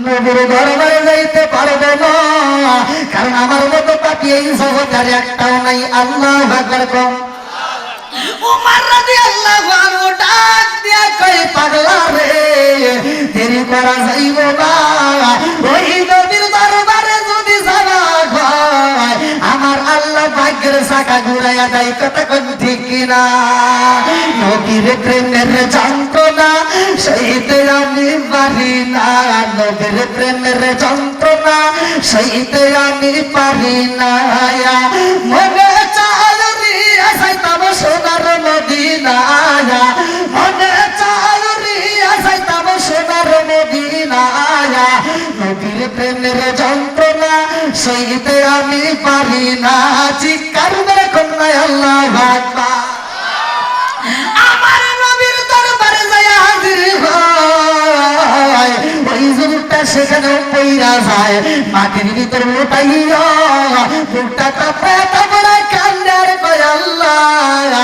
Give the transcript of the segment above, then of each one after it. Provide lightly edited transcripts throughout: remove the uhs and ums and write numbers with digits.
নবীর দরবারে যাইতে পারবো না, কারণ আমার মতো পাপী এই জগতের একটাও নাই। আল্লাহু আকবার কও। ওমর রাদিয়াল্লাহু আনহু ডাক দিয়া কই, পাগলা রে, দেরি করা যাইব না। ওই নবীর দরবারে যদি যাওয়া হয়, আমার আল্লাহ ভাগ্যের চাকা ঘুরাইয়া দেয়। কথা কোন ঠিক কিনা? নবীর প্রেমের যন্ত্রণা সইতে আমি পারি না, নবীর প্রেমের যন্ত্রণা সইতে আমি পারি না। মনে চায় রিয়া যাইতাম সোনার মদিনায়, মনে চায় রিয়া যাইতাম সোনার মদিনায়। নবীর প্রেমের যন্ত্রণা সইতে আমি পারি না। চিৎকার করে কন্যা আল্লাহু আকবার। আমার নবীর দরবারে যায় হাজির হয়, ওই যুবকটা সেখানেও পইরা যায়, মাটির ভিতর লুটাইয়া বুকটা কাঁপে তারপরে কান্দে আর কয়, আল্লাহ,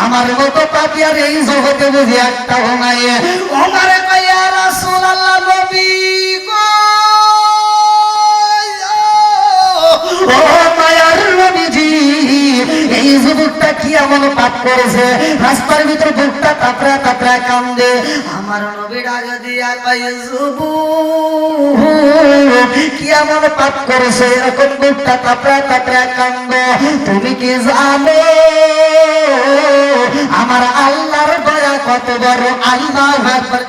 আমার মতো পাপী আর এই জগতে বুঝি একটাও নাই। ওমরে কয়, ইয়া রাসূলুল্লাহ, নবী গো, ও মায়ার নবীজি, এই যুবকটা কি এমন পাপ করেছে? রাস্তার ভিতর বুকটা কাঁপড়া কাঁপড়া কান্দে। আমার নবী ডাক দিয়া কয়, যুবক কি এমন পাপ করেছে এরকম বুকটা কাঁপড়া কাঁপড়া কান্দে? তুমি কি জানো আমার আল্লাহর দয়া কত বড়? আল্লাহু আকবার।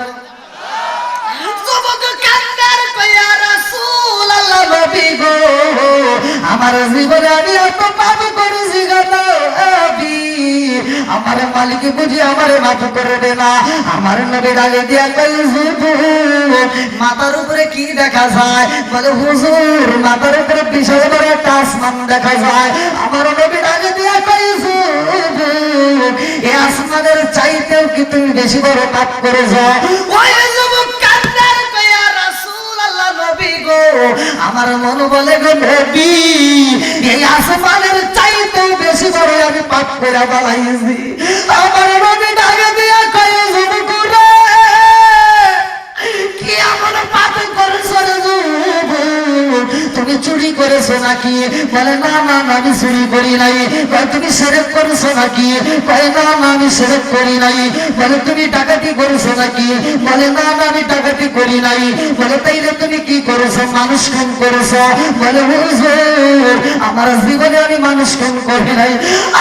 যুবক কান্দার কয়, ইয়া রাসূলুল্লাহ, নবী গো, আমার জীবনে আমি এত পাপ করেছি গো নবী, আমার মালিক বুঝি আমারে মাফ করবে না। আমার নবী ডাকে দিয়া কই, হুজুর, মাথার উপরে কি দেখা যায়? বলে, হুজুর, মাথার উপরে বিশাল বড় একটা আসমান দেখা যায়। আমার নবী ডাকে দিয়া কই, হুজুর, এই আসমানের চাইতেও কি তুমি বেশি বড় পাপ করেছো? ওই যুবক কান্দার কই, ইয়া রাসূলুল্লাহ, নবী গো, আমার মন বলে গো নবী, এই আসমানের চাইতেও বেশি বড় আমি পাপ করে বানাইছি। আমার নবী ডাকে দিয়া কই, যুবক রে, কি এমন পাপ করেছো রে যুবক? তুমি চুরি করেছো নাকি? বলে, না না, আমি চুরি করি নাই। বলে, তুমি শিরক করেছো নাকি? বলে, না না, আমি শিরক করি নাই। বলে, তুমি ডাকাতি করেছো নাকি? বলে, না না, আমি ডাকাতি করি নাই। বলে, তাইলে তুমি কি করেছো? মানুষ খুন করেছো। বলে, হুজুর, আমার জীবনে আমি মানুষ খুন করি নাই।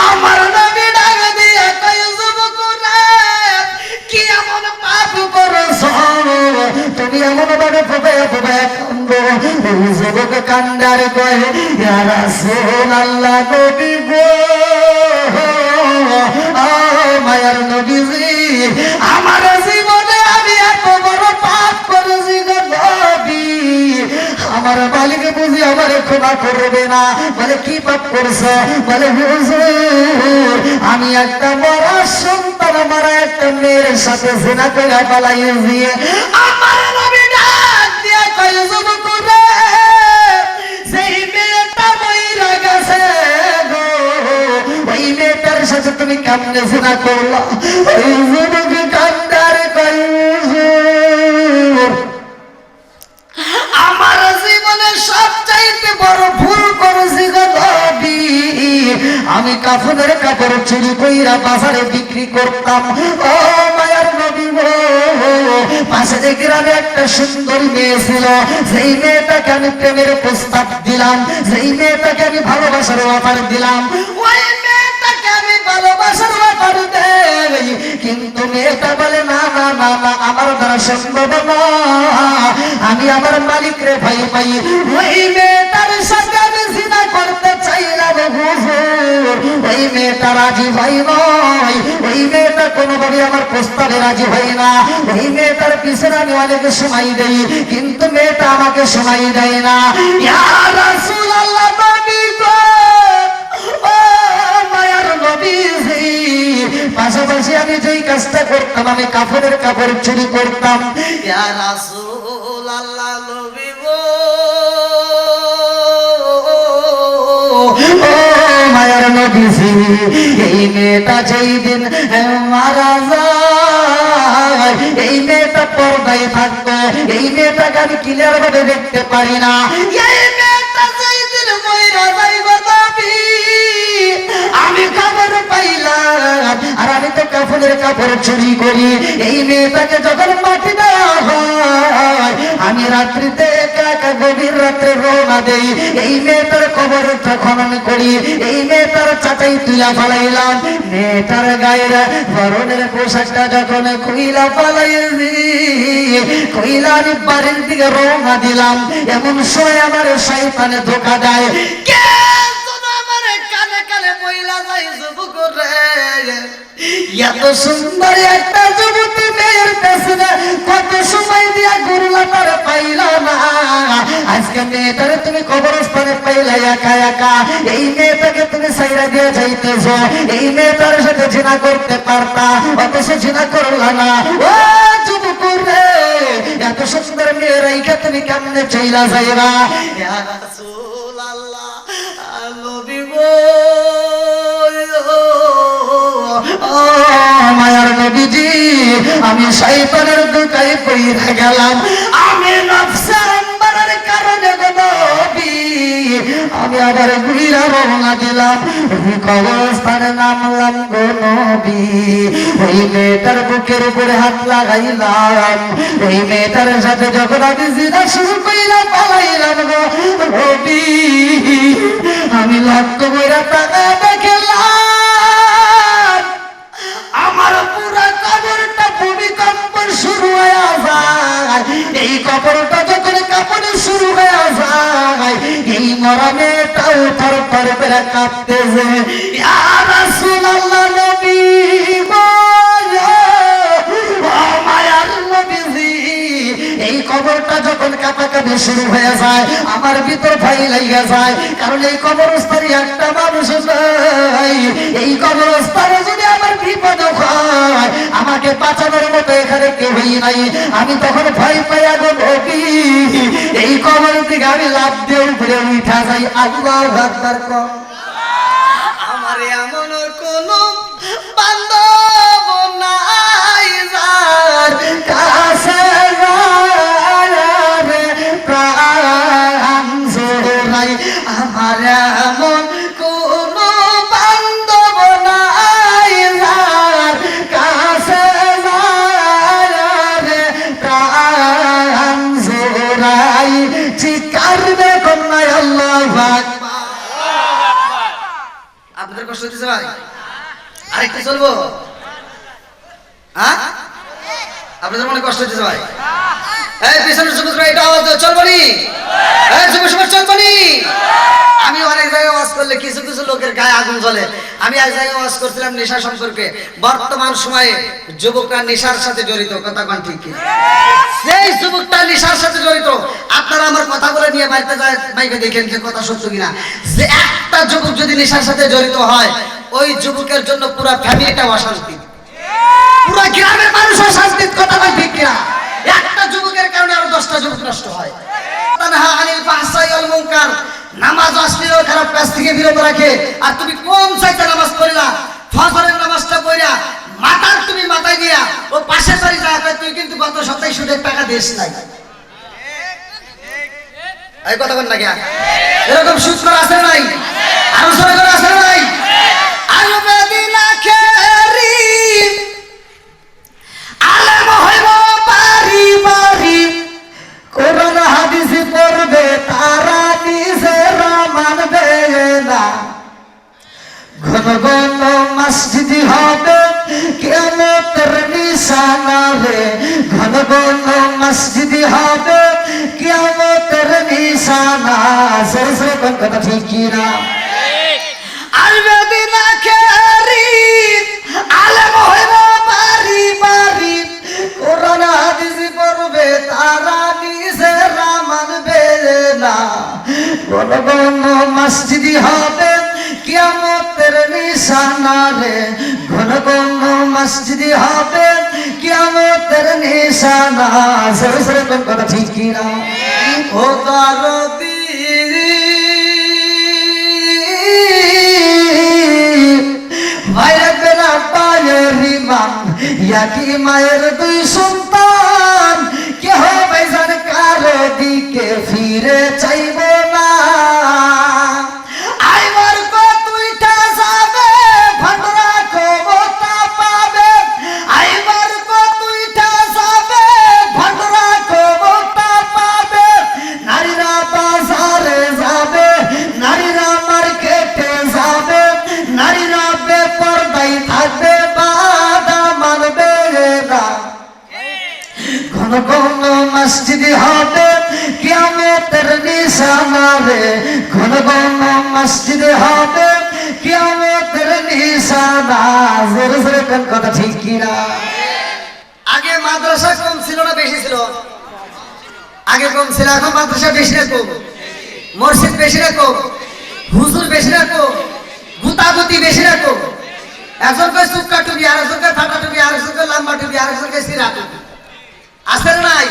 আমার নবী ডাক দিয়া কয়, যুবক রে, কি এমন পাপ করেছো তুমি এমন ভাবে ফুপায়া ফুপায়া কান্দো? ওই যুবক কান্দার কয়, ইয়া রাসূলুল্লাহ, নবী গো, মায়ার নবীজি, আমার জীবনে আমি এত বড় পাপ করেছি গো নবী, আমার মালিক বুঝি আমারে ক্ষমা করবে না। বলে, কি পাপ করছো? বলে, হুজুর, আমি একটা মরা সন্তান, মারা একটা মেয়ের সাথে জিনা করে পালাইছি। আমার নবী ডাক দিয়া কয়, যুবক রে, সেই মেয়েটা মইরা গেছে গো, ওই মেয়েটার সাথে তুমি কেমনে জিনা করলা? ওই যুবক কান্দার কয়, হুজুর, আমার জীবনে সবচাইতে বড় ভুল করেছি গো নবী, আমি কাফনের কাপড় চুরি কইরা বাজারে বিক্রি করতাম। ও মায়ার নবী গো, পাশে যে গ্রামে একটা সুন্দর মেয়ে ছিল, সেই মেয়েটাকে আমি প্রেমের প্রস্তাব দিলাম, সেই মেয়েটাকে আমি ভালোবাসার অফার দিলাম, ওই মেয়েটাকে আমি ভালোবাসার অফার দেই, কিন্তু মেয়েটা বলে, না না না না, আমার দ্বারা সম্ভব না, আমি আমার মালিক রে ভাই পাই। ওই মেয়েটার সাথে আমি জিনা করতে চাইলাম হুজুর, ওই মেয়েটা রাজি হয় নয়, ওই মেয়েটা কোনোভাবে আমার প্রস্তাবে রাজি হয় না। ওই মেয়েটার পিছনে আমি অনেক সময় দেই, কিন্তু মেয়েটা আমাকে সময় দেয় না। ইয়া রাসূলুল্লাহ, নবী গো, ও মায়ার নবীজি, পাশাপাশি আমি যেই কাজটা করতাম, আমি কাফনের কাপড় চুরি করতাম। ইয়া রাসূলুল্লাহ, নবী গো, ও মায়ার নবীজি, এই মেয়েটা যেই দিন মারা যায়, এই মেয়েটা পর্দায় থাকতো, এই মেয়েটাকে আমি ক্লিয়ার ভাবে দেখতে পারি না। এই মেয়েটা যেদিন মইরা যাইব নবী, আমি খবর পাইলাম, আর আমি তো কাফনের কাপড় চুরি করি। এই মেয়েটাকে যখন মাটি দেওয়া হয়, আমি রাত্রিতে একা একা গভীর রাত্রে রওনা দেই, এই মেয়েটার কবর খনন করি, এই মেয়েটার চাচাই তুলা ফালাইলাম। মেয়েটার গায়ের বরণের পোশাকটা যখন খুইলা ফালাইছি, খুইলা আমি বাড়ির দিকে রওনা দিলাম, এমন সময় আমার শয়তানে ধোঁকা দেয়। কে কানে কানে বইলা যাই যুবক রে, এত সুন্দর একটা যুবতী মেয়ের পেছনে কত সময় দিয়া ঘুরলা, তার পাইলা না। আজকে মেয়েটারে তুমি কবরস্থানে পাইলা একা একা, এই মেয়েটাকে তুমি সাইরা দিয়ে যাইতেছ, এই মেয়েটার সাথে জিনা করতে পারতা, অথচ জিনা করলা না। ও যুবক রে, এত সুন্দর মেয়ে রাইখা তুমি কেমনে চইলা যাইবা? ইয়া রাসূলুল্লাহ, নবী গো, মায়ার নবীজি, আমি শয়তানের ধোঁকায় পইরা গেলাম, আমি নফসের আম্বারের কারণে গো নবী, আমি আবার ঘুরা রওনা দিলাম, কবরস্থানে নামলাম গো নবী। ওই মেয়েটার বুকের উপরে হাত লাগাইলাম, ওই মেয়েটার সাথে যখন আমি জিনা শুরু কইলাম, পালাইলাম গো নবী। আমি লক্ষ্য কইরা টাকা দেখলাম, আমার পুরা কবরটা ভূমিকম্প শুরু হয়ে যায়। এই কবরটা যখন কাঁপতে শুরু হয়ে যায়, এই মরণেটাও থরথর করে কাঁপতেছে। ইয়া রাসূলুল্লাহ, নবী গো, ও মায়ার নবীজি, এই কবরটা যখন কাঁপাকাঁপি শুরু হয়ে যায়, আমার ভিতর ভয় লেগে যায়, কারণ এই কবরস্থানে একটা মানুষ নাই। এই কবরস্থানে যদি আমার বিপদ হয়, আমাকে বাঁচানোর মতো এখানে কেউই নাই। আমি তখন ভয় পাইয়া গো নবী, এই কবর থেকে আমি লাফ দিয়ে উপরে উঠা যাই। আল্লাহু আকবার কর। আমার এমন কোন বান্ধব নাই যার কাছে প্রাণ জোড়াই, আমার এমন কোন বান্ধব নাই যার কাছে প্রাণ জোড়াই। চিৎকার দেখুন না আল্লাহু আকবার। আপনাদের কষ্ট হচ্ছে ভাই? আরেকটা চলবো? হ্যাঁ, আপনাদের মনে কষ্ট হচ্ছে ভাই? এই পিছনের যুবকরা এটা আওয়াজ চলবো নি? এই যুবক সমাজ চলবো নি? আমি অনেক জায়গায় ওয়াজ করলে কিছু কিছু লোকের গায়ে আগুন জ্বলে। আমি এক জায়গায় ওয়াজ করছিলাম নেশা সম্পর্কে। বর্তমান সময়ে যুবকরা নেশার সাথে জড়িত, কথা কোন ঠিক কি? সেই যুবকটা নেশার সাথে জড়িত, আপনারা আমার কথাগুলো নিয়ে বাড়িতে যায় মাইকে দেখেন যে কথা সত্য কিনা। যে একটা যুবক যদি নেশার সাথে জড়িত হয়, ওই যুবকের জন্য পুরো ফ্যামিলিটা অশান্তি, পুরো গ্রামের মানুষ অশান্তির, কথা কোন ঠিক কিনা? একটা যুবকের কারণে আরো 10টা যুবক নষ্ট হয়। তানহা আনিল ফাহশাই ওয়াল মুনকার, নামাজ অশ্লীল ও খারাপ কাজ থেকে বিরত রাখে। আর তুমি কোন চাইতে নামাজ পড়লা, ফজরের নামাজটা পড়া মাথার তুমি মাথায় দিয়া ও পাশে বাড়ি যা, তুই কিন্তু গত সপ্তাহে সুদের টাকা দিস নাই। এই কথা বল না কেন? এরকম সুদ করা আছে নাই? আরো সরে করা আছে নাই? আর বেদিনা খেরি আলেম হইব বাড়ি বাড়ি, কোরআন হাদিস পড়বে তারা নিজেরা মানবে না। ঘন ঘন মসজিদি হবে কিয়ামতের নিশানা রে, ঘন ঘন মসজিদি হবে কিয়ামতের নিশানা। সরসরে কোন কথা ঠিক কি না? আর বেদিনা খেরি আলেম হইব বাড়ি বাড়ি, কোরআন হাদিস পড়বে তারা নিজেরা মানবে না। ঘন ঘন মসজিদি হবে কিয়ামতের নিশানা রে, ঘন ঘন মসজিদি হবে কিয়ামতের নিশানা। সরে সরে কোন কথা ঠিক কি না? ও দরদি ভাইরা বেলা পায়ের ইমাম, ইয়াকি মায়ের দুই সন্তান, হবে যেন কারো দিকে ফিরে চাইব না। আইবার কতইটা যাবে ভান্ডরা ক্ষমতা পাবে, আইবার কতইটা যাবে ভান্ডরা ক্ষমতা পাবে। নারীরা বাজারে যাবে, নারীরা মার্কেটে যাবে, নারীরা বেপরদায় থাকবে, বাধা মানবে না। ঘন ঘন মসজিদ হবে কিয়ামতের নিশানা রে, ঘন ঘন মসজিদ হবে কিয়ামতের নিশানা। জোরে জোরে কোন কথা ঠিক কিনা? আগে মাদ্রাসা কম ছিল না বেশি ছিল? আগে কম ছিল, এখন মাদ্রাসা বেশি না কম? মসজিদ বেশি না কম? হুজুর বেশি না কম? গুতাগুতি বেশি না কম? একজনকে চুক্কা টুপি, আরেকজনকে ফাটা টুপি, আরেকজনকে লম্বা টুপি, আরেকজনকে সিরা টুপি, আছে না নাই?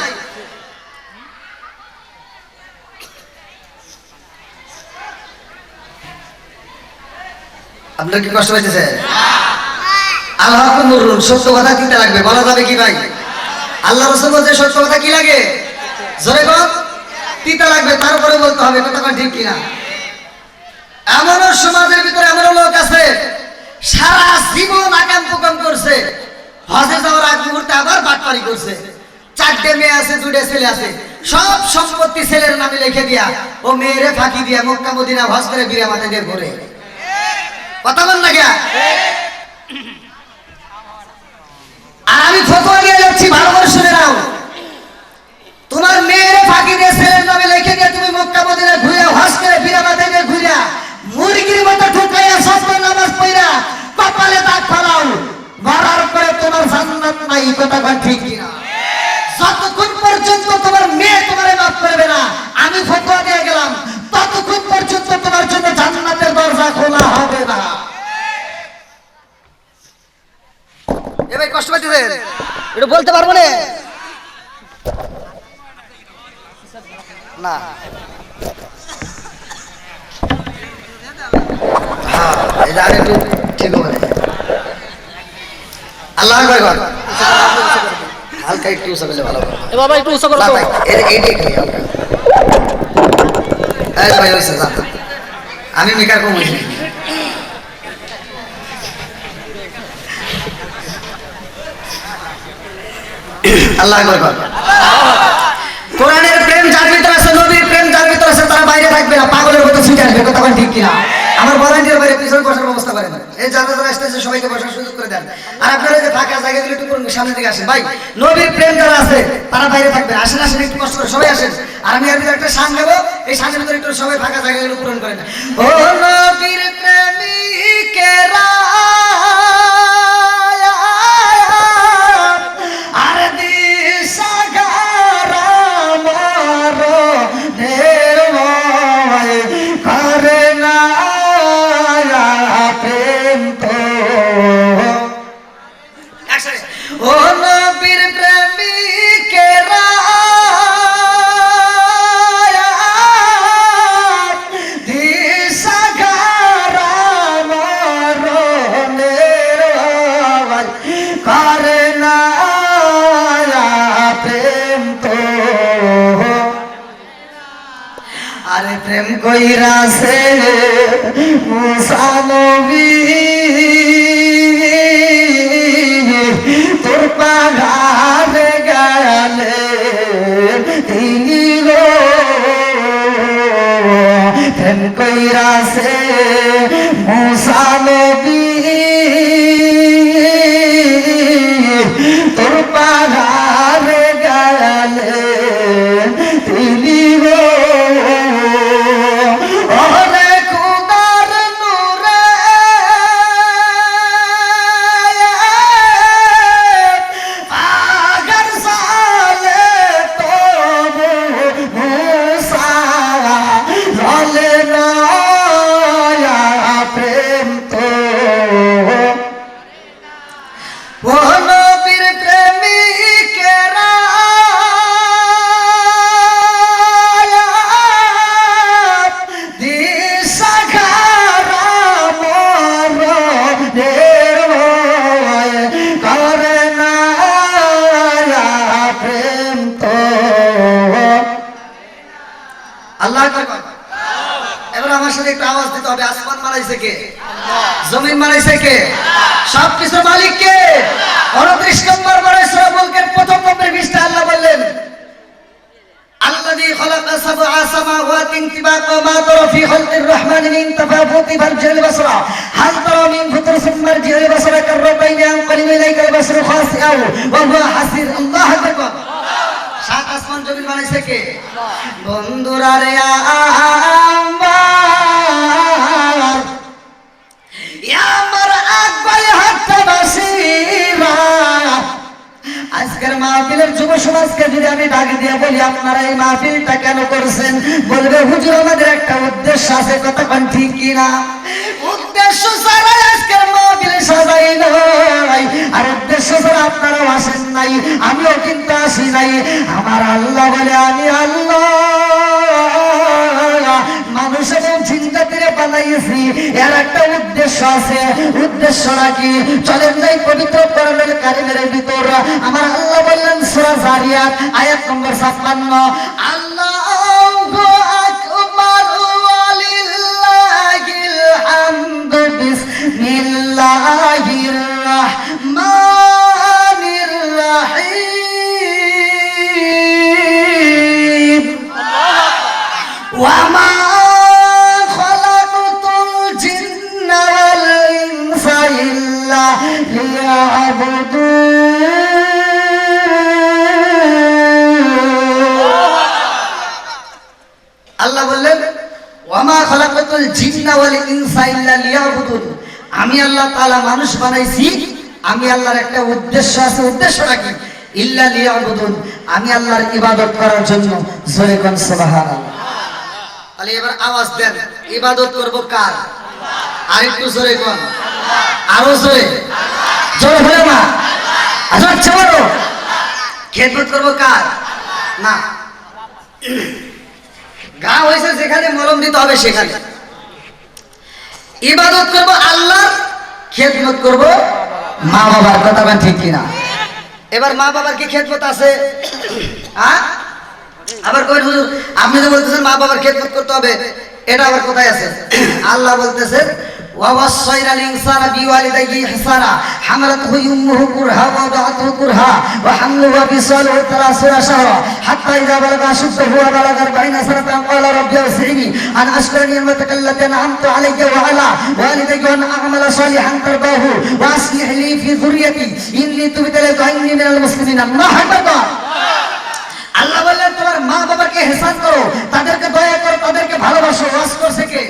আপনার কি কষ্ট হইতেছে? আল্লাহ বলুন সত্য কথা দিতে লাগবে, বলা যাবে কি ভাই? আল্লাহ রাসূল বলছে সত্য কথা কি লাগে? জোরে বল, দিতে লাগবে, তারপরে বলতে হবে। কথা ঠিক কিনা? এমনও সমাজের ভিতরে এমন লোক আছে সারা জীবন আকাম কুকাম করছে, হজে যাওয়ার আগ মুহূর্তে আবার বাটপারি করছে। 4টে মেয়ে আছে, 2টে ছেলে আছে, সব সম্পত্তি ছেলের নামে লিখে দিয়া ও মেয়েরে ফাঁকি দিয়া মক্কা মদিনা হজ করে বিরা মাথা দিয়ে ঘুরে। কথা বল না গিয়া? আর আমি ফতোয়া দিয়ে যাচ্ছি, ভালো করে শুনে নাও। তোমার মেয়েরে ফাঁকি দিয়ে ছেলের নামে লিখে দিয়ে তুমি মক্কা মদিনা ঘুরে হজ করে বিরা মাথা দিয়ে ঘুরিয়া মুরগির মতো ঠুকাইয়া সব নামাজ পড়া কপালে দাগ ফালাও, মরার পরে তোমার জান্নাত নাই। কথা ঠিক কিনা? যতক্ষণ পর্যন্ত তোমার মেয়ে তোমারে মাফ করবে না, আমি ফতোয়া দিয়ে গেলাম, ততক্ষণ পর্যন্ত তোমার জন্য জান্নাতের দরজা খোলা হবে না। এ ভাই কষ্ট পাচ্ছেন? এটা বলতে পারবো না। না হ্যাঁ, এটা আরেকটু ঠিক হবে। আল্লাহ আকবার কর। হালকা একটু উঁচা করলে ভালো হবে। এ বাবা একটু উঁচা করো তো। এইটাই কই হালকা। এই ভাই হইছে যা। আমি মিকার কম হইছি। আল্লাহ আকবার কর। কোরআনের প্রেম যার ভিতরে আছে, নবীর প্রেম যার ভিতরে আছে, তারা বাইরে থাকবে না, পাগলের মতো ছুটে আসবে। কথা ঠিক কিনা? আমার ভলান্টিয়ার বাইরে পিছনে বসার ব্যবস্থা করেন, এই যারা যারা আসতেছে সবাইকে বসার সুযোগ করে দেন। আর আপনারা যে ফাঁকা জায়গাগুলো একটু সামনে দিকে আসেন। ভাই নবীর প্রেম যারা আছে তারা বাইরে থাকবে, আসেন আসেন একটু কষ্ট করে সবাই আসেন। আর আমি এর ভিতরে একটা শান দেবো, এই শানের ভিতরে একটু সবাই ফাঁকা জায়গাগুলো পূরণ করেন। ও নবীর প্রেমিকেরা আর দিশাগারা মারো দেওয়ায় করে না প্রেম তো। ও নবীর প্রেমিকেরা দিশাগারা মারো দেওয়ায় করে না প্রেম তো। আরে প্রেম কইরাছে মুসা নবী তোর পাহাড়ে গেলে তিনি গো। প্রেম কইরাছে মুসা নবী তোর পাহাড়ে গেলে তিনি গো। ওরে খুদার নূরে পাগল আল্লাহ আকবার। এবার আমার সাথে একটু আওয়াজ দিতে হবে। আসমান বানাইছে কে? জমিন বানাইছে কে? সবকিছুর মালিক কে? 29 নম্বর পরে সূরা মুলকের প্রথম নম্বরের পৃষ্ঠা আল্লাহ বললেন, আল্লাযী খালাকা সাবআ সামাওয়াতিন তিবাকা মা তারা ফি খালকির রহমানি মিন তাফাউতি ফারজিল বাসরা হাল তারা মিন ফুতুর সুম্মা রজিল বাসরা কাররাতাইনি আন কলিম ইলাইকাল বাসরু খাসিআউ ওয়া হুয়া হাসির। আল্লাহু আকবার। সাত আসমান জমিন বানাইছে কে? বন্ধুরা রে আমার আকবার হাতটা বাসিরা, আজকের মাহফিলের যুব সমাজকে যদি আমি ডাক দিয়ে বলি আপনারা এই মাহফিলটা কেন করছেন, বলবে হুজুর আমাদের একটা উদ্দেশ্য আছে। কতক্ষণ ঠিক কিনা? উদ্দেশ্য ছাড়া আজকের মাহফিল সাজাই নাই, আর উদ্দেশ্য ছাড়া আপনারাও আসেন নাই, আমিও কিন্তু আসি নাই। আমার আল্লাহ বলে আমি আল্লাহ মানুষ এবং জিনজাতিরে বানাইছি, এর একটা উদ্দেশ্য আছে। উদ্দেশ্য নাকি? চলেন নাই পবিত্র কোরআনের কারিমের ভিতর আমার আল্লাহ বললেন সূরা জারিয়াত আয়াত নম্বর 56, আল্লাহু আকবার ওয়ালিল্লাহিল হামদু বিসমিল্লাহির রাহমানির রাহিম ওয়া মা খালাকাতুল জিন্না ওয়াল ইনসা ইল্লা লিয়াবুদুন। আল্লাহ বললেন ওয়া মা খালাকাতুল জিন্না ওয়াল ইনসা ইল্লা লিয়াবুদুন, আমি আল্লাহ তাআলা মানুষ বানাইছি, আমি আল্লাহর একটা উদ্দেশ্য আছে। উদ্দেশ্যটা কি? ইল্লা লিয়াবুদুন, আমি আল্লাহর ইবাদত করার জন্য। জোরে কোন সুবহানাল্লাহ। তাহলে এবার আওয়াজ দেন, ইবাদত করব কার? আর একটু জোরে কোন, আরো জোরে, জোরে হলো না? আচ্ছা বলো, খেদমত করব কার? না, গা হয়েছে যেখানে মলম দিতে হবে সেখানে। ইবাদত করব আল্লাহর, খেদমত করব মা বাবার। কথা বলেন ঠিক কিনা? এবার মা বাবার কি খেদমত আছে? আবার কই হুজুর আপনি তো বলতেছেন মা বাবার খেদমত করতে হবে, এটা আবার কোথায় আছে? আল্লাহ বলতেছেন ووصينا الإنسان بوالديه إحسانا حملته أمه كرها ووضعته كرها وحمله وفصاله 30 شهرا حتى إذا بلغ أشده وبلغ 40 سنة قال رب أوزعني أن أشكر نعمتك التي أنعمت علي وعلى والدي وأن أعمل صالحا ترضاه وأصلح لي في ذريتي إني تبت إليك إني من المسلمين। الله أكبر। আল্লাহ বললেন তোমার মা বাবাকে ইহসান করো, তাদেরকে দয়া করো, তাদেরকে ভালোবাসো। ওয়াজ করছে কে?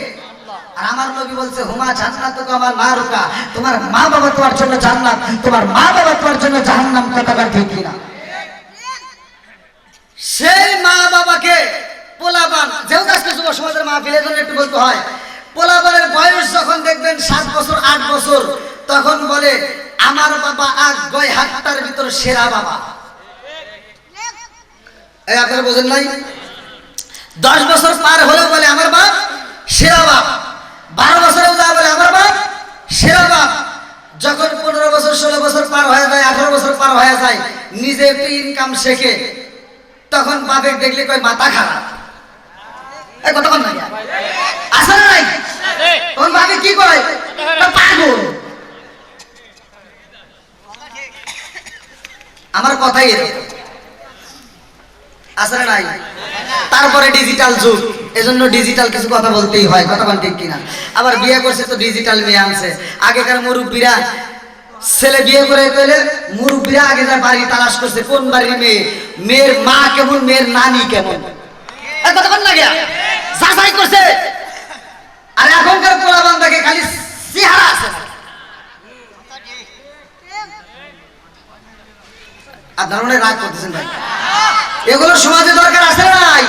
আর আমার নবী বলছে হুমা জান্নাতুকা ওয়া নারুকা, তোমার মা বাবা তোমার জন্য জান্নাত, তোমার মা বাবা তোমার জন্য জাহান্নাম। কথাটা ঠিক কিনা? সেই মা বাবাকে পোলাপান, যেহেতু আজকে যুব সমাজের মাহফিলের জন্য একটু বলতে হয়, পোলাপানের বয়স যখন দেখবেন 7 বছর 8 বছর, তখন বলে আমার বাবা আগ গয় হাতটার ভিতর সেরা বাবা। এই আপনারা বোঝেন নাই? 10 বছর পার হলেও বলে আমার বাপ সেরা বাপ, 12 বছরেও যা বলে আমার বাপ সেরা বাপ। যখন 15 বছর 16 বছর পার হয়ে যায়, 18 বছর পার হয়ে যায়, নিজে একটু ইনকাম শেখে, তখন বাপে দেখলে কয় মাথা খারাপ। এই কথা বল না আসলে নাই, তখন বাপে কি কয়? পাগল। আমার কথাই এরকম আসলে নাই। তারপরে ডিজিটাল যুগ, এজন্য ডিজিটাল কিছু কথা বলতেই হয়। কথা বল ঠিক কিনা? আবার বিয়ে করছে তো ডিজিটাল মেয়ে আনছে। আগেকার মুরব্বীরা ছেলে বিয়ে করে গেলে মুরব্বীরা আগে যা বাড়ি তালাশ করছে, কোন বাড়ির মেয়ে, মেয়ের মা কেমন, মেয়ের নানি কেমন, কথা বল না গিয়া যাচাই করছে। আর এখনকার পোলা বান্দাকে খালি চেহারা আছে। আপনারা মনে রাগ করতেছেন ভাই, এগুলো সমাজে দরকার আছে নাই?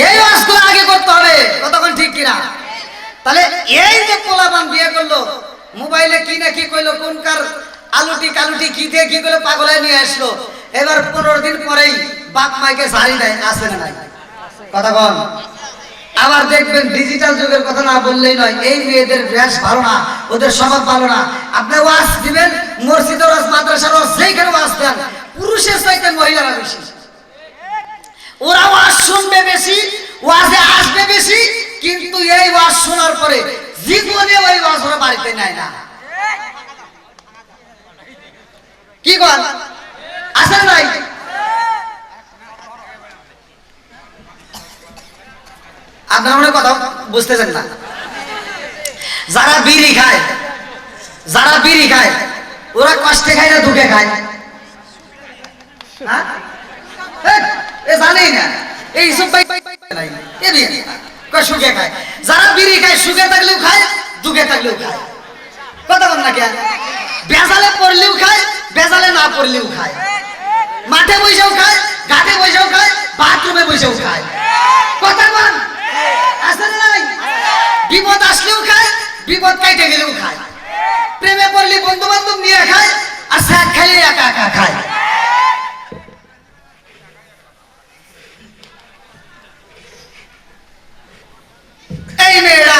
এই ওয়াজগুলো আগে করতে হবে। কতক্ষণ ঠিক কিনা? তাহলে এই যে পোলাপান বিয়ে করলো, মোবাইলে কি না কি কইলো, কোনকার আলুটি কালুটি কি দিয়ে কি করলো, পাগলায় নিয়ে আসলো। এবার 15 দিন পরেই বাপ মাইকে ঝাড়ি দেয়, আছে না নাই? কথা বল। আবার দেখবেন ডিজিটাল যুগের কথা না বললেই নয়, এই মেয়েদের বেশ ভালো না, ওদের স্বভাব ভালো না। আপনি ওয়াজ দিবেন, মসজিদের ওয়াজ, মাদ্রাসার ওয়াজ, যেখানে ওয়াজ দেন, পুরুষের চাইতে মহিলারা বেশি। ওরা ওয়াজ শুনবে বেশি, ওয়াজে এই ওয়াজ শোনার পরে জীবনে ওই ওয়াজ ওরা বাড়িতে নেয় না। কি বল আসেন নাই? আপনার মনে কথা বুঝতেছেন না। যারা বিড়ি খায়, যারা বিড়ি খায় ওরা কষ্টে খায় না দুঃখে খায়? জানেই না এই সব সুখে খায়। যারা বিড়ি খায় সুখে থাকলেও খায়, দুঃখে থাকলেও খায়। কথা বল না কেন? বেজালে পড়লেও খায়, বেজালে না পড়লেও খায়। মাঠে বসেও খায়, ঘাটে বসেও খায়, বাথরুমে বসেও খায়। কথা বল আসলে নাই? বিপদ আসলেও খায়, বিপদ কাইটে গেলেও খায়। প্রেমে পড়লে বন্ধু বান্ধব নিয়ে খায়, আর স্যাক খাইলে একা একা খায়। এই মেয়েরা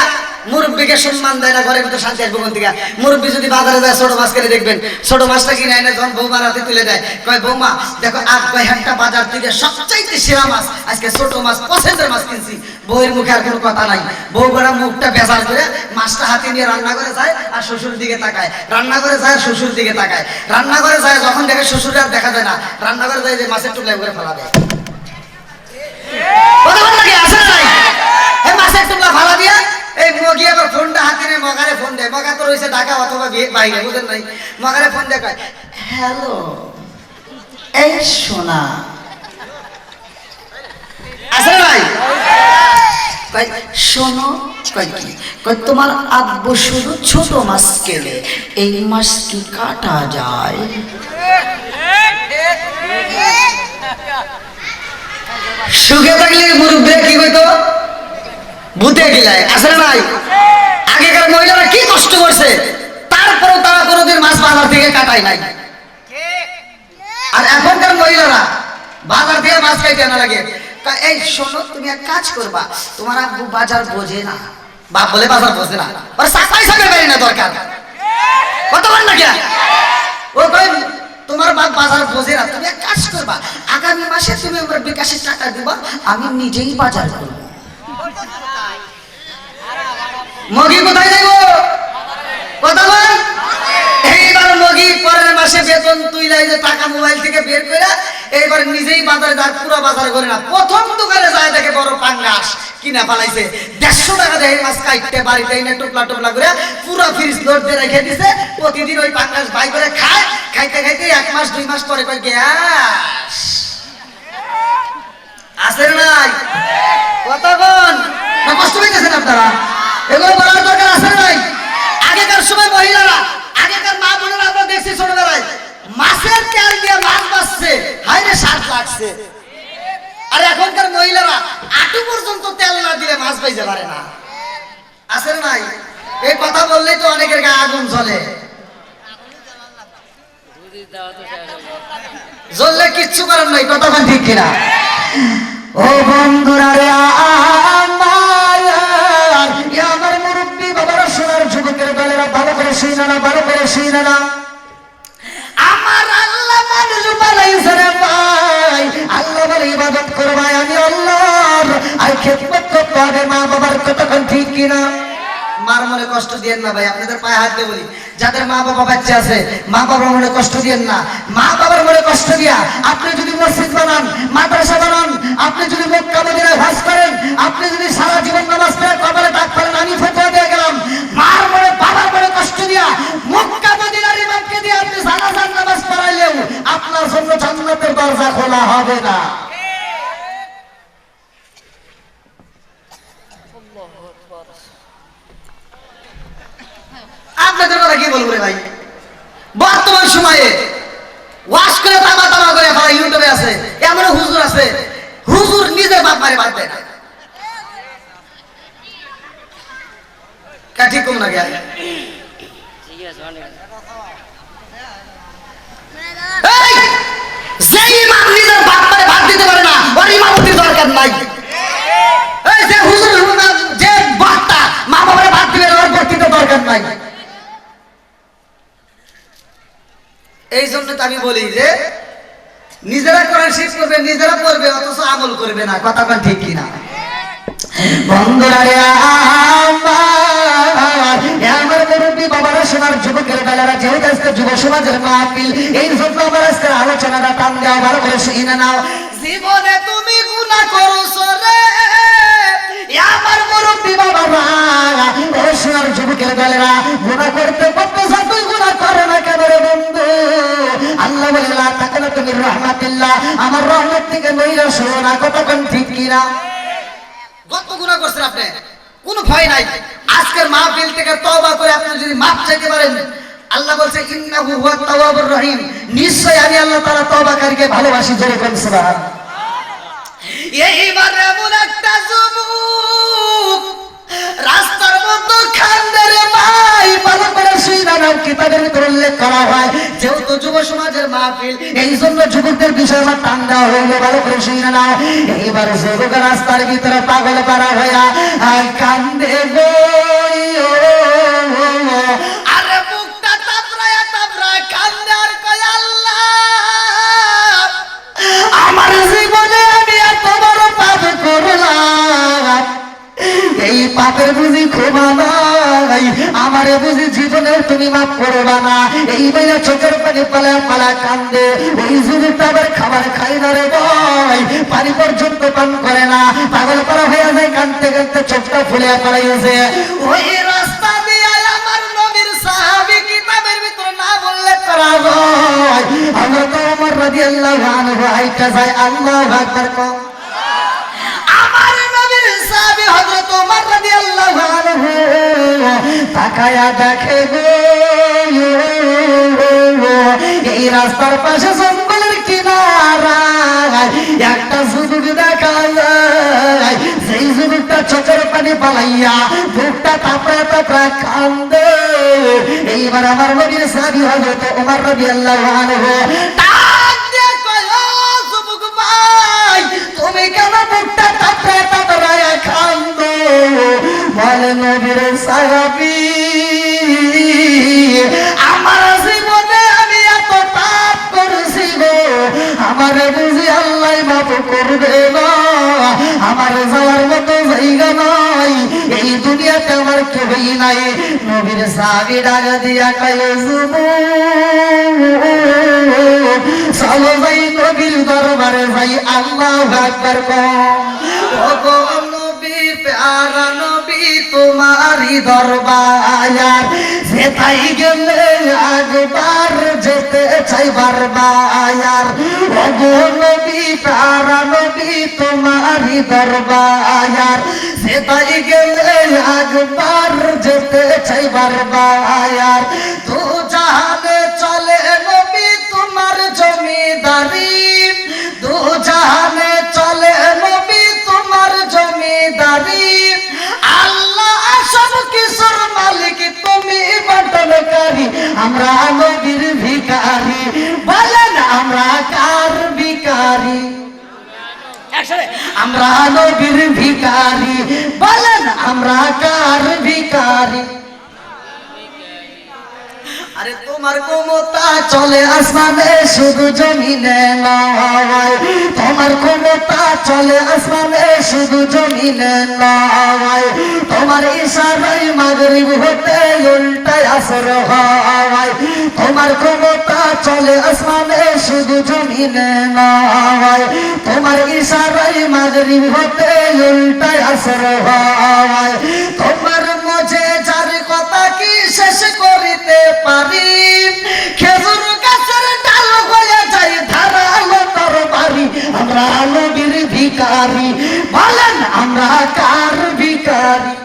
মুরব্বীকে সম্মান দেয় না, ঘরের ভিতরে শান্তি আসবে কোন থেকে? মুরব্বী যদি বাজারে যায় ছোট মাছ কিনে, দেখবেন ছোট মাছটা কিনে এনে যখন বৌমার হাতে তুলে দেয়, কয় বৌমা দেখো আজ একটা বাজার থেকে সবচাইতে সেরা মাছ, আজকে ছোট মাছ পছন্দের মাছ কিনছি। বউয়ের মুখে আর কোনো কথা নাই। বউ করা মুখটা বেজার করে মাছটা হাতে নিয়ে রান্না করে যায় আর শ্বশুর দিকে তাকায়, রান্না করে যায় শ্বশুর দিকে তাকায়, রান্না করে যায় যখন দেখে শ্বশুর আর দেখা যায় না, রান্না করে যায় যে মাছের টুকরা করে ফেলা দেয়। মাছের টুকরা ফালা দিয়া এই মগি আবার ফোনটা হাতে নিয়ে মগারে ফোন দেয়। মগা তো রয়েছে ঢাকা অথবা বাইরে, বুঝেন নাই? মগারে ফোন দেয়, কয় হ্যালো এই সোনা আসলে ভাই, কয় শোনো, কয় কি? কয় তোমার আব্বু শুধু ছোট মাছ কেলে, এই মাছ কি কাটা যায়? সুখে থাকলে মুরব্বী কি কইতো? ভূতে গিলায়। আসলে নাই? আগেকার মহিলারা কি কষ্ট করছে, তারপরেও তারা কোনোদিন মাছ বাজার থেকে কাটায় নাই। আর এখনকার মহিলারা বাজার থেকে মাছ খাইতে আনা লাগে। এই শোনো, তুমি এক কাজ করবা, তোমার আব্বু বাজার বোঝে না। বাপ বলে বাজার বোঝে না, ওর সাফাই সাফাই পারি না দরকার। কত বল না কেন? ও কই তোমার বাপ বাজার বোঝে না, তুমি এক কাজ করবা, আগামী মাসে তুমি আমার বিকাশের টাকা দিবা, আমি নিজেই বাজার করবো। মগি কোথায় যাইব? কথা বল। এইবার মগি পরের মাসে বেতন তুইলাই যে টাকা মোবাইল থেকে বের করে এইবার নিজেই বাজারে যায়, পুরো বাজার করে না। প্রথম দোকানে যায় দেখে বড় পাঙ্গাস কিনা ফেলাইছে, 150 টাকা দিয়ে মাছ কাটতে বাড়িতে এনে টুকলা টুকলা করে পুরো ফ্রিজ লোড দিয়ে রেখে দিছে। প্রতিদিন ওই পাঙ্গাস ভাই করে খায়, খাইতে খাইতে 1 মাস 2 মাস পরে কয় গ্যাস আসে নাই? কতক্ষণ না কষ্ট পাইতেছেন আপনারা? এগুলো বলার দরকার আছে নাই? আগেকার সময় মহিলারা, আগেকার মা বোনেরা আমরা দেখছি ছোটবেলায় মাছের তেল দিয়ে মাছ ভাজছে, হাইরে স্বাদ লাগছে। আর এখনকার মহিলারা আটু পর্যন্ত তেল না দিলে মাছ ভাজতে পারে না। আছে নাই? এই কথা বললেই তো অনেকের গায়ে আগুন জ্বলে। জ্বললে কিচ্ছু করার নাই। কথা বল ঠিক কিনা? ও বন্ধুরা রে, আমার মুরব্বী বাবারা, সোনার যুবকের দলেরা ভালো করে শুনে না, ভালো করে শুনে না। আমার আল্লাহ মানুষ বানাইছে রে ভাই, আল্লাহ বলে ইবাদত করবাই আমি আল্লাহর, আর খেদমত করতে হবে মা বাবার। কতক্ষণ ঠিক কিনা? মার মনে কষ্ট দিয়েন না ভাই, আপনাদের পায়ে হাত দিয়ে বলি, যাদের মা বাবা বাচ্চা আছে মা বাবার মনে কষ্ট দিয়েন না। মা বাবার মনে কষ্ট দিয়া আপনি যদি মসজিদ বানান, মাদ্রাসা বানান, আপনি যদি মক্কা মদিনায় হজ করেন, আপনি যদি সারা জীবন নামাজ পড়ে কপালে দাগ ফেলেন, আমি ফতোয়া দিয়ে গেলাম, মার মনে বাবার মনে কষ্ট দিয়া মক্কা মদিনার ইমামকে দিয়ে আপনি জানাজার নামাজ পড়াইলেও আপনার জন্য জান্নাতের দরজা খোলা হবে না। আপনাদের কথা কি বলবো রে ভাই? বর্তমান সময়ে ওয়াশ করে তামা তামা করে ফেলা ইউটিউবে আছে, এমন হুজুর আছে, হুজুর নিজের বাপ মারে বাদ দেয় না। কা ঠিক কম না গিয়া যে ইমাম নিজের বাপ মারে বাদ দিতে পারে না, ওর ইমামতির দরকার নাই। এই যে হুজুর, যে বক্তা মা বাবারে বাদ দিবে, ওর বক্তৃতার দরকার নাই। এই জন্য তো আমি বলি যে নিজেরা কোরআন শিখ করবে, নিজেরা পড়বে, অথচ আমল করবে না। কথা ঠিক কিনা? বন্ধুরা রে আমার মুরব্বী বাবারা, সোনার যুবকের বেলারা, যেহেতু আজকে যুব সমাজের মাহফিল, এই জন্য আমার আজকে আলোচনাটা টান দেওয়া, ভালো করে শুনে নাও। জীবনে তুমি গুনাহ করছো রে আমার মুরব্বী বাবারা, ও সোনার যুবকের বেলারা, গুনাহ করতে করতে তুই গুনাহ করে না কেন রে বন্ধু? আল্লাহ বলে লা তাকানাতু মির রাহমাতিল্লাহ, আমার রহমত থেকে নৈরাশ হও না। কতক্ষণ ঠিক কিনা? কত গুনাহ করছেন আপনি, কোনো ভয় নাই। আজকের মাহফিল থেকে তওবা করে আপনি যদি মাফ চাইতে পারেন, আল্লাহ বলছে ইন্নাহু হুয়াত তাওয়াবুর রহিম, নিশ্চয়ই আমি আল্লাহ তাআলা তওবাকারীকে ভালোবাসি। জোরে বলুন সুবহানাল্লাহ। এইবার এমন একটা যুবক রাস্তার মধ্যে কান্দে রে ভাই, ভালো করে শুনে নাও, কিতাবের ভিতরে উল্লেখ করা হয়, যেহেতু যুব সমাজের মাহফিল, এই জন্য যুবকদের বিষয়ে আমার টান দেওয়া হইলো, ভালো করে শুনে নাও। এইবার যুবক রাস্তার ভিতরে পাগল পারা হইয়া কান্দে গো, আরে বুকটা তাপড়ায়া তাপড়ায় কান্দে আর কয় আল্লাহ, আমার জীবনে আমি এত বড় পাপ করলাম, এই পাপের বুঝি ক্ষমা নাই, আমারে বুঝি জীবনের তুমি মাফ করবা না। এই মেয়ে চোখের পানি পালা পালা কান্দে। ওই যুবকটা আবার খাবার খাই না রে ভাই, পানি পর্যন্ত পান করে না, পাগল করা হয়ে যায়, কাঁদতে কাঁদতে চোখটা ফুলে পড়াইছে। ওই রাস্তা দিয়ে আমার নবীর সাহাবী, কিতাবের ভিতর না বললে করা হয়, আমরা তো ওমর রাদিয়াল্লাহু আনহু আইতা যায়। আল্লাহু আকবার কও। আমার নবীর সাহাবী হযরত ওমর রাদিয়াল্লাহু আনহু তাকায়া দেখে গো, এই রাস্তার পাশে জঙ্গলের কিনারায় একটা যুবক দেখা যায়, সেই যুবকটা চোখের পানি পালাইয়া বুকটা তাপড়া তাপড়া কান্দে। এইবার আমার নবীর সাহাবী হযরত ওমর রাদিয়াল্লাহু আনহু ডাক দিয়ে কয়, ও যুবক ভাই, তুমি কেন বুকটা তাপড়া তাপড়া কান্দো? বলে নবীর সাহাবী, আমার জীবনে আমি এত পাপ করেছি গো, আমার বুঝি আল্লাহ মাফ করবে না, আমার যাওয়ার মতো জায়গা নাই, এই দুনিয়াতে আমার কেউই নাই। নবীর সাহাবী ডাক দিয়া কয়, যুবক চলো যাই নবীর দরবারে যাই। আল্লাহু আকবার কও। ওগো নবী প্যারা নবী, তোমারই দরবার যেতাই গেলে একবার যেতে চাই বারবার। ওগো নবী প্যারা নবী, তোমারই দরবার যেতাই গেলে একবার যেতে চাই বারবার। দু জাহানে চলে নবী তোমার জমিদারি, দু জাহানে চলে নবী তোমার জমিদারি, আল্লাহ সব কিছুর মালিক, তুমি বন্টনকারী, আমরা নবীর ভিখারি। বলেন আমরা কার ভিখারি? আমরা নবীর ভিখারি। বলেন আমরা কার ভিখারি? আরে তোমার ক্ষমতা চলে আসমানে শুধু জমিনে নয়, তোমার ক্ষমতা চলে আসমানে শুধু জমিনে নয়, তোমার ইশারায় মাগরিব হতে উল্টায় আসর হয়, তোমার ক্ষমতা চলে আসমানে শুধু জমিনে নয়, তোমার ইশারায় মাগরিব হতে উল্টায় আসর হয়। তোমার মজে যার কথা কি শেষ করিতে পারি, খেজুর গাছের ডাল হয়ে যায় ধারালো তরবারি, আমরা নবীর ভিখারি। বলেন আমরা কার ভিখারি?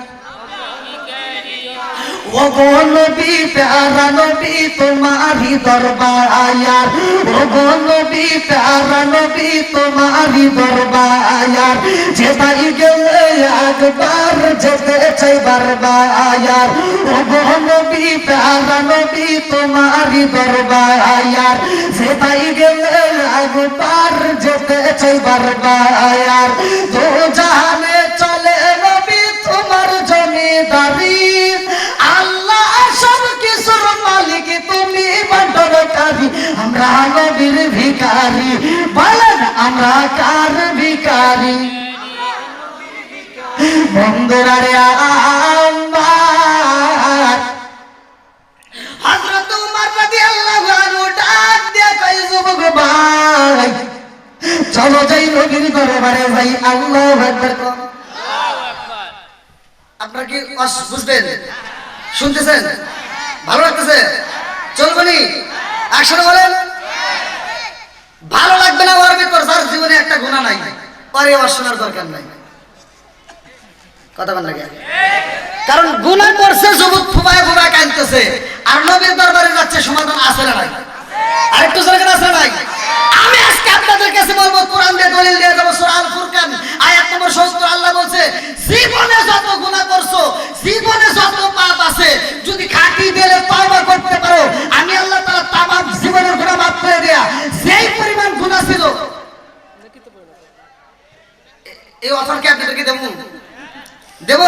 ওগো নবী প্যারা নবী, তোমারই দরবার, ওগো নবী প্যারা নবী, তোমারই দরবার যেতাই গেলে একবার যেতে চাই বারবার। ওগো নবী প্যারা নবী, তোমারই দরবার যেতাই গেলে একবার যেতে চাই বারবার। দু জাহানে চলে নবী তোমার জমিদারি, আল্লাহ সব কিছুর মালিক, তুমি বন্টনকারী, আমরা নবীর ভিখারি। বলেন আমরা কার ভিখারি? বন্ধুরা রে আমার হযরত উমর রাদিয়াল্লাহু আনহু ডাক দিয়ে কয় যুবক ভাই চলো যাই নবীর দরবারে যাই আল্লাহু আকবার। আপনারা কি বুঝবেন? শুনতেছেন? ভালো লাগতেছে? চলবনি? একসাথে বলেন। ভালো লাগবে না ওর ভিতর যার জীবনে একটা গুনাহ নাই, পরে ওর শোনার দরকার নাই। কথা বলেন না? কারণ গুনাহ করছে যুবক ফুবায় ফুবায় কাঁদতেছে, আর নবীর দরবারে যাচ্ছে, সমাধান আছে না নাই? আরেকটু জোরে করে আছে নাই? আমি আজকে আপনাদের কাছে বলবো, কোরআন দিয়ে দলিল দিয়ে দেব। সূরা আল ফুরকান আয়াত নম্বর 70 আল্লাহ বলছে, জীবনে যত গুনাহ করছো, জীবনে যত পাপ আছে, যদি খাঁটি দিলে তওবা করতে পারো, আমি আল্লাহ তাআলা তামাম জীবনের গুনাহ মাফ করে দেয়া। যেই পরিমাণ গুনাহ ছিল, এই অফার কি আপনাদেরকে দেব? দেব?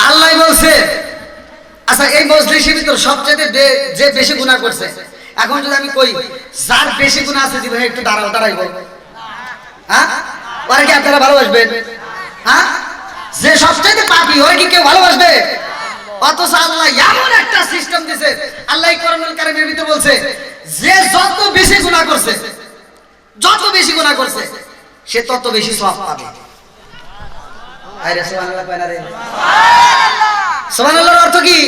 আল্লাহ বলছে, আচ্ছা এই মজলিসের ভিতর সবচেয়ে যে বেশি গুনাহ করছে, এখন যদি আমি কই যার বেশি গুনাহ আছে জীবনে, একটু দাঁড়াইব, হ্যাঁ? ওরা কি আপনারা ভালোবাসবেন? হ্যাঁ? যে সবচেয়ে পাপী ওরা কি কেউ ভালোবাসবে? অথচ আল্লাহ এমন একটা সিস্টেম দিয়েছে, আল্লাহ কোরআনুল কারীমের ভিতর বলছে, যে যত বেশি গুনাহ করছে, যত বেশি গুনাহ করছে, সে তত বেশি সওয়াব পাবে। আরে সুবহানাল্লাহ কয় না রে? সুবহানাল্লাহর অর্থ কি?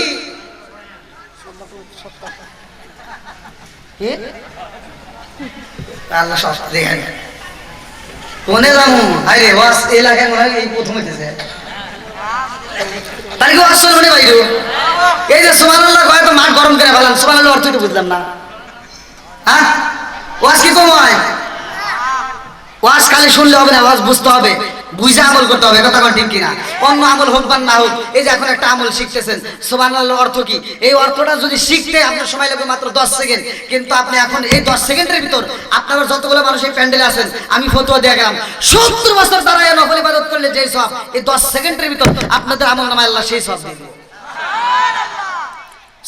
আল্লাহ সব দেখেন। কোনে যাবো? আরে ওয়াজ এলাকায় মনে হয় এই প্রথম হইতেছে। তার কি ওয়াজ শুনবে ভাই? এই যে সুবহানাল্লাহ কয় তো মাঠ গরম করে ফেলাম, সুবহানাল্লাহ অর্থ কি বুঝলাম না? হ্যাঁ? ওয়াজ কি কম হয়? ওয়াজ খালি শুনলে হবে না, ওয়াজ বুঝতে হবে, বুঝে আমল করতে হবে। কথা বল ঠিক কিনা? অন্য আমল হোক বা না হোক, এই যে এখন একটা আমল শিখতেছেন, সুবহানাল্লাহর অর্থ কি? এই অর্থটা যদি শিখতে আপনার সময় লাগবে মাত্র 10 সেকেন্ড, কিন্তু আপনি এখন এই 10 সেকেন্ডের ভিতর আপনারা যতগুলো মানুষ এই প্যান্ডেলে আছেন, আমি ফতোয়া দিয়ে গেলাম 70 বছর দাঁড়ায় নফল ইবাদত করলে যেই সওয়াব, এই 10 সেকেন্ডের ভিতর আপনাদের আমল নামায় আল্লাহ সেই সওয়াব দিবে।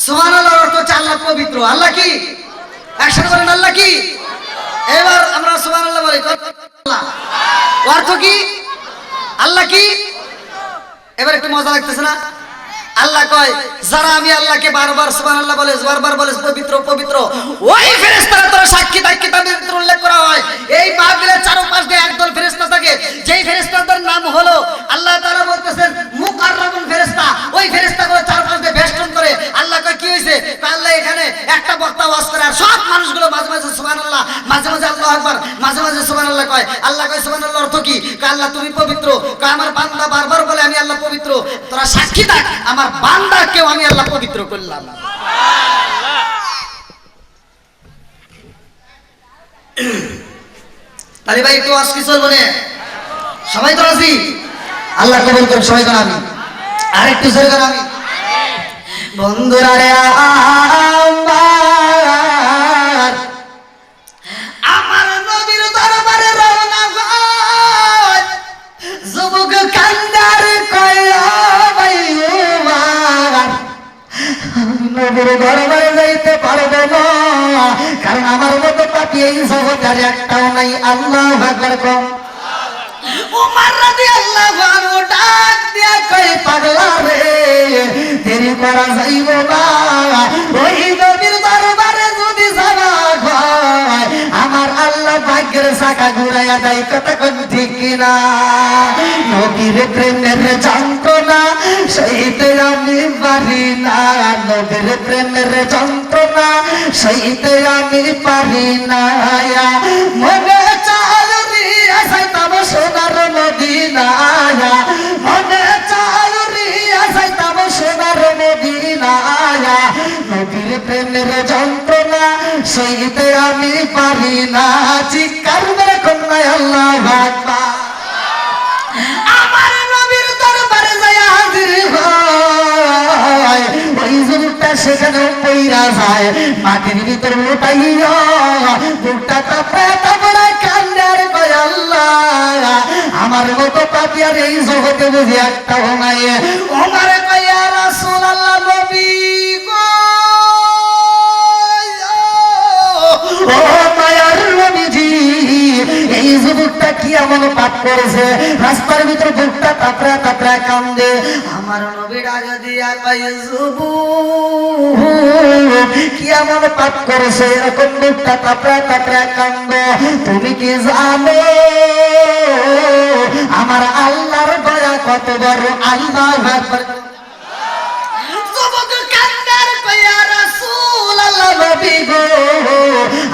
সুবহানাল্লাহর অর্থ হচ্ছে আল্লাহ পবিত্র। আল্লাহ কি? একসাথে বলেন আল্লাহ কি? এবার আমরা সুবহানাল্লাহ বলি। অর্থ কি? আল্লাহ কি? এবার একটু মজা লাগতেছে না? আল্লাহ কয়, যারা আমি আল্লাহকে বারবার সুবহানাল্লাহ বলে, বারবার বলে পবিত্র পবিত্র, ওই ফেরেশতারা তোরা সাক্ষী থাক। কিতাবের ভিতর উল্লেখ করা হয়, এই মাহফিলের চারপাশ দিয়ে একদল ফেরেশতা থাকে, যেই ফেরেশতাদের নাম হলো, আল্লাহ তাআলা বলতেছেন মুকাররাবুল ফেরেশতা। ওই ফেরেশতাগুলো চারপাশ দিয়ে বেষ্টন করে। আল্লাহ কয় কি হইছে? আল্লাহ এখানে একটা বক্তা ওয়াজ করে, আর সব মানুষগুলো মাঝে মাঝে সুবহানাল্লাহ, মাঝে মাঝে আল্লাহু আকবার, মাঝে মাঝে সুবহানাল্লাহ কয়। আল্লাহ কয় সুবহানাল্লাহ অর্থ কি? কয় আল্লাহ তুমি পবিত্র। কয় আমার বান্দা বারবার বলে আমি আল্লাহ পবিত্র, তোরা সাক্ষী থাক আমার বান্দাকেও আমি আল্লাহ পবিত্র করলাম। তাহলে ভাই একটু আজকে চলবো না? সবাই তো রাজি? আল্লাহ কবুল করুন সবাই কোন আমি। আর একটু জোরে কোন আমি। বন্ধুরা রে আমার নবীর দরবারে রওনা হয়, যুবক কান্দার কয় ভাই উমর, নবীর দরবারে যাইতে পারবো না, কারণ আমার মতো পাপী এই জগতের একটাও নাই। আল্লাহু আকবার কম। উমর রাদিয়াল্লাহু আনহু ডাক দিয়া কই পাগলা রে, দেরি করা যাইব না, ওই নবীর দরবারে যদি যাওয়া হয়, আমার আল্লাহ ভাগ্যের চাকা ঘুরাইয়া দেয়। কথা কোন ঠিক কিনা? নবীর প্রেমের যন্ত্রণা সইতে আমি পারি না, নবীর প্রেমের যন্ত্রণা সইতে আমি পারি না। মনে চায় রিয়া যাইতাম সোনার মদিনায়া, মনে চায় রিয়া যাইতাম সোনার মদিনায়া, নবীর প্রেমের যন্ত্রণা সইতে আমি পারি না। চিৎকার মেরে কন্যা আল্লাহু আকবার। আমার নবীর দরবারে যায় হাজির হয়, ওই যুবকটা সেখানে পইরা যায়, মাটির ভিতর উঠাইয়া বুকটা তাপড়ে তাপড়ে কান্দে আর কয় আল্লাহ, আমার মতো পাপী আর এই জগতে বুঝি একটাও নাই। ওমরে কয় ইয়া রাসূলুল্লাহ, নবী গো, ও মায়ার নবীজি, এই যুবক যুবকটা কি এমন পাপ করেছে রাস্তার ভিতরে বুকটা তাপড়া তাপড়া কান্দে আমার নবী ডাকে দিয়া কয় যুবক কি এমন পাপ করেছে এরকম বুকটা তাপড়া তাপড়া কান্দে তুমি কি জানো আমার আল্লাহর দয়া কত বড় আল্লাহু আকবার যুবক কান্দার কইয়া রাসূলুল্লাহ নবী গো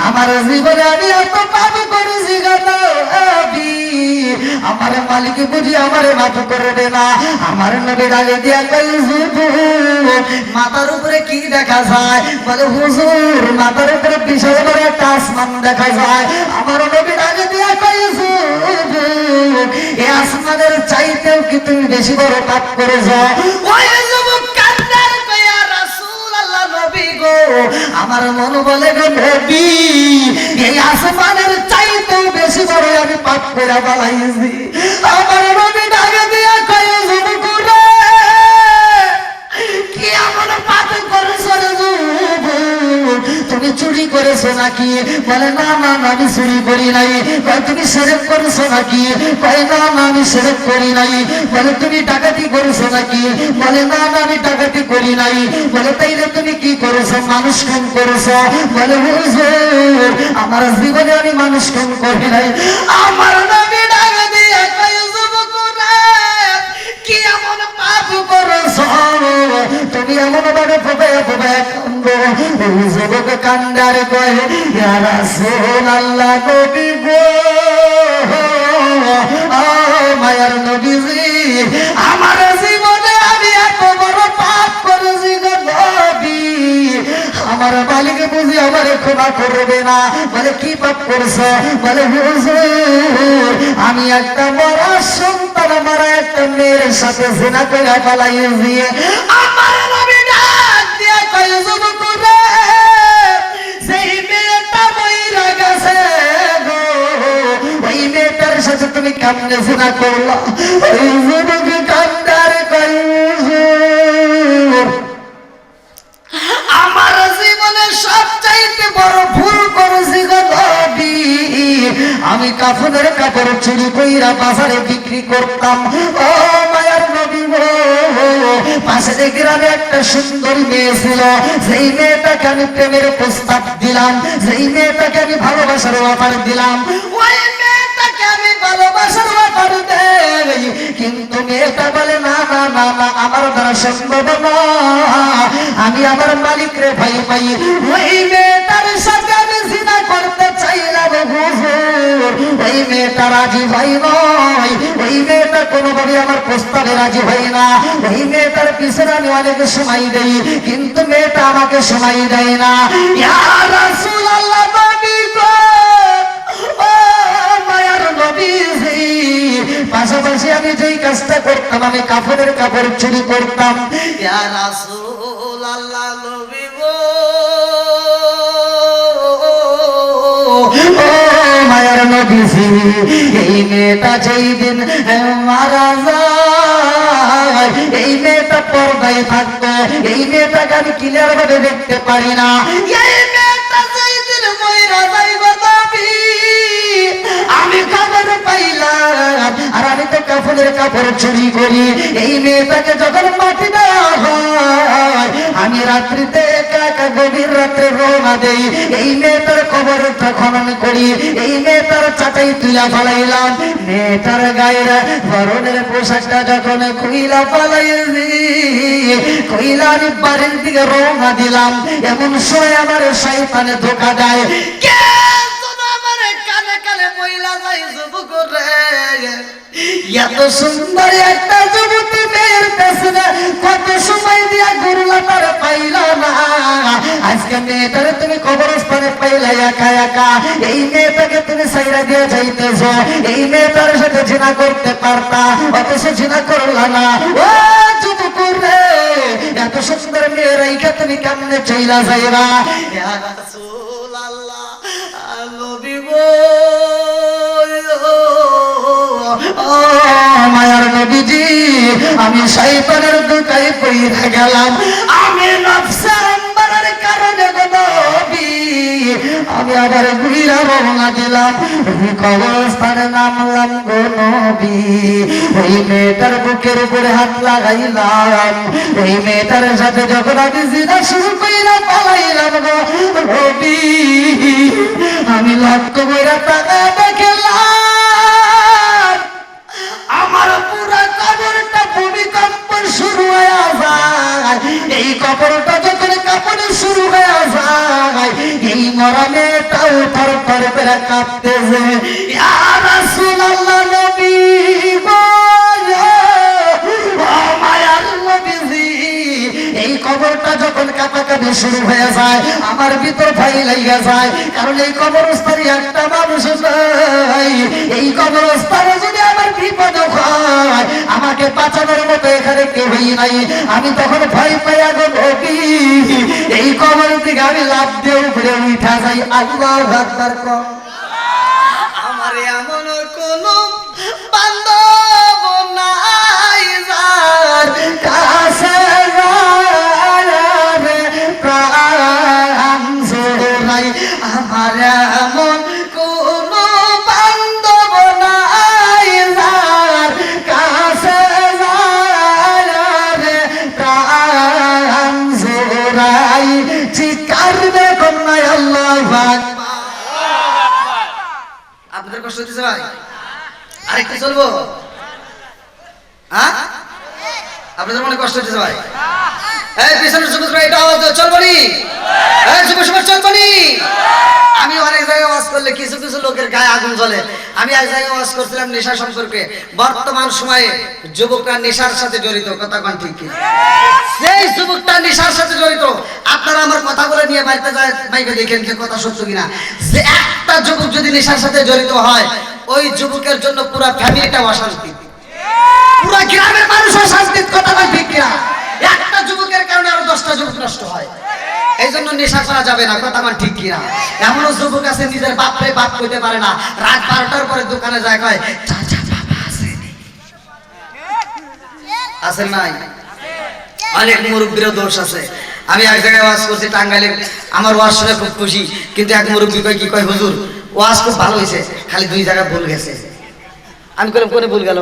আমার জীবনে আমি এত পাপ করেছি গো নবী আমার মালিক বুঝি আমারে মাফ করবে না আমার নবী ডাকে দিয়া কই যুবক মাথার উপরে কি দেখা যায় বলে হুজুর মাথার উপরে বিশাল বড় একটা আসমান দেখা যায় আমার নবী ডাকে দিয়া কই যুবক এই আসমানের চাইতেও কি তুমি বেশি বড় পাপ করেছো ওই যুবক কান্দার কইয়া রাসূলুল্লাহ নবী গো আমার মন বলে গো নবী এই আসমানের চাইতেও বেশি বড় আমি পাপ করে বানাইছি আমার নবী ডাকে দিয়া কই যুবক রে কি এমন পাপ করেছো রে যুবক তুমি চুরি করেছো নাকি বলে না না আমি চুরি করি নাই বলে তুমি শিরক করেছো নাকি কয় না না আমি শিরক করি নাই বলে তুমি ডাকাতি করেছো নাকি বলে না না আমি ডাকাতি করি নাই বলে তাইলে তুমি কি করেছো মানুষ খুন করেছো বলে হুজুর আমার জীবনে আমি মানুষ খুন করি নাই আমার নবী ডাকে দিয়ে কয় যুবক রে কি এমন পাপ করেছো তুমি এমন ভাবে ফোপায়া ফোপায়া কান্দো যুবক কান্দার কয় ইয়া রাসূলুল্লাহ নবী গো মায়ার নবীজি আমার জীবনে আমি এত বড় পাপ করেছি গো নবী আমার মালিক বুঝি আমারে ক্ষমা করবে না বলে কি পাপ করছো বলে হুজুর আমি একটা মরা সন্তান মারা একটা মেয়ের সাথে জিনা করে পালাইছি আমার নবী ডাক দিয়া কয় যুবক রে সেই মেয়েটা মইরা গেছে গো ওই মেয়েটার সাথে তুমি কেমনে জিনা করলা ওই যুবক কান্দার কয় আমার জীবনে সবচাইতে বড় ভুল করেছি গো নবী আমি কাফনের কাপড় চুরি কইরা বাজারে বিক্রি করতাম ও মায়ার নবী গো পাশের গ্রামে একটা সুন্দর মেয়ে ছিল সেই মেয়েটাকে আমি প্রেমের প্রস্তাব দিলাম সেই মেয়েটাকে আমি ভালোবাসার অফার দিলাম ওই মেয়েটাকে আমি ভালোবাসার অফার দেই কিন্তু মেয়েটা বলে না না না না আমার দ্বারা সম্ভব না আমি আমার মালিকরে ভাই পাই ওই মেয়েটার সাথে আমি জিনা করতে চাইলাম হুজুর ওই মেয়েটা রাজি ভাই নয় ওই মেয়েটা কোনোভাবে আমার প্রস্তাবে রাজি হয় না ওই মেয়েটার পিছনে আমি অনেক সময় দেই কিন্তু মেয়েটা আমাকে সময় দেয় না ইয়া রাসূলুল্লাহ নবী গো ও মায়ার নবীজি পাশাপাশি আমি যেই কাজটা করতাম আমি কাফনের কাপড় চুরি করতাম ইয়া রাসূলুল্লাহ নবী গো ও মায়ার নবীজি এই মেয়েটা যেই দিন মারা যায় এই মেয়েটা পর্দায় থাকতো এই মেয়েটাকে আমি ক্লিয়ার ভাবে দেখতে পারি না এই মেয়েটা যেই দিন মইরা যায় গো নবী আমি খবর পাইলাম আর আমি তো কাফনের কাপড় চুরি করি এই মেয়েটাকে যখন মাটি দেওয়া হয় আমি রাত্রিতে একা একা গভীর রাত্রে রওনা দেই এই মেয়েটার কবরটা খনন করি এই মেয়েটার চাটাই তুলা ফালাইলাম মেয়েটার গায়ের বরণের পোশাকটা যখন খুইলা ফালাইছি খুইলা আমি বাড়ির দিকে রওনা দিলাম এমন সময় আমার শয়তানে ধোঁকা দেয় কে কানে কানে মহিলা যাই যুবক রে এত সুন্দর একটা যুবতী মেয়ের পেছনে কত সময় দিয়া ঘুরলা তার পাইলা না আজকে মেয়েটারে তুমি কবরস্থানে পাইলা একা একা এই মেয়েটাকে তুমি সাইরা দিয়ে যাইতেছ এই মেয়েটার সাথে জিনা করতে পারতা অথচ জিনা করলা না ও যুবক রে এত সুন্দর মেয়ের এইটা তুমি কেমনে চইলা যাইবা ইয়া রাসূলুল্লাহ নবী গো মায়ার নবীজি আমি শয়তানের ধোঁকায় পড়ে গেলাম আমি নফসে আম্মারের কারণে গো নবী আমি আবার ঘুরা রওনা দিলাম ওই কবরস্থানে নামলাম গো নবী ওই মেয়েটার বুকের উপরে হাত লাগাইলাম ওই মেয়েটার সাথে যখন আমি জিনা শুরু কইরা পালাইলাম গো নবী আমি লক্ষ্য কইরা টাকা দেখলাম আমার পুরা কবরটা ভূমিকম্প শুরু হয়ে যায় এই কবরটা যখন কাঁপতে শুরু হয়ে যায় এই মরা মেয়েটাও থর থর করে কাঁপতেছে ইয়া রাসূলুল্লাহ নবী গো ও মায়ার নবীজি এই কবরটা যখন কাঁপাকাঁপি শুরু হয়ে যায় আমার ভিতর ভয় লেগে যায় কারণ এই কবরস্থানে একটা মানুষ নাই এই কবরস্থানে যদি আমার বিপদ হয় আমাকে বাঁচানোর মতো এখানে কেউই নাই আমি তখন ভয় পাইয়া গো নবী এই কবর থেকে আমি লাফ দিয়ে উপরে উঠা যাই আল্লাহু আকবার কও আমার এমন কোন বান্ধব নাই যার কাছে রে প্রাণ জোড়াই আমার এমন কোন বান্ধব নাই যার কাছে রে প্রাণ জোড়াই চিৎকার দেখুন না আল্লাহু আকবার আপনাদের কষ্ট হচ্ছে ভাই আরেকটু চলবো হ্যাঁ আপনাদের মনে কষ্ট হচ্ছে ভাই এই পিছনের যুবকরা এটা আওয়াজ দাও চলবো নি এই যুবক সমাজ চলবো নি আমি অনেক জায়গায় ওয়াজ করলে কিছু কিছু লোকের গায়ে আগুন জ্বলে আমি এক জায়গায় ওয়াজ করছিলাম নেশা সম্পর্কে বর্তমান সময়ে যুবকরা নেশার সাথে জড়িত কথা কোন ঠিক কি সেই যুবকটা নেশার সাথে জড়িত আপনারা আমার কথাগুলো নিয়ে বাড়িতে যায় মাইকে দেখেন যে কথা সত্য কিনা যে একটা যুবক যদি নেশার সাথে জড়িত হয় ওই যুবকের জন্য পুরো ফ্যামিলিটা অশান্তি পুরো গ্রামের মানুষ অশান্তির কথা কোন ঠিক কিনা একটা যুবকের কারণে আরো 10টা যুবক নষ্ট হয় এই জন্য নেশা করা যাবে না কথা আমার ঠিক কিনা এমনও যুবক আছে নিজের বাপরে বাপ কইতে পারে না রাত 12টার পরে দোকানে যায় কয় চাচা বাবা আছে আছে নাই অনেক মুরব্বীর দোষ আছে আমি এক জায়গায় ওয়াজ করছি টাঙ্গাইলে আমার ওয়াজ শুনে খুব খুশি কিন্তু এক মুরব্বী কয় কি কয় হুজুর ওয়াজ খুব ভালো হয়েছে খালি 2 জায়গা ভুল গেছে আমি বললাম কোনে ভুল গেল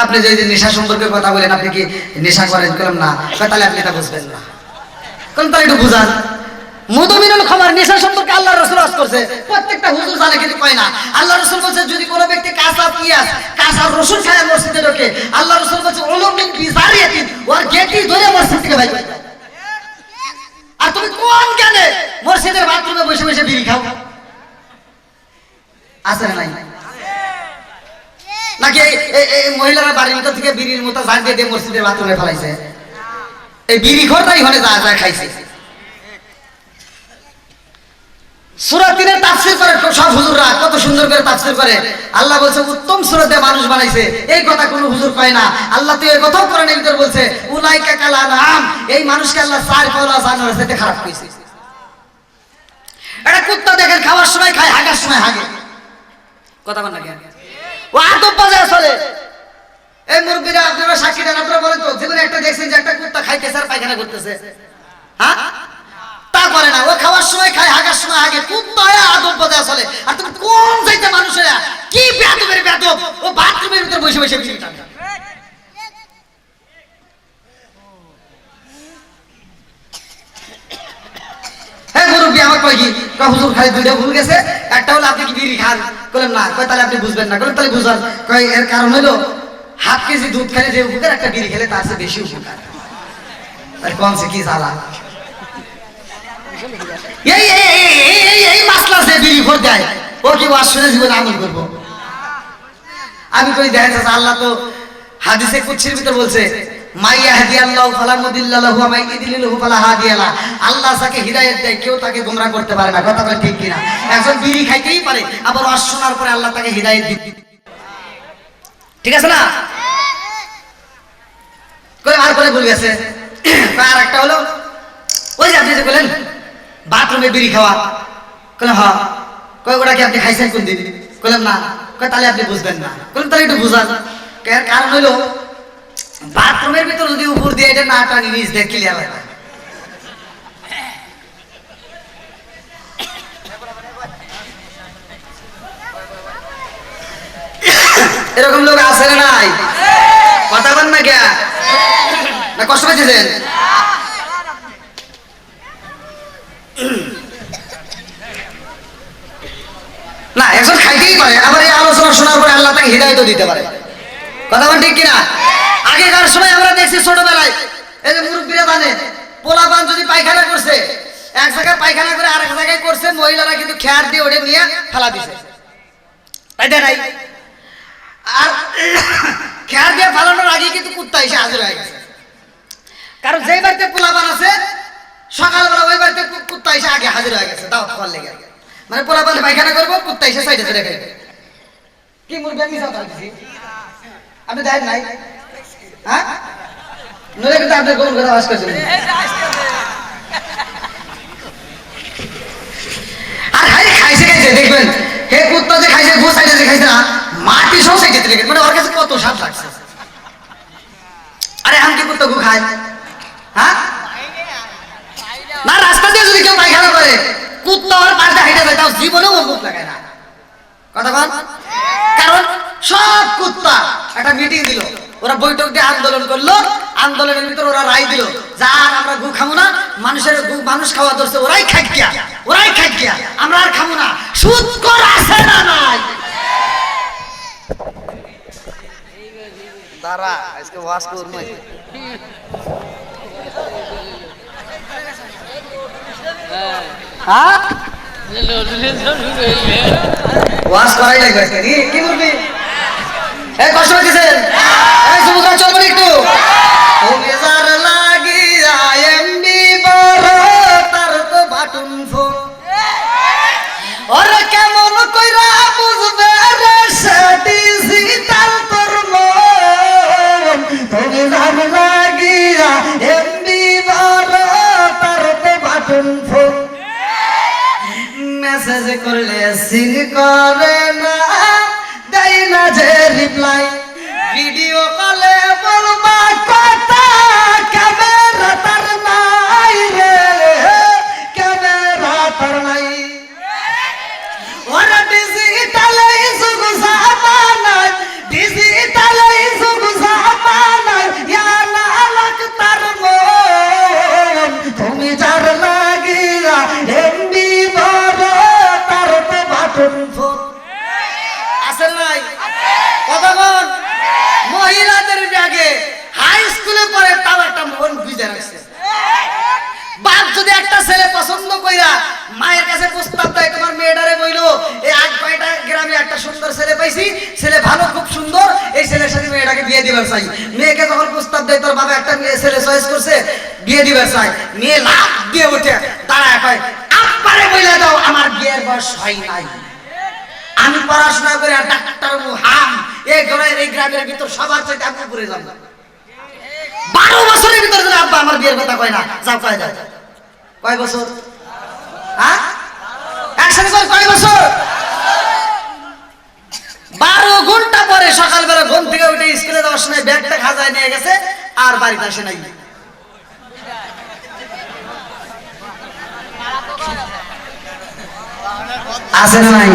আপনি যে নেশা সম্পর্কে কথা বলেন আপনি কি নেশা করেন বললাম না তাহলে আপনি তা বুঝবেন না কোন তাহলে একটু বুঝান মুদমিনুল খামার নেশা সম্পর্কে আল্লাহর রাসূল ওয়াজ করছে প্রত্যেকটা হুজুর জানে কিন্তু কয় না আল্লাহর রাসূল বলেছে যদি কোনো ব্যক্তি কাঁচা পিয়াজ কাঁচা রসুন খায় মসজিদে ঢোকে আল্লাহর রাসূল বলেছে উলুমিন বিজারিয়াতিন ওর গেটি ধরে মসজিদ থেকে বাইর করে আর তুমি কোন জ্ঞানে মসজিদের বাথরুমে বসে বসে বিড়ি খাও আছে না নাই নাকি এই মহিলারা বাড়ির ভিতর থেকে বিড়ির মতো জাল দিয়ে মসজিদের বাথরুমে ফেলাইছে এই বিড়ি ঘরটাই হলে যা যা খাইছে সূরা 3 এর তাফসীর করে সব হুজুররা কত সুন্দর করে তাফসীর করে আল্লাহ বলছে উত্তম সূরা দিয়ে মানুষ বানাইছে এই কথা কোনো হুজুর কয় না আল্লাহ তো এই কথাও কোরআনের ভিতর বলছে উলাইকা কাল আনআম এই মানুষকে আল্লাহ চার পাওয়া জানোয়ারের সাথে খারাপ কইছে এটা কুত্তা দেখেন খাওয়ার সময় খায় হাগার সময় হাগে কথা বল না কেন ও আদব বাজায় চলে এই মুরব্বিরা আপনারা সাক্ষী দেন আপনারা বলেন তো জীবনে একটা দেখছেন যে একটা কুত্তা খাইতেছে আর পায়খানা করতেছে হ্যাঁ তা করে না ও খাওয়ার সময় খায় হাগার সময় হাগে কুত্তা আদব বাজায় চলে আর তুমি কোন যাইতে মানুষেরা কি বেয়াদবের বেয়াদব ও বাথরুমের ভিতর বসে বসে বিড়ি টানে হ্যাঁ মুরব্বি আমার কয় কি হুজুর খালি 2টা ভুল গেছে একটা হলো আপনি কি বিড়ি খান বললাম না কয় তাহলে আপনি বুঝবেন না বললাম তাহলে বুঝান কয় এর কারণ হলো হাফ কেজি দুধ খেলে যে উপকার একটা বিড়ি খেলে তার চেয়ে বেশি উপকার আর কোন সে কি জ্বালা এই মাসলা সে বিড়ি ভর দেয় ও কি ওয়াজ শুনে জীবনে আমল করবো আমি কই দেখা যাচ্ছে আল্লাহ তো হাদিসে কুদসির ভিতর বলছে আল্লাহ যাকে হিদায়াত দেয় কেউ তাকে গোমরাহ করতে পারে না কথা বলে ঠিক কিনা একজন বিড়ি খাইতেই পারে আবার ওয়াজ শোনার পরে আল্লাহ তাকে হিদায়াত দিতে ঠিক আছে না কই আর করে ভুল গেছে আর একটা হলো ওই যে আপনি যে বলেন বাথরুমে বিড়ি খাওয়া কইলাম হ্যাঁ কই ওটা কি আপনি খাইছেন কোন দিন কইলাম না কই তাহলে আপনি বুঝবেন না কইলাম তাহলে একটু বুঝান কারণ হলো বাথরুমের ভিতর যদি উপর দিয়ে এটা না টানি নিচ দিয়ে ক্লিয়ার হয় এরকম লোক আছে না নাই? কথা বল না কে? না কষ্ট পাইছেন? না একজন খাইতেই পারে, আবার এই আলোচনা শোনার পরে আল্লাহ তাকে হিদায়তও দিতে পারে। কথা বল ঠিক কিনা? আগেকার সময় আমরা দেখছি ছোটবেলায় এই যে মুরব্বীরা জানে পোলাপান যদি পায়খানা করছে, এক জায়গায় পায়খানা করে আরেক জায়গায় করছে, মহিলারা কিন্তু খেয়ার দিয়ে ওটা নিয়ে ফেলা দিছে, এটা নাই। আর খেয়ার দিয়ে ফেলানোর আগে কিন্তু কুত্তা এসে হাজির হয়ে গেছে, কারণ যেই বাড়িতে পোলাপান আছে সকালবেলা ওই বাড়িতে কুত্তা এসে আগে হাজির হয়ে গেছে দাওয়াত খাওয়ার লেগে। মানে পোলাপান পায়খানা করবো, কুত্তা এসে সাইডে চলে গেছে। কি মুরগি আমি যাও দিছি আপনি দেখেন নাই? হ্যাঁ নইলে কিন্তু আপনি কোন কথা আওয়াজ করছেন। আর হাই খাইছে খাইছে দেখবেন হে কুত্তা যে খাইছে গো সাইডে যে খাইছে না মাটি সব সাইডে চলে গেছে, মানে ওর কাছে কত স্বাদ লাগছে। আরে আমি কি কুত্তা গো খাই? হ্যাঁ না রাস্তা দিয়ে যদি কেউ পায়খানা করে কুত্তা ওর পাশে হাইটে যায় তাও জীবনেও মুখ লাগায় না। কথা বল, কারণ সব কুত্তা একটা মিটিং দিল, ওরা বৈঠক দিয়ে আন্দোলন করলো, আন্দোলনের ভিতর ওরা রায় দিল যার আমরা গু খাবো না, মানুষের গু মানুষ খাওয়া ধরছে ওরাই খাই গিয়া, ওরাই খাই গিয়া, আমরা আর খাবো না। সুদ কর আছে না নাই? দাঁড়া আজকে ওয়াজ করব। হ্যাঁ ওয়াজ করাই লাগবে আজকে কি বলবি? এই কষ্ট হইতেছেন? এই সুবুকা চল বলি একটু। ও মেজার লাগিয়া এমবি বড় তার তো বাটুন ফোন, ওরে কেমন কইরা বুঝবে রে সে ডিজিটাল তোর মন। ও মেজার লাগিয়া এমবি বড় তার তো বাটুন ফোন, মেসেজ করলে সিন করে না, দেয় না যে রিপ্লাই, ভিডিও কলে বলবা কথা ক্যামেরা তার নাই রে, ক্যামেরা তার নাই। ওরা ডিজিটালে যুগ জামানায়, ডিজিটালে যুগ জামানায় ইয়া না লাখ তার মন। তুমি যার লাগিয়া এমবি বড় তার তো বাটন ফোন আছে নাই? কথা বল, মহিলাদের ব্যাগে হাই স্কুলে পড়ে তাও একটা মন বুঝে রাখছে। বাপ যদি একটা ছেলে পছন্দ কইরা মায়ের কাছে প্রস্তাব দেয় তোমার মেয়েটারে বইলো এই আজ কয়টা গ্রামে একটা সুন্দর ছেলে পাইছি, ছেলে ভালো খুব সুন্দর, এই ছেলের সাথে মেয়েটাকে বিয়ে দিবার চাই। মেয়েকে যখন প্রস্তাব দেয় তোর বাবা একটা মেয়ে ছেলে চয়েস করছে বিয়ে দিবার চাই, মেয়ে লাফ দিয়ে উঠে দাঁড়ায় কয় আব্বারে বইলা দাও আমার বিয়ের বয়স হয় নাই, আমি পড়াশোনা করে ডাক্তার হাম এই ঘরের এই গ্রামের ভিতর সবার চাইতে আমি উপরে যাব। 12 বছরের ভিতরে যদি আব্বা আমার বিয়ের কথা কয় না, যাও কয় যায়। কয় বছর? হ্যাঁ একসাথে কয় বছর? 12 ঘন্টা পরে সকালবেলা ঘুম থেকে উঠে স্কুলে যাওয়ার সময় ব্যাগটা খাজায় নিয়ে গেছে আর বাড়িতে আসে নাই। আছে না নাই?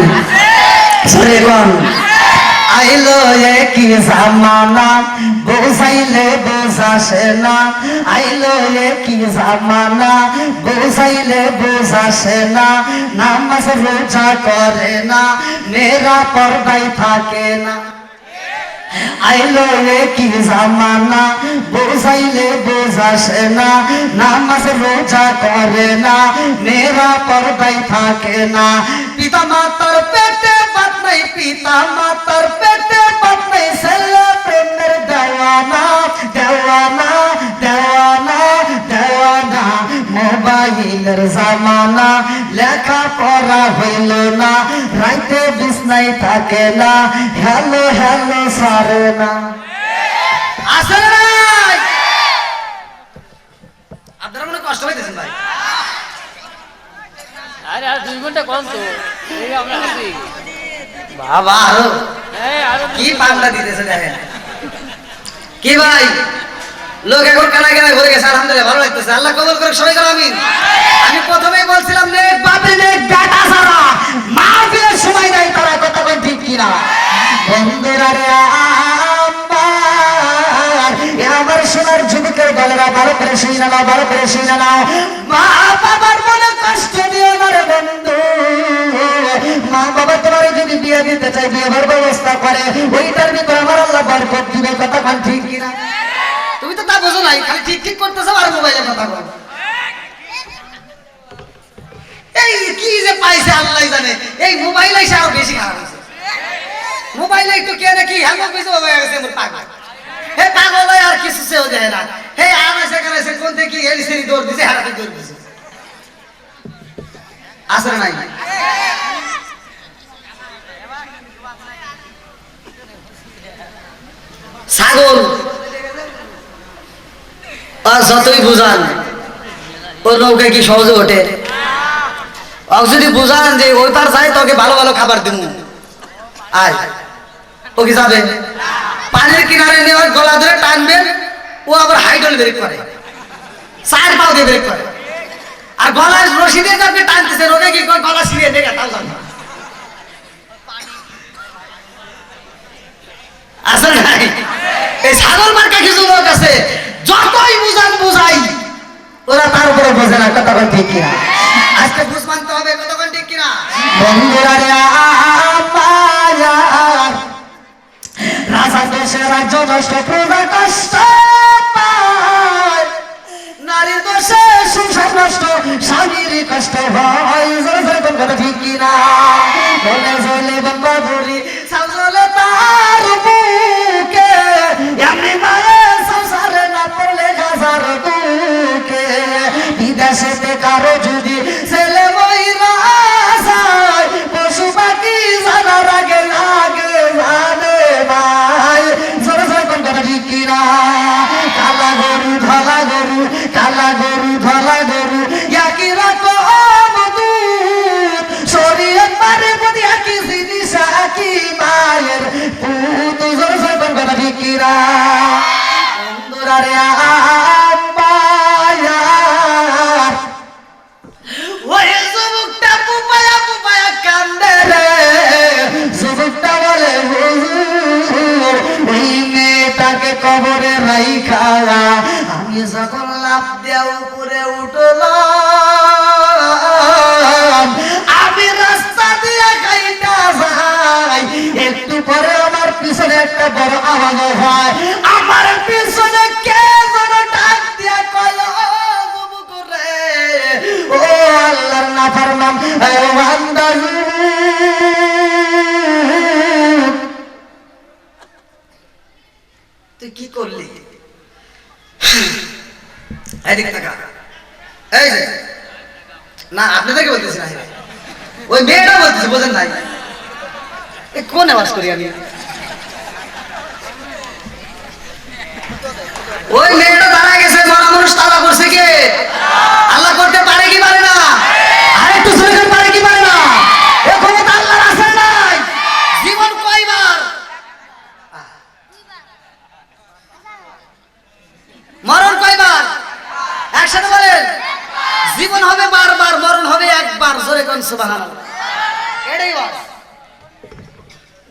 সরে কোন আইলো কি জামানা বসাইলে বোঝাসে না, আইলো কি জামানা বসাইলে বোঝাসে না, নামাজ রোজা করে না, মেয়েরা পর্দায় থাকে না। আইলো কি জামানা বোঝাইলে বোঝাসে না, নামাজ রোজা করে না, মেয়েরা পর্দায় থাকে না। পিতা মাতার পেটে বাত নাই, পিতা মাতার পেটে বাত নাই, ছেলে প্রেমের দেওয়ানা দেওয়ানা দেওয়ানা দেওয়ানা। মোবাইলের জামানা লেখা পড়া হইল না, রাইতে বিছনায় থাকে না, হ্যালো হ্যালো সারে না। আসে নাই? আপনারা মনে কষ্ট পাইতেছেন ভাই? আরে আর 2 ঘন্টা কোন তো এই আমরা আছি বাবা আরো কি পাল্টা দিতেছে দেখেন। কি ভাই লোক এখন কানা কানা ঘুরে গেছে, আলহামদুলিল্লাহ ভালো লাগতেছে, আল্লাহ কবুল করুক সবাই করে আমিন। আমি প্রথমেই বলছিলাম নেক বাপে নেক বেটা ছাড়া মাহফিলের সময় নাই তারা, কথা কোন ঠিক কিনা? বন্ধুরা রে আমার সোনার যুবকের দলেরা ভালো করে শুনে নাও, ভালো করে শুনে নাও। মা বাবার মনে কষ্ট দিও না রে বন্ধু। মা বাবা তোমার যদি বিয়ে দিতে চাই বিয়ের ব্যবস্থা করে, ওইটার ভিতরে আমার আল্লাহ বরকত দিবে। কথা কোন ঠিক কিনা? তুমি তো তা বোঝো নাই, খালি ঠিক ঠিক করতেছো আর মোবাইলে কথা বল। এই কি যে পাইছে আল্লাহ জানে, এই মোবাইল এসে আরো বেশি খারাপ হয়েছে। মোবাইলে একটু কে নাকি হ্যাঁ কিছু হয়ে গেছে মোর পাগল। হে পাগল আর কিছু সেও দেয় না। হে আর এসে কোন থেকে এলি সেরি দৌড় দিছে, হারাতে দৌড় দিছে। আসলে নাই ছাগল আর যতই বুঝান ওর নৌকা কি সহজে ওঠে? যদি বুঝান যে ওই পার যায় তোকে ভালো ভালো খাবার দিব, আর ও কি যাবে? পানির কিনারে নিয়ে ওই গলা ধরে টানবেন, ও আবার হাইডল ব্রেক করে, 4 পাও দিয়ে ব্রেক করে। আর গলায় রশি দিয়ে আপনি টানতেছেন, ওকে কি গলা ছিঁড়ে দেখে তাও জানো আসলে নাই। এই ছাগল মার্কা কিছু লোক আছে, যতই বুঝান বুঝাই ওরা তার উপরে বোঝে না। কথা ঠিক কিনা? আজকে বুঝ মানতে হবে। কথা ঠিক কিনা? বন্ধুরা রে রাজা দেশে রাজ্য নষ্ট, প্রজা কষ্ট পায়, নারীর দোষে সংসার নষ্ট, স্বামীর কষ্ট হয়। কথা ঠিক কিনা? বলে চলে বন্ধুরি সাজলে তার বুকে, এমনি মায়ে সংসারে না পড়লে গাজার বুকে। বিদেশেতে কারো যদি ছেলে মহিলা যায়, পশু পাখি জানার আগে লাগে জানে ভাই। জোরে জোরে কোন কথা ঠিক কিনা? কালা গরু ধলা গরু, কালা গরু ধলা গরু একই রকম দুধ, শরীয়ত মানে প্রতি একই জিনিস, একই মায়ের পুত। জোরে জোরে কোন কথা ঠিক কিনা? বন্ধুরা রে ওই যুবকটা পুপায়া পুপায়া কান্দে রে, যুবকটা বলে হুজুর ওই মেয়েটাকে কবরে রাইখা আমি যখন লাফ দিয়া উপরে উঠলাম, আমি রাস্তা দিয়ে খাইটা যাই, একটু পরে আমার পিছনে একটা বড় আওয়াজ হয়। আমার পিছনে কে যেন ডাক দিয়া কয়, যুবক রে ও আল্লাহর নাফরমান বান্দা, তুই কি করলি? এদিকে তাকা। এই যে না আপনাদেরকে বলতেছি না, ওই মেয়েটা বলতেছে, বোঝেন নাই? কোন আওয়াজ করি আমি? ওই মেয়েটা দাঁড়া গেছে, মরা মানুষ তালা করছে কে? আল্লাহ করতে পারে কি পারে না? আর একটু শুনে পারে কি পারে না? এ ক্ষমতা আল্লাহর আছে নাই? জীবন কয়বার? মরণ কয়বার? একসাথে বলেন। জীবন হবে বারবার, মরণ হবে একবার। জোরে কোন সুবহানাল্লাহ। এটাই বাস,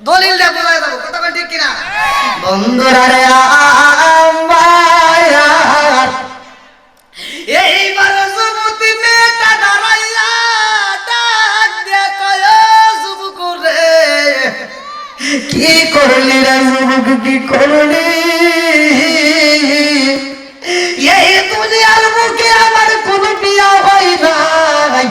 দলিল দিয়ে বোঝায় দেবো। কথা কোন ঠিক কিনা? বন্ধুরা রে এইবার যুবতী মেয়েটা দাঁড়াইয়া ডাক দিয়া কয়, যুবক রে কি করলি রে যুবক, কি করলি? এই দুনিয়ার মুখে আমার কোনো বিয়া হয় নাই,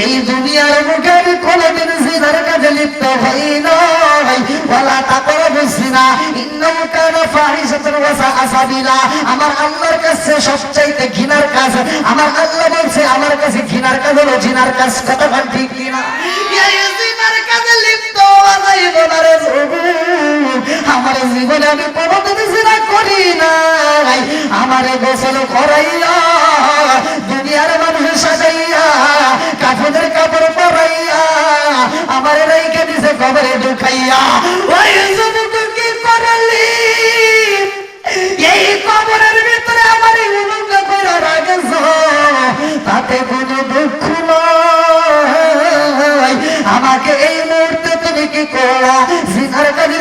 এই দুনিয়ার মুখে আমি কোনোদিন জিনার কাজে লিপ্ত হই নাই। বলা তারপরে বুঝছি না ইন্নাহু কানা ফাহিশাতান ওয়া সাআ সাবিলা। আমার আল্লাহর কাছে সবচাইতে ঘৃণার কাজ, আমার আল্লাহ বলছে আমার কাছে ঘৃণার কাজ হলো জিনার কাজ। কথা বল ঠিক কিনা? এই জিনার কাজে লিপ্ত হওয়া যাইব না রে যুবক। আমার জীবনে আমি কোনোদিন জিনা করি নাই। আমারে গোসল করাইয়া দুনিয়ার মানুষ সাজাইয়া কাফনের কাপড় পরাইয়া আমার রেখে দিছে কবরে ঢুকাইয়া। ওই যুবক কি করলি? এই কবরের ভিতরে আমার উলঙ্গ করে রাখেছ, তাতে কোনো দুঃখ নয়। আমাকে এই মুহূর্তে তুমি কি করলা? জিনার কাজে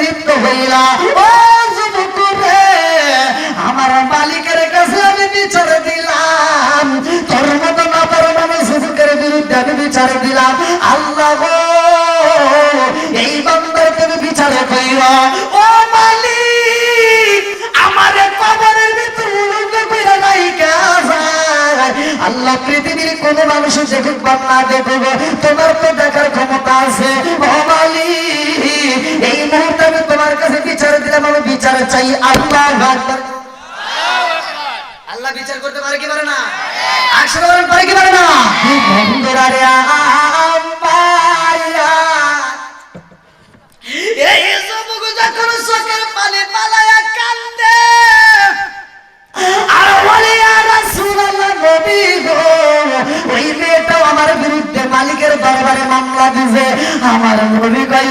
ও মালিক আমারে কবরের ভিতর উলঙ্গ কইরা রাইখা যায়। আল্লাহ পৃথিবীর কোন মানুষ দেখুক বা না দেখুক তোমার তো দেখার ক্ষমতা আছে। ও মালিক এই মুহূর্তে আমি তোমার কাছে বিচার দিলাম, আমি বিচার চাই। আল্লাহু আকবার। আল্লাহ বিচার করতে পারে কি পারে না? একসাথে বলেন পারে কি পারে না? বন্ধুরা রে আম্বায়া এই যুবক যখন চোখের পানি পালায়া কান্দে আর বলে ইয়া রাসূলুল্লাহ নবী গো ওই মেয়েটাও আমার বিরুদ্ধে মালিকের দরবারে মামলা দিছে। আমার নবী কয়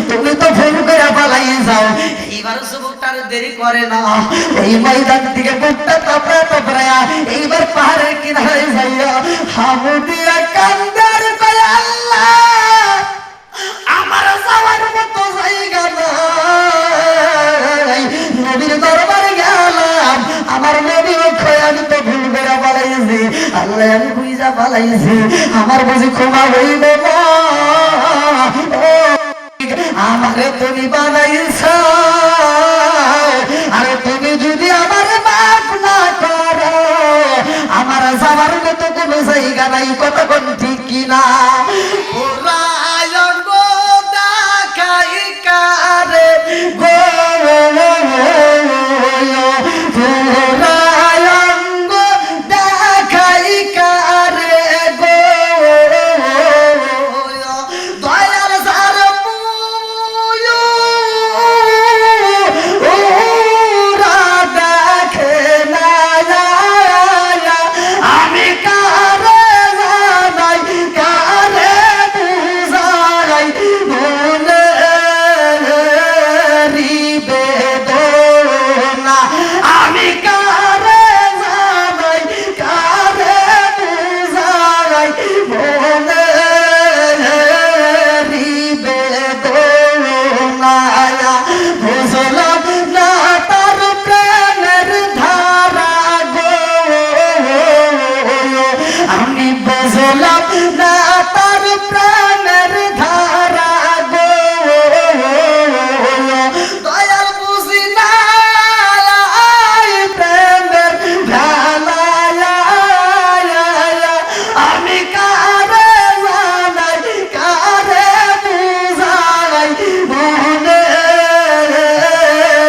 তুমি তো ফোন করে পালাই যাও। এইবার যুবকটার দেরি করে না, ওই ময়দান থেকে বুকটা তাপড়া তাপড়ায়া এইবার পাহাড়ের কিনারে যাইয়া হাবু দিয়া কান্দার কয় আল্লাহ আমার যাওয়ার মতো জায়গা নাই। নবীর দরবারে গেলাম, আমার নবী কয় আমি তো ভুল করে পালাইছি। আল্লাহ আমি বুঝা পালাইছি, আমার বুঝি ক্ষমা হইব না। আমারে তুমি বানাইছ আর তুমি যদি আমার মাফ না করো আমার যাওয়ার মতো কোনো জায়গা নাই। কতক্ষণ ঠিক কিনা? কারে গো পুরায়ঙ্গ দেখাই কারে গো দয়াল সার পুরা দেখে না আমি কারে জানাই কারে বুঝাই মনে বেদনা আমি কারে জানাই কারে বুঝাই মনে বেদনা বুঝলাম না তার প্রেমের ধারা গো আমি বুঝলাম না তার প্রেমের ধারা গো দয়াল বুঝি না প্রেমের ঢালায়া আমি কারে জানাই কারে বুঝাই মনে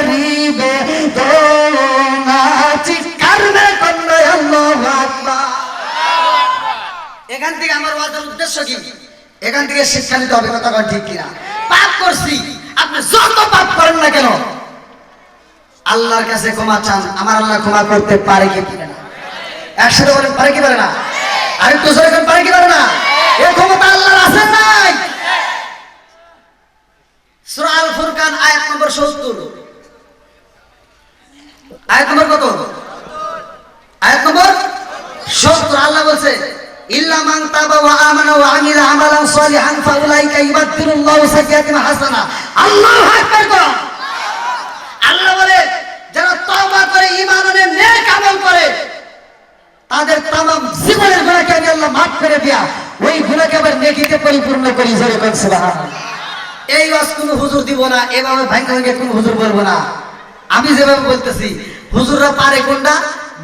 রিবে দোনা চিৎকার মে কন্যা আল্লাহু আকবার। এখান থেকে আমার ওয়াজের উদ্দেশ্য কি? এখান থেকে শিক্ষা নিতে হবে। কথা বল ঠিক কিনা? পাপ করছি, আপনি যত পাপ করেন না কেন আল্লাহর কাছে ক্ষমা চান, আমার আল্লাহ ক্ষমা করতে পারে কি পারে না? একসাথে বলেন পারে কি পারে না? আরেকটু জোরে বলেন পারে কি পারে না? এই ক্ষমতা আল্লাহর আছে নাই? সূরা আল ফুরকান আয়াত নম্বর 70। আয়াত নম্বর কত? আয়াত নম্বর 70। আল্লাহ বলছে ইল্লা মান তাবা ওয়া আমানা ওয়া আমিলা আমালান সালিহান ফাউলাইকা ইউবাদদিলুল্লাহু সাইয়্যাতিহিম হাসানা। আল্লাহু আকবার। আল্লাহ বলে যারা তওবা করে ঈমান আনে নেক আমল করে তাদের तमाम জীবনের গুনাহকে আমি আল্লাহ maaf করে দিয়া ওই গুনাহকে আবার নেকিতে পরিপূর্ণ করি। জোরে বল সুবহানাল্লাহ। এই ওয়াজ কোন হুজুর দিব না, এভাবে ভাঙা ভাঙা কোন হুজুর বলবো না। আমি যেভাবে বলতেছি হুজুররা পারে কোনটা